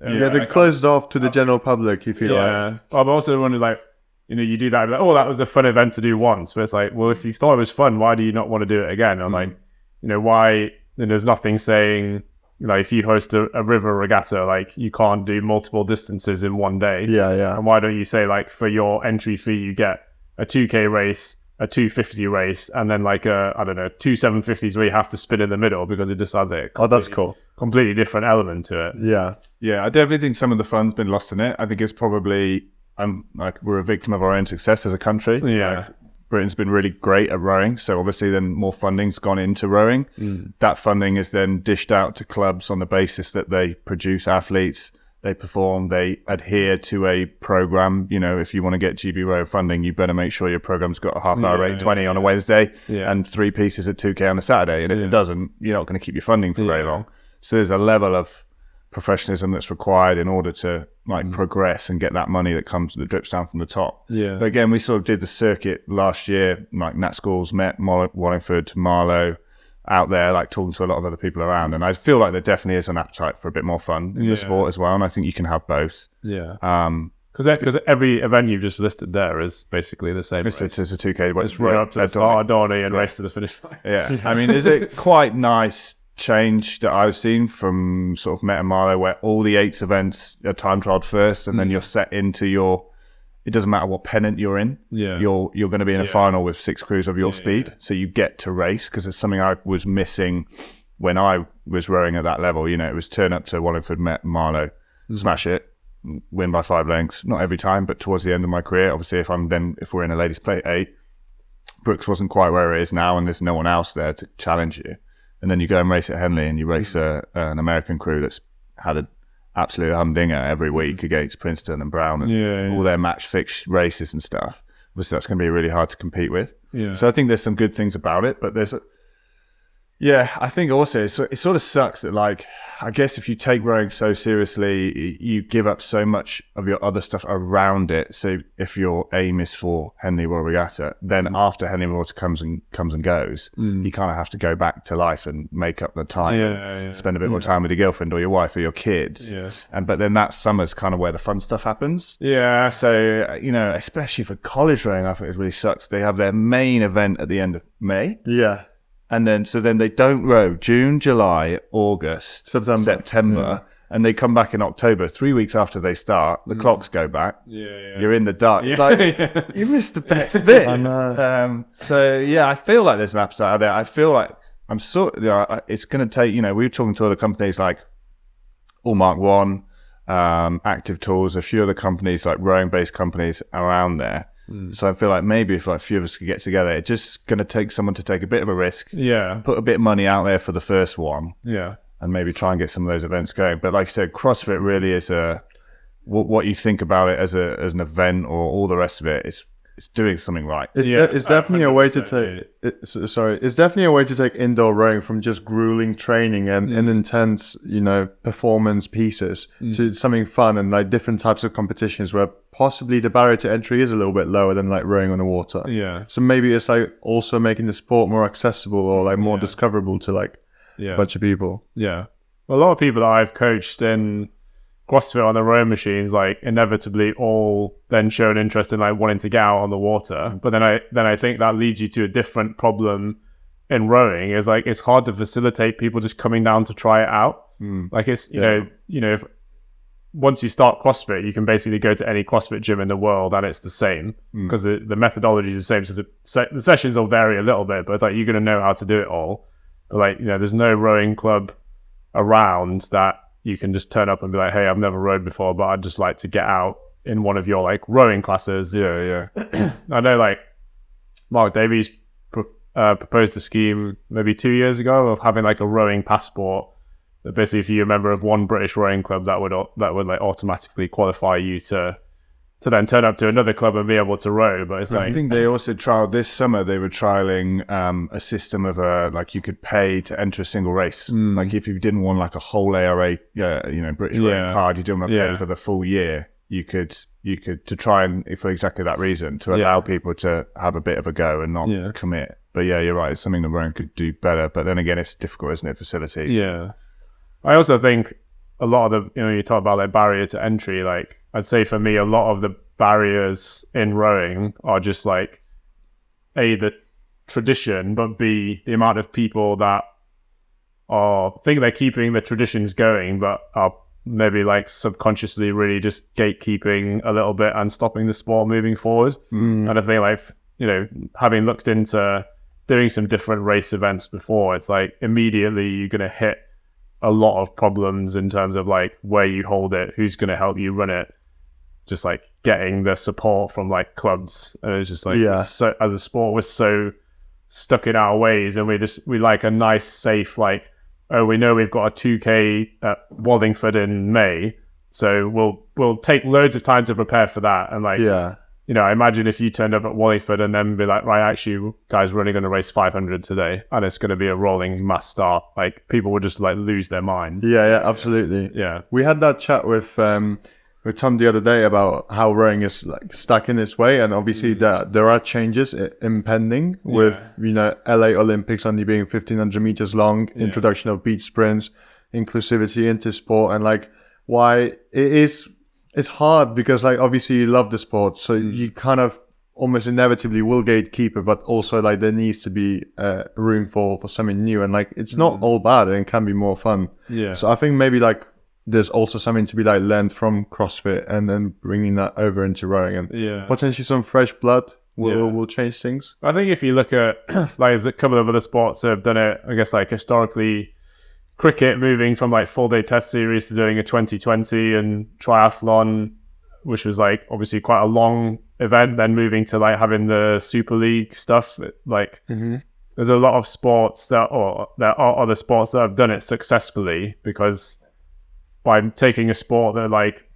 S2: Yeah, they're closed off to the general public, you feel like.
S1: I've also wondered like, you do that, like, oh, that was a fun event to do once, but it's like, well, if you thought it was fun, why do you not want to do it again? I'm like, why? And there's nothing saying, if you host a river regatta, like you can't do multiple distances in one day.
S2: Yeah.
S1: And why don't you say like for your entry fee, you get a 2K race, a 250 race, and then like two 750s where you have to spin in the middle because it just has
S2: that's cool.
S1: Completely different element to it.
S2: Yeah.
S3: Yeah, I definitely think some of the fun's been lost in it. I think it's probably, we're a victim of our own success as a country.
S1: Yeah.
S3: Like, Britain's been really great at rowing, so obviously then more funding's gone into rowing. That funding is then dished out to clubs on the basis that they produce athletes, they perform, they adhere to a program. If you want to get GB Row funding, you better make sure your program's got a half hour 820 on a Wednesday and 3 pieces at 2K on a Saturday. And if it doesn't, you're not going to keep your funding for very long. So there's a level of professionalism that's required in order to progress and get that money that drips down from the top.
S1: Yeah.
S3: But again, we sort of did the circuit last year, like Nat Schools met Wallingford, Marlow, out there, like talking to a lot of other people around. And I feel like there definitely is an appetite for a bit more fun in the sport as well. And I think you can have both.
S1: Yeah. Because every event you've just listed there is basically the same.
S3: It's a 2K.
S1: It's right up to the start of Dorney and race to the finish line.
S3: Yeah. I mean, is it quite nice change that I've seen from sort of Met and Marlow where all the 8 events are time trialed first and then you're set into it doesn't matter what pennant you're in. Yeah. You're going to be in a final with 6 crews of your speed. So you get to race, because it's something I was missing when I was rowing at that level. It was turn up to Wallingford, Met, Marlow, smash it, win by 5 lengths. Not every time, but towards the end of my career, obviously if we're in a ladies plate 8, Brooks wasn't quite where it is now and there's no one else there to challenge you. And then you go and race at Henley and you race an American crew that's had an absolute humdinger every week against Princeton and Brown and all their match fixed races and stuff. Obviously, that's going to be really hard to compete with. Yeah. So I think there's some good things about it, but there's Yeah, I think also it sort of sucks that, like, I guess if you take rowing so seriously, you give up so much of your other stuff around it. So if your aim is for Henley Royal Regatta, then after Henley Royal comes and goes, you kind of have to go back to life and make up the time, spend a bit more time with your girlfriend or your wife or your kids.
S1: Yes.
S3: But then that summer's kind of where the fun stuff happens.
S1: Yeah.
S3: So, especially for college rowing, I think it really sucks. They have their main event at the end of May.
S2: Yeah.
S3: And then they don't row June, July, August, September, and they come back in October. 3 weeks after they start, the clocks go back.
S1: Yeah.
S3: You're in the dark. It's like, you missed the best bit.
S2: I know.
S3: I feel like there's an appetite out there. I feel like it's going to take, we were talking to other companies like All Mark One, Active Tools, a few other companies like rowing-based companies around there. So I feel like maybe if like a few of us could get together, it's just going to take someone to take a bit of a risk,
S1: put
S3: a bit of money out there for the first one,
S1: and
S3: maybe try and get some of those events going. But like I said, CrossFit really is what you think about it as an event or all the rest of it. It's doing something right.
S2: It's definitely a way to take. It's definitely a way to take indoor rowing from just grueling training and intense, performance pieces to something fun and like different types of competitions where possibly the barrier to entry is a little bit lower than like rowing on the water.
S1: Yeah.
S2: So maybe it's like also making the sport more accessible or like more discoverable to like a bunch of people.
S1: Yeah. Well, a lot of people that I've coached in CrossFit on the rowing machines, like inevitably all then show an interest in like wanting to get out on the water. But then I think that leads you to a different problem in rowing. Is like it's hard to facilitate people just coming down to try it out. Like it's if once you start CrossFit, you can basically go to any CrossFit gym in the world and it's the same because the methodology is the same. So the sessions will vary a little bit, but it's like you're going to know how to do it all. But like there's no rowing club around that you can just turn up and be like, hey, I've never rowed before, but I'd just like to get out in one of your like rowing classes.
S3: Yeah.
S1: I know like Mark Davies proposed a scheme maybe 2 years ago of having like a rowing passport. That basically, if you're a member of one British rowing club, that would like automatically qualify you to then turn up to another club and be able to row. But it's like
S3: I think they also trialed this summer. They were trialing a system of like you could pay to enter a single race. Like if you didn't want like a whole ARA, British rowing card, you didn't want to pay for the full year. You could to try and for exactly that reason to allow people to have a bit of a go and not commit. But yeah, you're right. It's something that rowing could do better. But then again, it's difficult, isn't it? Facilities.
S1: Yeah. I also think a lot of the, you talk about like barrier to entry, like I'd say for me, a lot of the barriers in rowing are just like A, the tradition, but B, the amount of people that think they're keeping the traditions going, but are maybe like subconsciously really just gatekeeping a little bit and stopping the sport moving forward. And I think like, having looked into doing some different race events before, it's like immediately you're going to hit a lot of problems in terms of like where you hold it, who's going to help you run it, just like getting the support from like clubs. And it's just like, so as a sport, we're so stuck in our ways and we like a nice, safe, like, oh, we know we've got a 2K at Wallingford in May. So we'll take loads of time to prepare for that. And like, I imagine if you turned up at Wallingford and then be like, right, actually, guys, we're only going to race 500 today, and it's going to be a rolling mass start. Like, people would just like lose their minds.
S2: Yeah, absolutely.
S1: Yeah,
S2: we had that chat with Tom the other day about how rowing is like stuck in its way, and obviously there are changes impending with LA Olympics only being 1500 meters long, introduction of beach sprints, inclusivity into sport, and like why it's hard because like obviously you love the sport, so you kind of almost inevitably will gatekeeper, but also like there needs to be room for something new, and like it's not all bad and it can be more fun. So I think maybe like there's also something to be like learned from CrossFit and then bringing that over into rowing, and potentially some fresh blood will change things.
S1: I think if you look at like there's a couple of other sports that have done it, I guess like historically, cricket moving from like 4-day test series to doing a 2020, and triathlon, which was like obviously quite a long event, then moving to like having the Super League stuff. Like there's a lot of sports there are other sports that have done it successfully because by taking a sport that like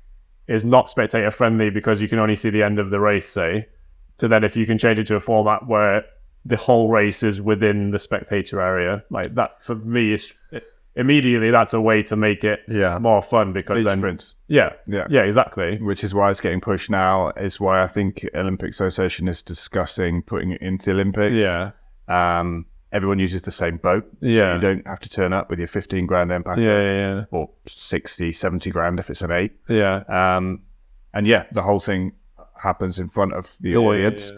S1: is not spectator friendly because you can only see the end of the race, say, to then if you can change it to a format where the whole race is within the spectator area. Like that for me is immediately that's a way to make it more fun because
S3: Beach
S1: then
S3: sprints.
S1: yeah exactly,
S3: Which is why it's getting pushed now. Is why I think Olympic Association is discussing putting it into the Olympics. Everyone uses the same boat. So you don't have to turn up with your 15 grand impact. Or 60, 70 grand if it's an 8. And the whole thing happens in front of the audience.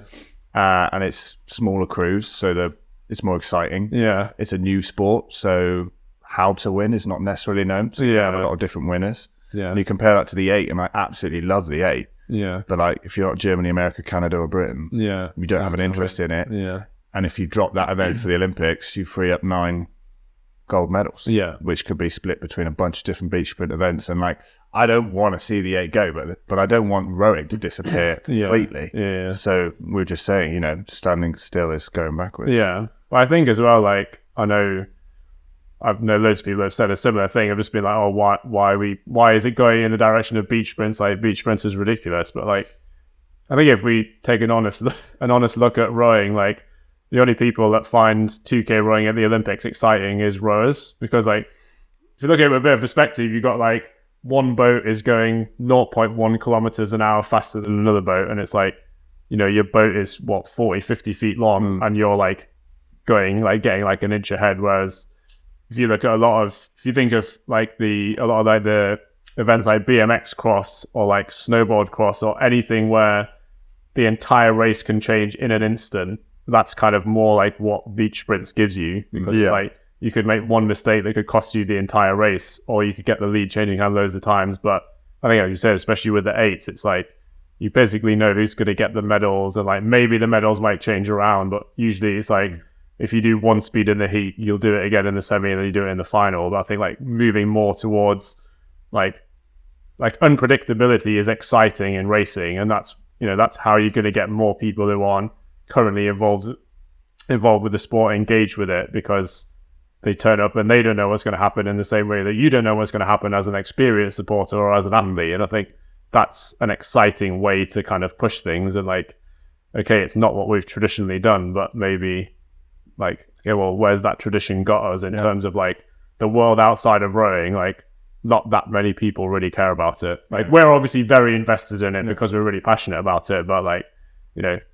S3: And it's smaller crews, so it's more exciting. It's a new sport, so how to win is not necessarily known. So you have a lot of different winners. And you compare that to the 8, and I absolutely love the 8. But like, if you're not Germany, America, Canada, or Britain, you don't have an interest in it. And if you drop that event for the Olympics, you free up 9 gold medals. Which could be split between a bunch of different beach sprint events. And like, I don't want to see the 8 go, but I don't want rowing to disappear completely. So we're just saying, standing still is going backwards.
S1: But I think as well, like, I know loads of people have said a similar thing. I've just been like, oh, why is it going in the direction of beach sprints? Like, beach sprints is ridiculous. But like, I think if we take an honest look at rowing, like, the only people that find 2K rowing at the Olympics exciting is rowers, because like, if you look at it with a bit of perspective, you've got like one boat is going 0.1 kilometers an hour faster than another boat, and it's like, your boat is 40, 50 feet long, and you're like getting like an inch ahead. Whereas if you look at if you think of like a lot of like the events like BMX cross or like snowboard cross or anything where the entire race can change in an instant, that's kind of more like what beach sprints gives you, because it's like you could make one mistake that could cost you the entire race, or you could get the lead changing hand loads of times. But I think, as you said, especially with the 8s, it's like you basically know who's going to get the medals, and like maybe the medals might change around, but usually it's like if you do one speed in the heat, you'll do it again in the semi, and then you do it in the final. But I think like moving more towards like unpredictability is exciting in racing, and that's how you're going to get more people who aren't currently involved with the sport engaged with it, because they turn up and they don't know what's going to happen in the same way that you don't know what's going to happen as an experienced supporter or as an athlete. And I think that's an exciting way to kind of push things, and like, okay, it's not what we've traditionally done, but maybe like, okay, well, where's that tradition got us in terms of like the world outside of rowing? Like, not that many people really care about it. Like, we're obviously very invested in it because we're really passionate about it, but like,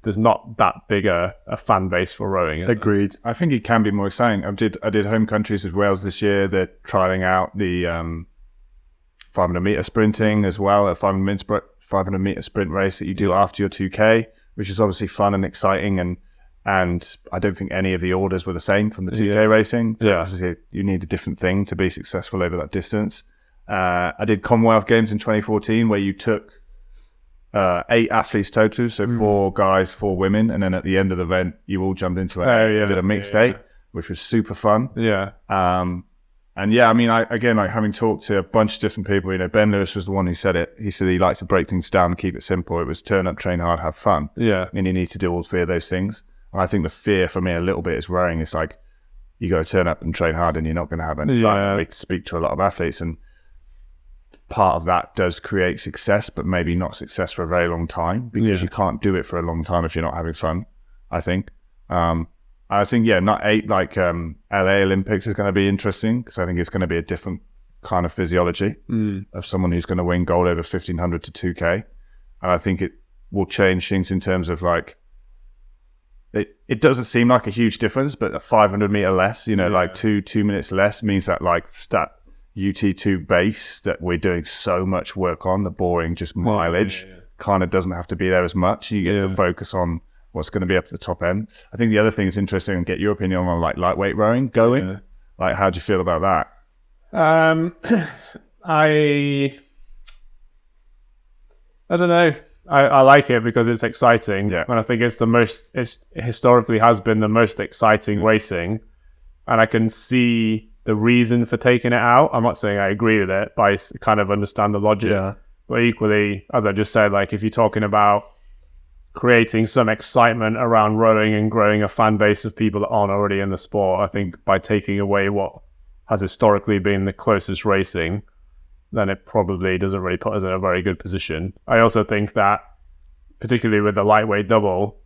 S1: there's not that big a fan base for rowing.
S2: Agreed.
S3: I think it can be more exciting. I did home countries with Wales this year. They're trialing out the 500 meter sprinting as well, a 500 meter sprint race that you do after your 2K, which is obviously fun and exciting. And I don't think any of the orders were the same from the 2K racing. So obviously you need a different thing to be successful over that distance. I did Commonwealth Games in 2014 where you took 8 athletes total, so 4 guys, 4 women, and then at the end of the event, you all jumped into it. Did a mixed 8, which was super fun. And I mean, like having talked to a bunch of different people, Ben Lewis was the one who said it. He said he likes to break things down and keep it simple. It was turn up, train hard, have fun. And you need to do all 3 of those things. And I think the fear for me a little bit is rowing. It's like, you got to turn up and train hard and you're not going to have any fun. We speak to a lot of athletes, and part of that does create success, but maybe not success for a very long time, because you can't do it for a long time if you're not having fun, I think. I think, not 8, like LA Olympics is going to be interesting, because I think it's going to be a different kind of physiology of someone who's going to win gold over 1500 to 2K. And I think it will change things in terms of like, it doesn't seem like a huge difference, but a 500 meter less, like 2 minutes less means that like that UT2 base that we're doing so much work on, the boring just mileage, kind of doesn't have to be there as much. You get to focus on what's going to be up at the top end. I think the other thing is interesting, and get your opinion on like lightweight rowing going. Like, how do you feel about that?
S1: I don't know. I like it because it's exciting, and I think it's it historically has been the most exciting racing, and I can see the reason for taking it out. I'm not saying I agree with it, but I kind of understand the logic. But equally, as I just said, like, if you're talking about creating some excitement around rowing and growing a fan base of people that aren't already in the sport, I think by taking away what has historically been the closest racing, then it probably doesn't really put us in a very good position. I also think that, particularly with the lightweight double,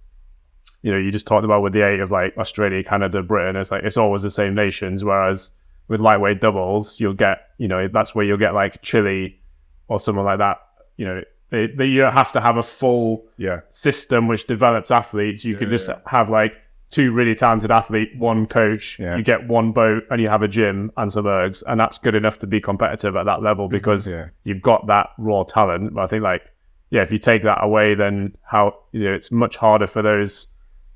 S1: you just talked about with the 8 of like Australia, Canada, Britain, it's like it's always the same nations, whereas with lightweight doubles you'll get, that's where you'll get like Chile or someone like that. You don't have to have a full system which develops athletes. You could just have like 2 really talented athletes, 1 coach, you get 1 boat, and you have a gym and some ergs, and that's good enough to be competitive at that level because you've got that raw talent. But I think like, if you take that away, then it's much harder for those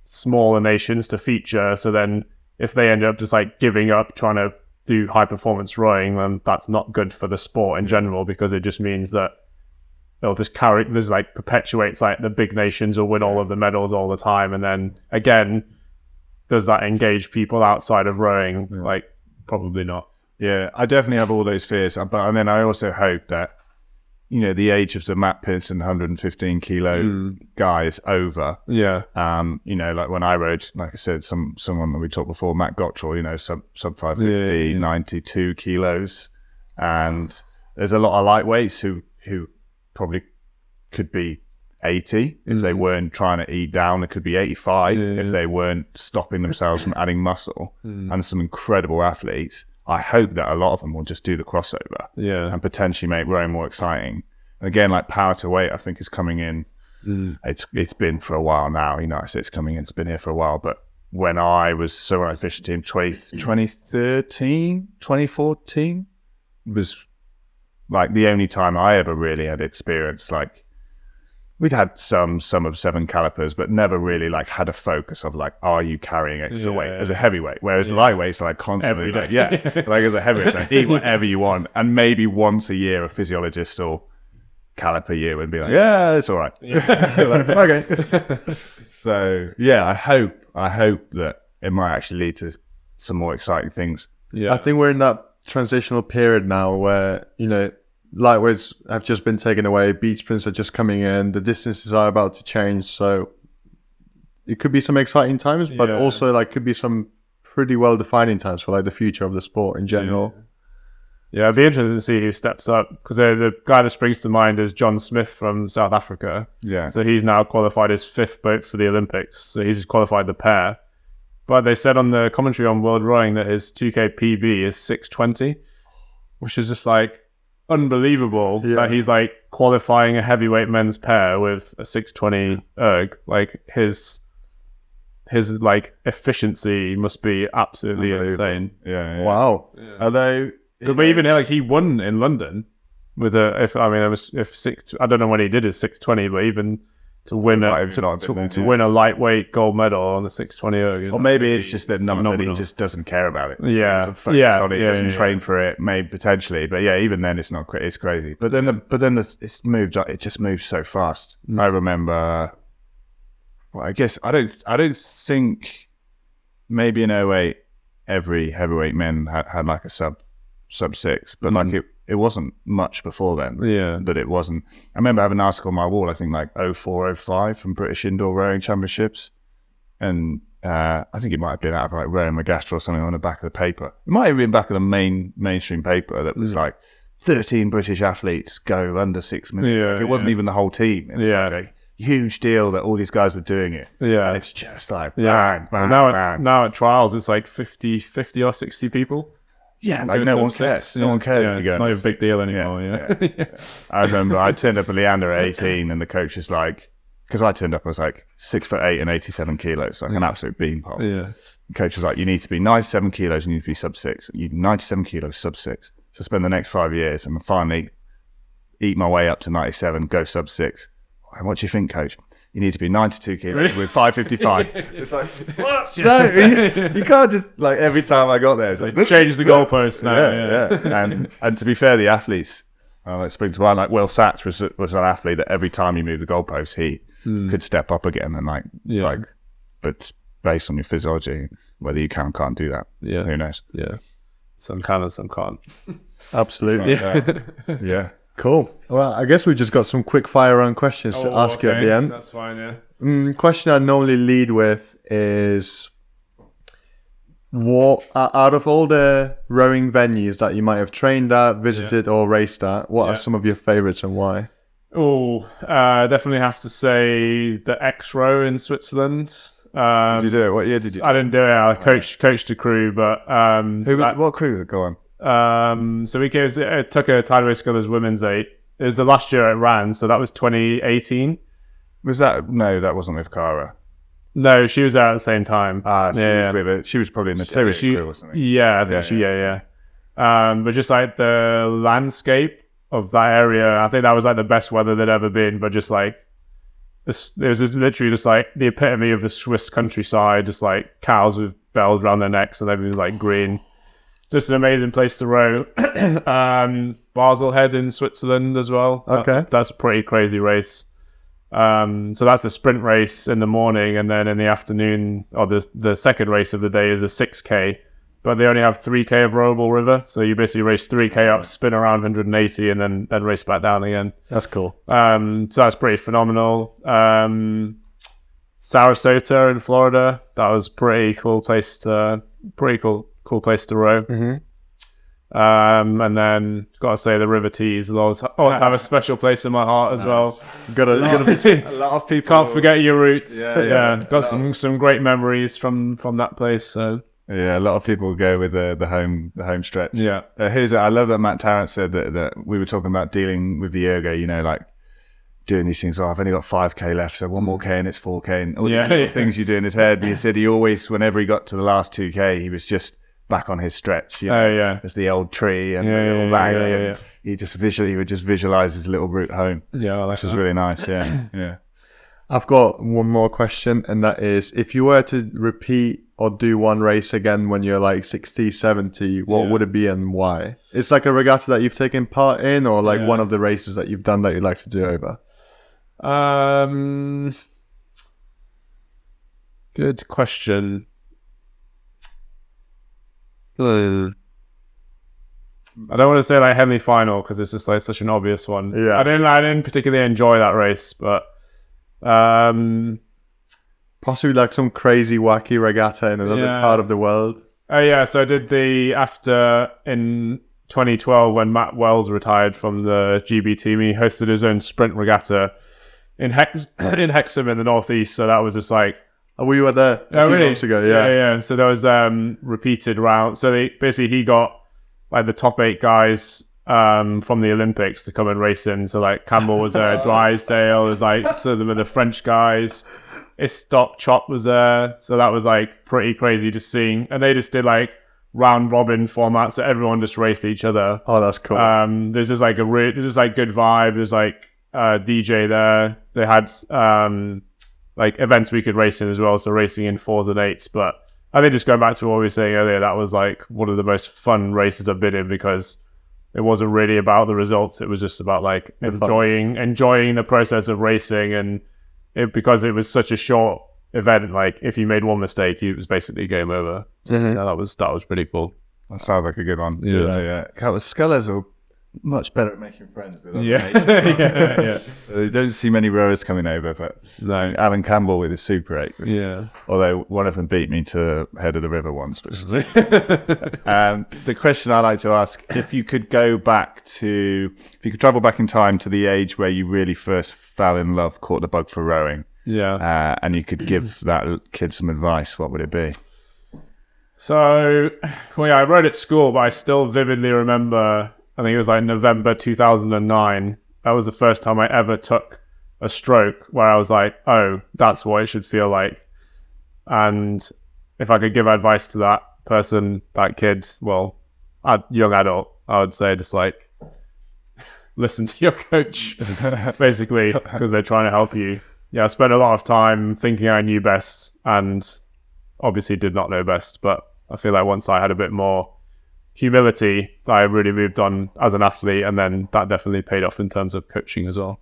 S1: smaller nations to feature. So then if they end up just like giving up trying to do high performance rowing, then that's not good for the sport in general, because it just means that they'll just perpetuates like the big nations will win all of the medals all the time. And then again, does that engage people outside of rowing? Like, probably not.
S3: Yeah, I definitely have all those fears. But then I also hope that, the age of the Matt Pearson 115 kilo guy is over.
S1: Yeah.
S3: Like when I rode, like I said, someone that we talked before, Matt Gottrell, sub 550, 92 kilos. And there's a lot of lightweights who probably could be 80 if they weren't trying to eat down. It could be 85 if they weren't stopping themselves from adding muscle. And some incredible athletes. I hope that a lot of them will just do the crossover and potentially make rowing more exciting. And again, like power to weight, I think is coming in. It's been for a while now. I say it's coming in. It's been here for a while. But when I fished team 2013, 2014 was like the only time I ever really had experience. Like we'd had some of 7 calipers, but never really like had a focus of like, are you carrying extra weight as a heavyweight? Whereas lightweights are like constantly like, like as a heavyweight, like eat whatever you want. And maybe once a year a physiologist will caliper you and be like, yeah, it's all right. Like, okay. So I hope that it might actually lead to some more exciting things.
S2: I think we're in that transitional period now where, lightweights have just been taken away, beach sprints are just coming in, the distances are about to change, so it could be some exciting times, but also like could be some pretty well defining times for like the future of the sport in general.
S1: It'd be interesting to see who steps up, because the guy that springs to mind is John Smith from South Africa. So he's now qualified his 5th boat for the Olympics, so he's just qualified the pair. But they said on the commentary on World Rowing that his 2K PB is 6:20, which is just like unbelievable that he's like qualifying a heavyweight men's pair with a 6:20 erg. Like his like efficiency must be absolutely insane.
S2: Wow.
S3: Although,
S1: but even like he won in London with I don't know when he did his 6:20, but even to win win a lightweight gold medal on the 6:20 erg.
S3: Or maybe it's just that he just doesn't care about it.
S1: He
S3: doesn't train for it, maybe potentially. But even then, it's not. It's crazy. But then it's moved. It just moves so fast. I remember. Well, I guess I don't think maybe in 08 every heavyweight men had like a sub 6, but like it wasn't much before then. That it wasn't. I remember having an article on my wall, I think like 04, 05 from British Indoor Rowing Championships. And I think it might have been out of like Rowan McGastra or something on the back of the paper. It might have been back of the mainstream paper that was like 13 British athletes go under 6 minutes. Like it wasn't even the whole team. It was like a huge deal that all these guys were doing it. And it's just like bang, bang, bang.
S1: Now at trials, it's like 50 or 60 people.
S3: Like no one cares. No one cares. If you
S1: it's not a big deal anymore.
S3: I remember I turned up at Leander at 18, and the coach is like, because I turned up, I was like 6'8" and 87 kilos, like an absolute beanpole. The coach was like, you need to be 97 kilos, you need to be sub 6. You 97 kilos, sub 6. So spend the next 5 years and finally eat my way up to 97, go sub 6. What do you think, coach? You need to be 92 kilos with 555. It's like, what? No, you can't just, like, every time I got there, it's like,
S1: change the goalposts now.
S3: And to be fair, the athletes, like springs to mind, like Will Sachs was an athlete that every time you moved the goalposts, he could step up again. And like, it's like, but based on your physiology, whether you can or can't do that, who knows?
S1: Some can and some can't.
S2: Absolutely.
S3: Yeah.
S2: Cool. Well, I guess we just got some quick fire round questions to ask you at the end.
S1: That's fine,
S2: Question I normally lead with is, what out of all the rowing venues that you might have trained at, visited or raced at, what are some of your favorites and why?
S1: Definitely have to say the X-Row in Switzerland.
S3: Did you do it? What year did you do
S1: I didn't do it. I coached a crew, but
S3: what crew was it? Go on.
S1: so it took a Tideway Scullers Women's 8. It was the last year it ran, so that was 2018.
S3: Was that? No, that wasn't with Cara.
S1: No, she was there at the same time.
S3: She was probably in the Terrier crew or something.
S1: Yeah, I think yeah. But just like the landscape of that area, I think that was like the best weather there'd ever been. But just like this, it was just literally just like the epitome of the Swiss countryside, just like cows with bells around their necks and everything like green. Just an amazing place to row. Baselhead in Switzerland as well. That's a pretty crazy race. So that's a sprint race in the morning, and then in the afternoon, or the second race of the day is a 6K, but they only have 3K of rowable river, so you basically race 3K up, spin around 180, and then race back down again.
S2: That's cool.
S1: So that's pretty phenomenal. Sarasota in Florida, that was pretty cool place to row.
S2: Mm-hmm.
S1: And then gotta say the River Tees will always have a special place in my heart as well.
S2: A
S3: lot of people
S1: can't forget your roots. Got some great memories from that place. So
S3: yeah, a lot of people go with the home stretch.
S1: Yeah.
S3: I love that Matt Tarrant said that we were talking about dealing with the ergo, like doing these things. I've only got 5K left, so one more K and it's 4K, and all these little things you do in his head. He said he always, whenever he got to the last 2K, he was just back on his stretch. There's the old tree and the little bank. He would just visualize his little route home.
S1: Yeah,
S3: which was really nice. Yeah.
S2: I've got one more question, and that is, if you were to repeat or do one race again when you're like 60, 70, what would it be and why? It's like a regatta that you've taken part in, or like one of the races that you've done that you'd like to do over?
S1: Good question. I don't want to say like Henley final because it's just like such an obvious one.
S2: Yeah,
S1: I didn't particularly enjoy that race, but
S2: possibly like some crazy wacky regatta in another part of the world.
S1: Oh yeah, so I did after in 2012 when Matt Wells retired from the GB team. He hosted his own sprint regatta in Hexham in the northeast. So that was just like.
S2: We were there a few months ago,
S1: yeah. So there was repeated rounds. So he got like the top 8 guys from the Olympics to come and race in. So like Campbell was there, Drysdale was like some of the French guys. Istop Chop was there. So that was like pretty crazy just seeing. And they just did like round robin format. So everyone just raced each other.
S2: Oh, that's cool.
S1: There's just like good vibe. There's like DJ there. They had like events we could race in as well, so racing in 4s and 8s. But I think just going back to what we were saying earlier, that was like one of the most fun races I've been in because it wasn't really about the results. It was just about like enjoying the process of racing, and because it was such a short event. Like if you made one mistake, it was basically game over. So that was pretty cool.
S3: That sounds like a good one. Yeah. Scullers are much better at making friends with other mates.
S1: yeah.
S3: You don't see many rowers coming over, but
S1: no.
S3: Alan Campbell with his Super 8.
S1: Yeah.
S3: Although one of them beat me to head of the river once. Which the question I like to ask, if you could travel back in time to the age where you really first fell in love, caught the bug for rowing, and you could give that kid some advice, what would it be?
S1: So, I rowed at school, but I still vividly remember, I think it was like November 2009. That was the first time I ever took a stroke where I was like, oh, that's what it should feel like. And if I could give advice to that person, that kid, young adult, I would say just like, listen to your coach, basically, because they're trying to help you. Yeah, I spent a lot of time thinking I knew best and obviously did not know best. But I feel like once I had a bit more humility, I really moved on as an athlete, and then that definitely paid off in terms of coaching as well.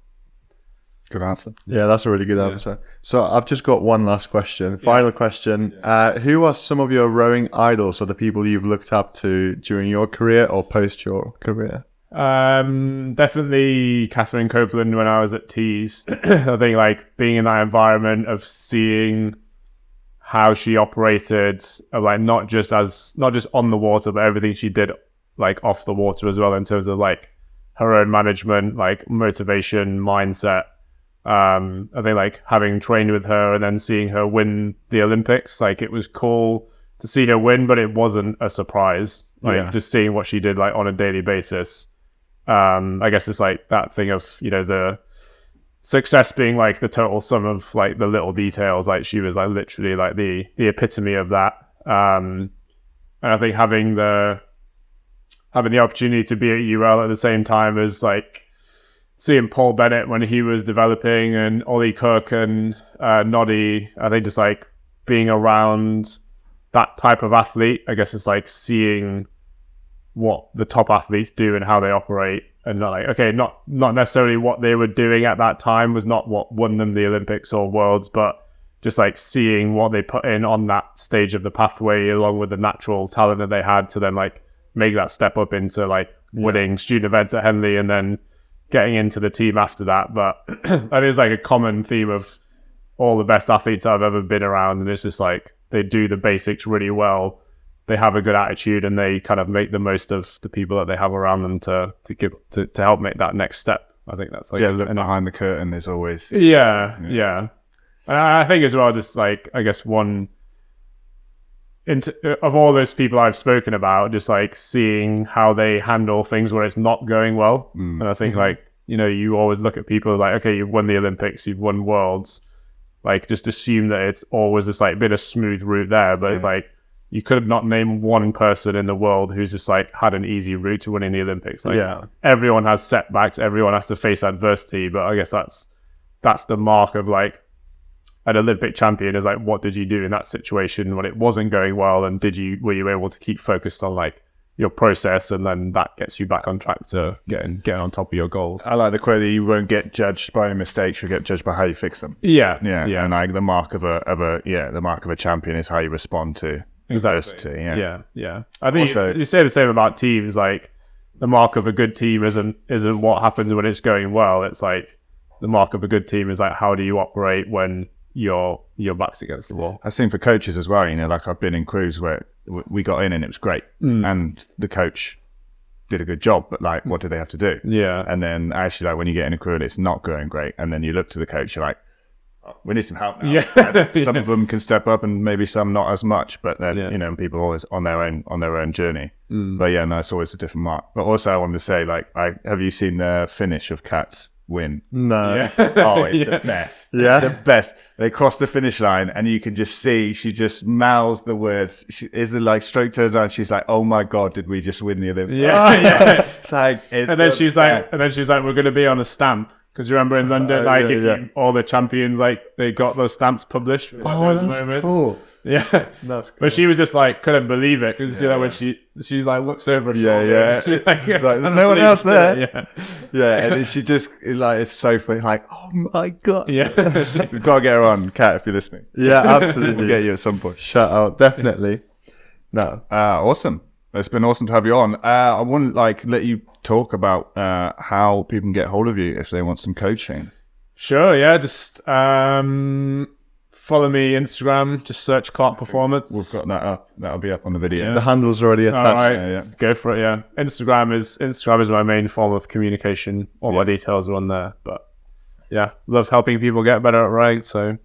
S3: Good answer.
S2: Yeah, that's a really good answer. So I've just got one last question. Final question. Who are some of your rowing idols or the people you've looked up to during your career or post your career?
S1: Definitely Catherine Copeland when I was at Tees. I think like being in that environment of seeing how she operated, like not just on the water, but everything she did like off the water as well, in terms of like her own management, like motivation, mindset. I think like having trained with her and then seeing her win the Olympics, like it was cool to see her win, but it wasn't a surprise. Like just seeing what she did like on a daily basis. I guess it's like that thing of, you know, the success being like the total sum of like the little details. Like she was like literally like the epitome of that. And I think having the opportunity to be at UL at the same time as like seeing Paul Bennett when he was developing, and Ollie Cook and Noddy, I think just like being around that type of athlete, I guess it's like seeing what the top athletes do and how they operate, and not like, okay, not necessarily what they were doing at that time was not what won them the Olympics or Worlds, but just like seeing what they put in on that stage of the pathway along with the natural talent that they had to then like make that step up into like winning student events at Henley and then getting into the team after that. But that is like a common theme of all the best athletes I've ever been around, and it's just like they do the basics really well, they have a good attitude, and they kind of make the most of the people that they have around them to help make that next step. I think that's like
S3: look behind the curtain. There's always
S1: yeah. And I think as well, just like I guess one of all those people I've spoken about, just like seeing how they handle things where it's not going well. And I think like, you know, you always look at people like, okay, you've won the Olympics, you've won Worlds, like just assume that it's always just like been a smooth route there. But it's like, you could not name one person in the world who's just like had an easy route to winning the Olympics. Like everyone has setbacks, everyone has to face adversity, but I guess that's the mark of like an Olympic champion, is like, what did you do in that situation when it wasn't going well, and were you able to keep focused on like your process, and then that gets you back on track to getting on top of your goals.
S3: I like the quote that you won't get judged by mistakes, you'll get judged by how you fix them.
S1: Yeah.
S3: And like the mark of a champion is how you respond to adversity.
S1: Yeah. I think also, you say the same about teams. Like the mark of a good team isn't what happens when it's going well. It's like the mark of a good team is like, how do you operate when your back's against the wall?
S3: I've seen for coaches as well, you know, like I've been in crews where we got in and it was great, and the coach did a good job, but like, what do they have to do? And then actually, like when you get in a crew and it's not going great, and then you look to the coach, you're like, oh, we need some help now. Some of them can step up and maybe some not as much, but then you know, people are always on their own journey. But yeah, no, it's always a different mark. But also I wanted to say, like, have you seen the finish of Kat's win?
S2: No.
S3: Oh, it's the best. It's the best. They cross the finish line and you can just see she just mouths the words. She is like straight turns around. She's like, "Oh my god, did we just win the Olympics?" It's like,
S1: and then she's like, we're going to be on a stamp. Because you remember in London, all the champions, like they got those stamps published. Like,
S2: that's moments. Cool.
S1: Yeah, that's cool. But she was just like couldn't believe it, because you see that when she's like looks over.
S2: She's
S3: like, there's no one else there. And then she just like, it's so funny. Like, oh my god. We've got to get her on, Kat, if you're listening.
S2: Yeah, absolutely.
S3: We'll get you at some point.
S2: Shout out, definitely. No,
S3: awesome. It's been awesome to have you on. I want to like let you talk about how people can get hold of you if they want some coaching.
S1: Sure. Yeah. Just follow me Instagram. Just search Clark Performance.
S3: We've got that up. That'll be up on the video.
S2: Yeah. The handle's already attached.
S1: Right. Go for it. Yeah. Instagram is my main form of communication. All my details are on there. But yeah, love helping people get better at rowing. So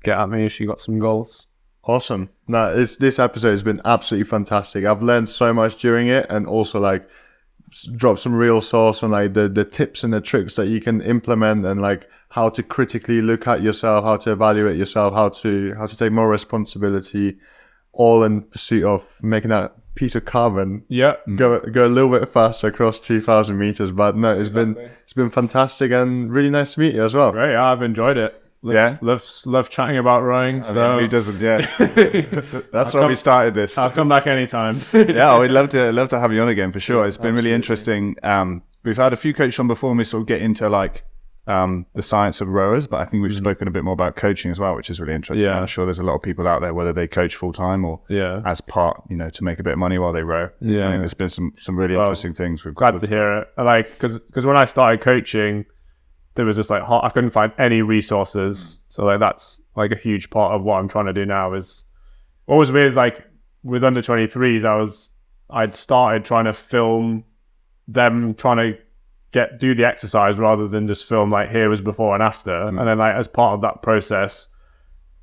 S1: get at me if you got some goals.
S2: Awesome. No, this episode has been absolutely fantastic. I've learned so much during it, and also like drop some real sauce on like the tips and the tricks that you can implement, and like how to critically look at yourself, how to evaluate yourself, how to take more responsibility, all in pursuit of making that piece of carbon go a little bit faster across 2,000 meters. But no, it's been fantastic and really nice to meet you as well.
S1: Great. I've enjoyed it. Love chatting about rowing. So
S3: who doesn't? That's why we started this.
S1: I'll come back anytime.
S3: We'd love to have you on again for sure. It's been really interesting. We've had a few coaches on before, and we sort of get into like the science of rowers, but I think we've spoken a bit more about coaching as well, which is really interesting. I'm sure there's a lot of people out there, whether they coach full time or as part, you know, to make a bit of money while they row. I think there's been some really interesting things.
S1: Glad to hear it. Like, because when I started coaching, there was just like, I couldn't find any resources. So like, that's like a huge part of what I'm trying to do now. Is what was weird is like with under 23s, I'd started trying to film them trying to do the exercise rather than just film like here was before and after. And then like as part of that process,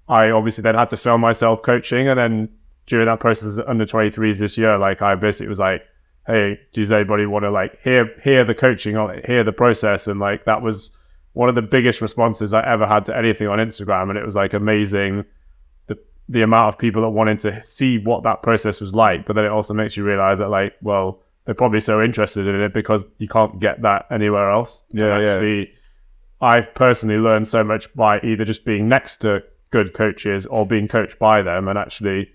S1: I obviously then had to film myself coaching. And then during that process under 23s this year, like I basically was like, hey, does anybody want to like hear the coaching on it, hear the process? And like that was one of the biggest responses I ever had to anything on Instagram. And it was like amazing the amount of people that wanted to see what that process was like. But then it also makes you realize that like, well, they're probably so interested in it because you can't get that anywhere else.
S3: Yeah,
S1: actually, I've personally learned so much by either just being next to good coaches or being coached by them. And actually,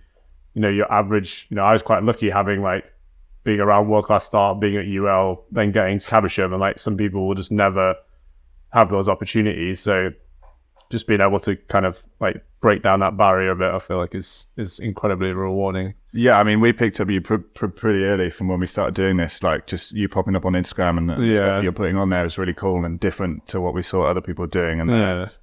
S1: you know, your average, you know, I was quite lucky having like being around World Class Start, being at UL, then getting to Caversham, and like some people will just never have those opportunities. So just being able to kind of like break down that barrier a bit, I feel like is incredibly rewarding.
S3: Yeah, I mean, we picked up you pretty early from when we started doing this. Like, just you popping up on Instagram and the stuff you're putting on there is really cool and different to what we saw other people doing. And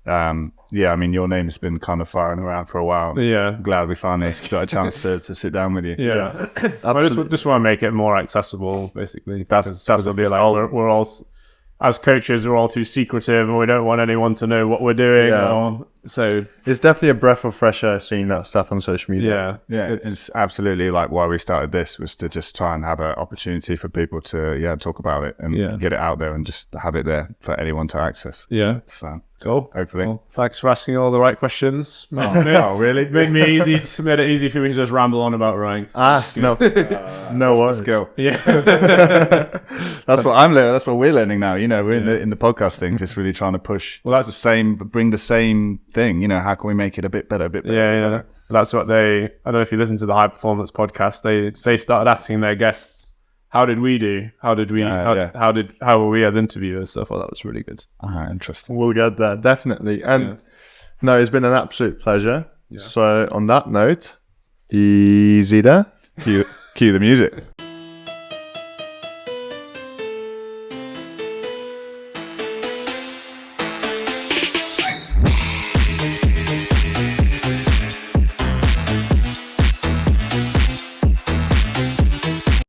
S3: I mean, your name's been kind of firing around for a while.
S1: Yeah,
S3: I'm glad we finally got a chance to sit down with you.
S1: Yeah. I just want to make it more accessible, basically. That's
S3: what
S1: be like. We're all, as coaches, we're all too secretive and we don't want anyone to know what we're doing.
S2: Yeah.
S1: So
S2: it's definitely a breath of fresh air seeing that stuff on social media.
S3: Yeah, it's absolutely like why we started this was to just try and have an opportunity for people to talk about it and get it out there and just have it there for anyone to access.
S1: Yeah.
S3: So
S1: cool.
S3: Hopefully.
S1: Well, thanks for asking all the right questions.
S3: Oh, really?
S1: Made it easy for me to just ramble on about rowing.
S2: No worries.
S3: Skill.
S1: Yeah.
S3: That's what I'm learning. That's what we're learning now. You know, we're in the podcast thing, just really trying to push. Well, that's bring the same thing. You know, how can we make it a bit better?
S1: Yeah. That's what I don't know if you listen to the High Performance podcast. They started asking their guests, how did we do? How were we as interviewers? So I thought that was really good.
S3: Interesting.
S2: We'll get there, definitely. And no, it's been an absolute pleasure. Yeah. So on that note, easy there.
S3: Cue the music.